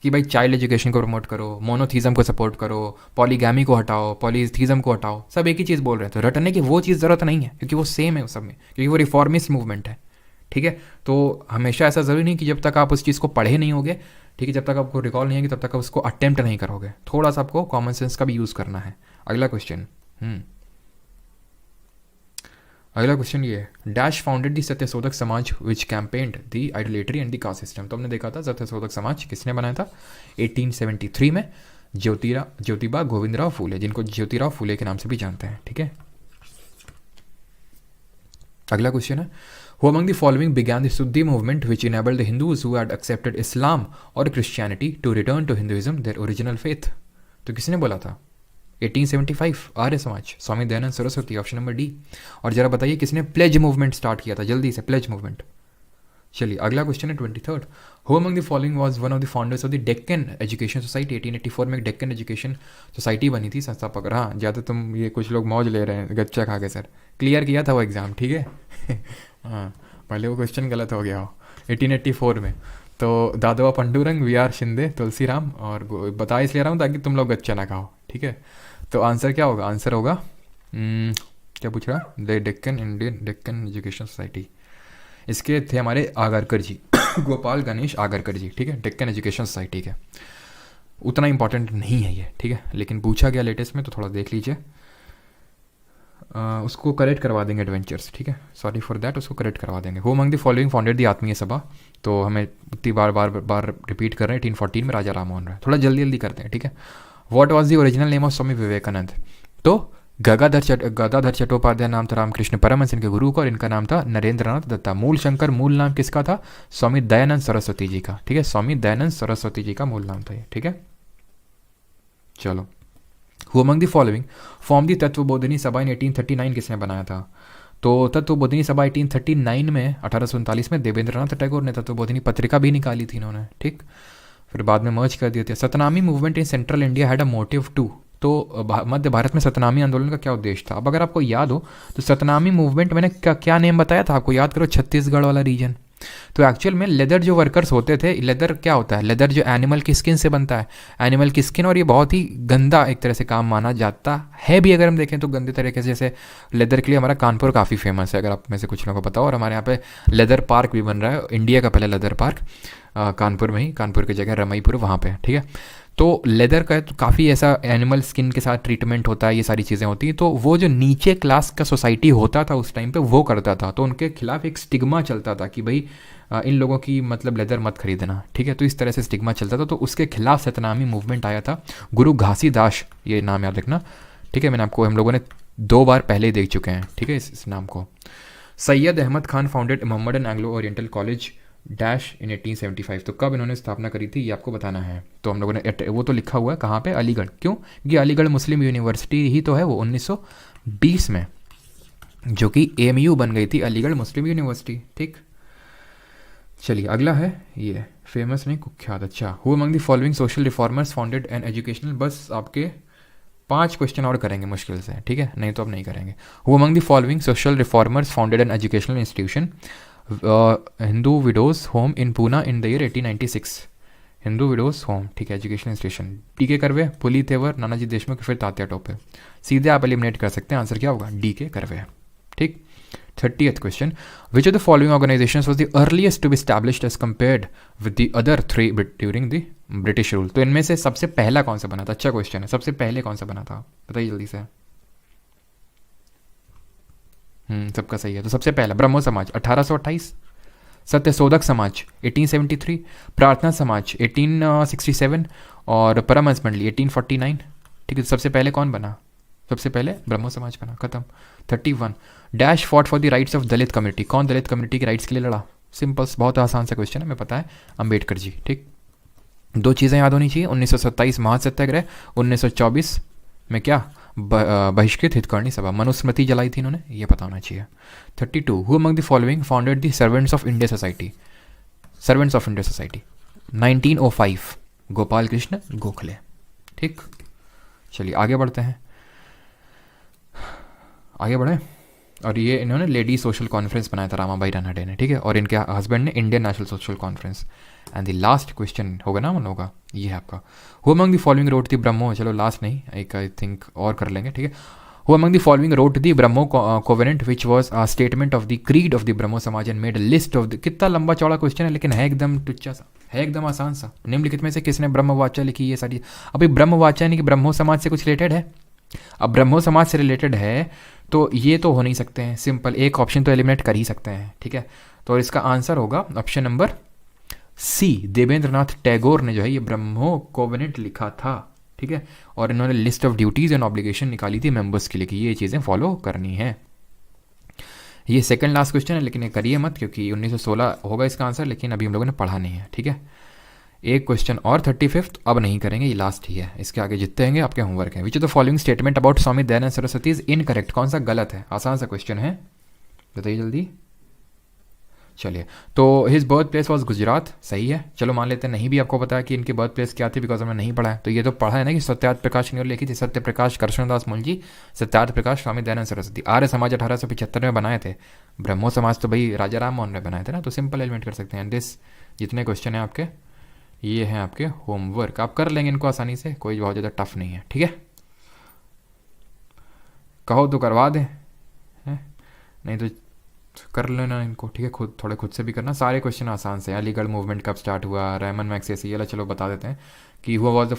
कि भाई चाइल्ड एजुकेशन को प्रमोट करो, मोनोथीज़म को सपोर्ट करो, पॉलीगैमी को हटाओ, पॉलीथीज़म को हटाओ, सब एक ही चीज़ बोल रहे हैं। तो रटने की वो चीज़ ज़रूरत नहीं है क्योंकि वो सेम है उस सब में, क्योंकि वो रिफॉर्मिस्ट मूवमेंट है, ठीक है। तो हमेशा ऐसा ज़रूरी नहीं कि जब तक आप उस चीज़ को पढ़े नहीं होगे, ठीक है, जब तक आपको रिकॉल नहीं है तब तक आप उसको अटेम्प्ट नहीं करोगे। थोड़ा सा आपको कॉमन सेंस का भी यूज़ करना है। अगला क्वेश्चन ये है, dash founded the Satyashodhak Samaj which campaigned the idolatry and the caste system. तो हमने देखा था सत्यशोधक समाज किसने बनाया था 1873 में, ज्योतिबा गोविंदराव फूले, जिनको ज्योतिराव फूले के नाम से भी जानते हैं, ठीक है। अगला क्वेश्चन है, who among the following began the Shuddhi movement which enabled the Hindus who had accepted Islam और Christianity to return to Hinduism their original faith. तो किसने बोला था 1875, Arya Samaj, Swami Dayanand Saraswati, option number D. और जरा बताइए किसने प्लेज मूवमेंट स्टार्ट किया था, जल्दी से प्लेज मूवमेंट। चलिए अगला क्वेश्चन है 23rd, who among the following was one of the founders of the Deccan education society. 1884 में एक डेक्कन एजुकेशन सोसाइटी बनी थी, संस्थापक। हाँ ज़्यादा तुम ये कुछ लोग मौज ले रहे हैं गच्चा खा के, सर क्लियर किया था वो एग्ज़ाम, ठीक है। हाँ पहले वो क्वेश्चन गलत हो गया हो 1884 में। तो दादवा पंडुरंग, वी आर शिंदे, तुलसीराम, और बता इसलिए रहा हूँ ताकि तुम लोग गच्चा ना खाओ, ठीक है। तो आंसर क्या होगा, आंसर होगा क्या पूछ रहा, the Deccan Indian Deccan education society. इसके थे हमारे आगरकर जी गोपाल गणेश आगरकर जी, ठीक है, डेक्कन एजुकेशन सोसाइटी के। उतना इंपॉर्टेंट नहीं है ये, ठीक है, लेकिन पूछा गया लेटेस्ट में तो थोड़ा देख लीजिए। उसको करेक्ट करवा देंगे एडवेंचर्स, ठीक है, सॉरी फॉर दैट, उसको करेक्ट करवा देंगे। Who among the following founded the आत्मीय सभा। तो हमें उतनी बार रिपीट कर रहे हैं, 1814 में राजा राम मोहन राय। थोड़ा जल्दी करते हैं, ठीक है। What was the original name of Swami Vivekananda. तो गदाधर चट्टोपाध्याय नाम था रामकृष्ण परमहंस इनके गुरु का, और इनका नाम था नरेंद्रनाथ दत्ता। मूल नाम किसका था, स्वामी दयानंद सरस्वती जी का, ठीक है, स्वामी दयानंद सरस्वती जी का मूल नाम था ये, ठीक है। चलो, who among the following form the Tattvabodhini Sabha in 1839, किसने बनाया था। तो तत्वबोधिनी सभा 1839 में 1839 में देवेंद्रनाथ टैगोर ने तत्वबोधिनी पत्रिका भी निकाली थी इन्होंने, ठीक। फिर बाद में मर्ज कर दिए थे। Satnami movement in central India had a motive to. तो मध्य भारत में सतनामी आंदोलन का क्या उद्देश्य था। अब अगर आपको याद हो तो सतनामी मूवमेंट मैंने क्या नेम बताया था आपको, याद करो, छत्तीसगढ़ वाला रीजन। तो एक्चुअल में लेदर जो वर्कर्स होते थे, लेदर क्या होता है, लेदर जो एनिमल की स्किन से बनता है, एनिमल की स्किन, और ये बहुत ही गंदा एक तरह से काम माना जाता है भी, अगर हम देखें तो गंदे तरीके से। जैसे लेदर के लिए हमारा कानपुर काफ़ी फेमस है, अगर आप में से कुछ लोगों को पता हो, और हमारे यहाँ पे लेदर पार्क भी बन रहा है, इंडिया का पहला लेदर पार्क कानपुर में ही, कानपुर की जगह रमईपुर वहाँ पे, ठीक है। तो लेदर का तो काफ़ी ऐसा एनिमल स्किन के साथ ट्रीटमेंट होता है, ये सारी चीज़ें होती हैं। तो वो जो नीचे क्लास का सोसाइटी होता था उस टाइम पे वो करता था, तो उनके खिलाफ एक स्टिग्मा चलता था कि भाई इन लोगों की मतलब लेदर मत खरीदना, ठीक है। तो इस तरह से स्टिग्मा चलता था, तो उसके खिलाफ सतनामी मूवमेंट आया था। गुरु घासीदास, ये नाम याद रखना, ठीक है, मैंने आपको, हम लोगों ने 2 बार पहले ही देख चुके हैं, ठीक है, इस नाम को। Syed Ahmad Khan founded Mohammedan Anglo Oriental college dash in 1875। तो कब इन्होंने स्थापना करी थी ये आपको बताना है। तो हम लोगों ने वो तो लिखा हुआ है कहाँ पे, अलीगढ़। क्यों, क्योंकि अलीगढ़ मुस्लिम यूनिवर्सिटी ही तो है वो 1920 में, जो कि AMU बन गई थी, अलीगढ़ मुस्लिम यूनिवर्सिटी, ठीक। चलिए अगला है ये फेमस नहीं कुख्यात, अच्छा। Who among the following social reformers founded an educational, बस आपके 5 क्वेश्चन और करेंगे मुश्किल से, ठीक है, नहीं तो अब नहीं करेंगे। Who among the following social reformers founded an educational institution Hindu widows home in Poona in the year 1896। Hindu widows home, ठीक है, एजुकेशन इंस्टीट्यूशन। DK कर्वे, पुली तेवर, नानाजी देशमुख, फिर तात्या टोपे। सीधे आप एलिमिनेट कर सकते हैं, आंसर क्या होगा, DK कर्वे, ठीक। 30th question, which of the following organisations was the earliest to be established as compared with the other 3 during the British rule. तो इनमें से सबसे पहला कौन सा बना था, अच्छा क्वेश्चन है, सबसे पहले कौन सा बना था, बताइए जल्दी से। सबका सही है। तो सबसे पहला ब्रह्मो समाज 1828, सत्यशोधक समाज 1873, प्रार्थना समाज 1867 और परमहंस मंडली 1849, ठीक है। सबसे पहले कौन बना, सबसे पहले ब्रह्मो समाज बना, खत्म। 31, dash fought for the rights of Dalit community. कौन दलित कम्युनिटी के राइट्स के लिए लड़ा, सिंपल, बहुत आसान सा क्वेश्चन है, हमें पता है, अंबेडकर जी, ठीक। दो चीज़ें याद होनी चाहिए, 1927 महासत्याग्रह, 1924 में क्या बहिष्कृत हितकर्णी सभा, मनुस्मृति जलाई थी इन्होंने, ये पता होना चाहिए। 32 who among the following founded the servants of India society, servants of India society, 1905 Gopal Krishna Gokhale. ठीक, चलिए आगे बढ़ते हैं, आगे बढ़े। और ये इन्होंने लेडी सोशल कॉन्फ्रेंस बनाया था रामाबाई रानडे ने, ठीक है, और इनके हस्बैंड ने Indian national social conference. And the last question होगा ना हम लोगों का, ये है आपका, who among the following wrote the Brahmo, चलो लास्ट नहीं, एक आई थिंक और कर लेंगे, ठीक है। Who among the following wrote the Brahmo covenant which was a statement of the creed of the Brahmo Samaj and made list of the, कितना लंबा चौड़ा क्वेश्चन है लेकिन है एकदम टुच्चा सा, है एकदम आसान सा। निम्नलिखित में से किसने ब्रह्मवाचा लिखी, ये सारी। अभी ब्रह्मवाचा यानी कि ब्रह्मो समाज से कुछ रिलेटेड है, अब ब्रह्मो समाज से रिलेटेड है तो ये तो हो नहीं सकते हैं, सिंपल एक ऑप्शन तो एलिमिनेट कर ही सकते हैं, ठीक है। तो इसका आंसर होगा option number C, Devendranath Tagore ने जो है ये ब्रह्मो कोवेनेंट लिखा था, ठीक है, और इन्होंने list of duties and obligation निकाली थी मेंबर्स के लिए कि ये चीज़ें फॉलो करनी है। ये सेकंड लास्ट क्वेश्चन है लेकिन ये करिए मत, क्योंकि 1916 होगा इसका आंसर, लेकिन अभी हम लोगों ने पढ़ा नहीं है, ठीक है। एक क्वेश्चन और 35th अब नहीं करेंगे, ये लास्ट ही है, इसके आगे जितने होंगे आपके होमवर्क है। विच of the following statement about Swami Dayanand Saraswati is incorrect, कौन सा गलत है, आसान सा क्वेश्चन है, बताइए जल्दी। चलिए, तो his birth place was Gujarat, सही है। चलो मान लेते हैं नहीं भी आपको पता है कि इनकी बर्थ प्लेस क्या थी, बिकॉज हमने नहीं पढ़ा है। तो ये तो पढ़ा है ना कि सत्यार्थ प्रकाश ने लिखी थी, सत्य प्रकाश कृष्णदास मूलजी, सत्यार्थ प्रकाश स्वामी दयानंद सरस्वती। आर्य समाज 1875 में बनाए थे, ब्रह्मो समाज तो भाई राजा राम मोहन ने बनाए थे ना, तो सिंपल एलिमेंट कर सकते हैं। दिस जितने क्वेश्चन हैं आपके ये हैं आपके होमवर्क, आप कर लेंगे इनको आसानी से, कोई बहुत ज़्यादा टफ नहीं है, ठीक है। कहो तो करवा दें, है? नहीं तो कर लेना इनको, ठीक है, खुद थोड़े खुद से भी करना। सारे क्वेश्चन आसान से हैं। अलीगढ़ मूवमेंट कब स्टार्ट हुआ, रैमन मैग्सेसे, ये चलो बता देते हैं कि हुआ was the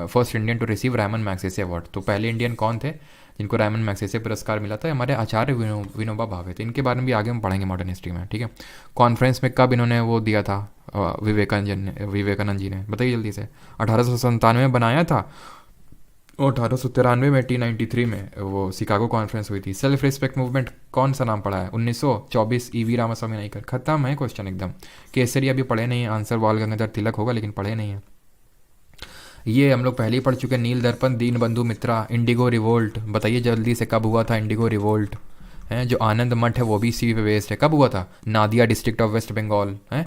first Indian to receive Ramon Magsaysay award, तो पहले इंडियन कौन थे जिनको रैमन मैग्सेसे पुरस्कार मिला था, हमारे आचार्य विनोबा भावे थे। इनके बारे में भी आगे हम पढ़ेंगे मॉडर्न हिस्ट्री में, ठीक है। कॉन्फ्रेंस में कब इन्होंने वो दिया था विवेकानंद जी ने, बताइए जल्दी से। 1897 में बनाया था और 1893 में 1893 में वो शिकागो कॉन्फ्रेंस हुई थी। सेल्फ रिस्पेक्ट मूवमेंट कौन सा नाम पड़ा है, 1924 ईवी रामास्वामी नायकर। खत्म है क्वेश्चन एकदम। केसरी अभी पढ़े नहीं है, आंसर बाल गंगाधर तिलक होगा लेकिन पढ़े नहीं है। ये हम लोग पहले ही पढ़ चुके हैं, नील दर्पण, दीन बंधु मित्रा, इंडिगो रिवोल्ट, बताइए जल्दी से कब हुआ था इंडिगो रिवोल्ट, है जो आनंद मठ है वो भी इसी पे बेस्ड है। कब हुआ था, Nadia district of West Bengal, है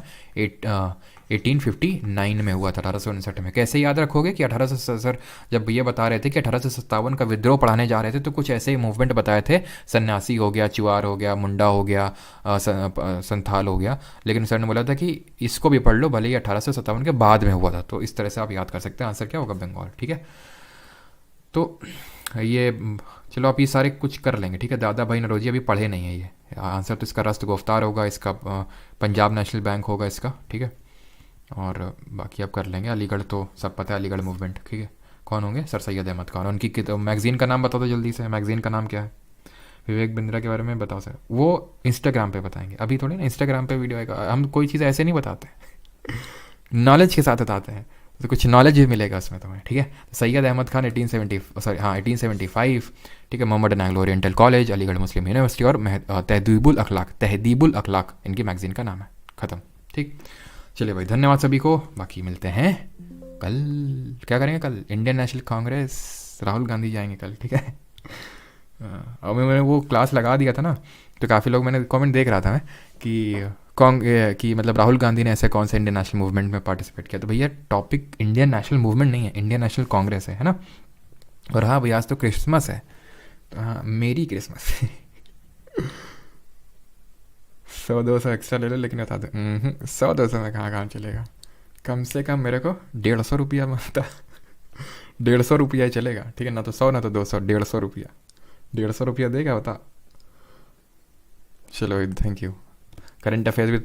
1859 में हुआ था, 1859 में। कैसे याद रखोगे कि 1800 सर जब ये बता रहे थे कि 1857 का विद्रोह पढ़ाने जा रहे थे तो कुछ ऐसे ही मूवमेंट बताए थे, सन्यासी हो गया, चुआर हो गया, मुंडा हो गया, संथाल हो गया, लेकिन सर ने बोला था कि इसको भी पढ़ लो भले ही 1857 के बाद में हुआ था। तो इस तरह से आप याद कर सकते हैं, आंसर क्या होगा बंगाल, ठीक है। तो ये चलो आप ये सारे कुछ कर लेंगे, ठीक है। दादा भाई नरोजी अभी पढ़े नहीं है, ये आंसर तो इसका राष्ट्र गुफ्तार होगा, इसका पंजाब नेशनल बैंक होगा इसका, ठीक है। और बाकी आप कर लेंगे। अलीगढ़ तो सब पता है, अलीगढ़ मूवमेंट, ठीक है। कौन होंगे, सर सैयद अहमद खान। उनकी मैगज़ीन का नाम बता दो जल्दी से, मैगज़ीन का नाम क्या है। विवेक बिंद्रा के बारे में बताओ सर, वो इंस्टाग्राम पे बताएंगे, अभी थोड़ी ना इंस्टाग्राम पे वीडियो आएगा, हम कोई चीज़ ऐसे नहीं बताते नॉलेज के साथ बताते हैं, तो कुछ नॉलेज भी मिलेगा उसमें तुम्हें, ठीक है। सैयद अहमद खान 1875, ठीक है। Mohammad Anglo Oriental college, Aligarh Muslim university, और तहदीबुल अखलाक इनकी मैगज़ीन का नाम है। ख़त्म, ठीक। चलिए भाई, धन्यवाद सभी को, बाकी मिलते हैं कल। क्या करेंगे कल, इंडियन नेशनल कांग्रेस, राहुल गांधी जाएंगे कल, ठीक है। और मैंने वो क्लास लगा दिया था ना, तो काफ़ी लोग, मैंने कमेंट देख रहा था मैं कि मतलब राहुल गांधी ने ऐसे कौन से इंडियन नेशनल मूवमेंट में पार्टिसिपेट किया। तो भैया टॉपिक इंडियन नेशनल मूवमेंट नहीं है, इंडियन नेशनल कांग्रेस है ना। और हाँ भैया आज तो क्रिसमस है, तो हाँ मेरी क्रिसमस 100-200 एक्स्ट्रा ले लो, लेकिन बता दो 100-200 में कहाँ काम चलेगा। कम से कम मेरे को 150 रुपया मिलता 150 रुपया ही चलेगा, ठीक है ना। तो 100 ना तो 200, 150 रुपया, 150 रुपया देगा बता। चलो thank you. Current affairs with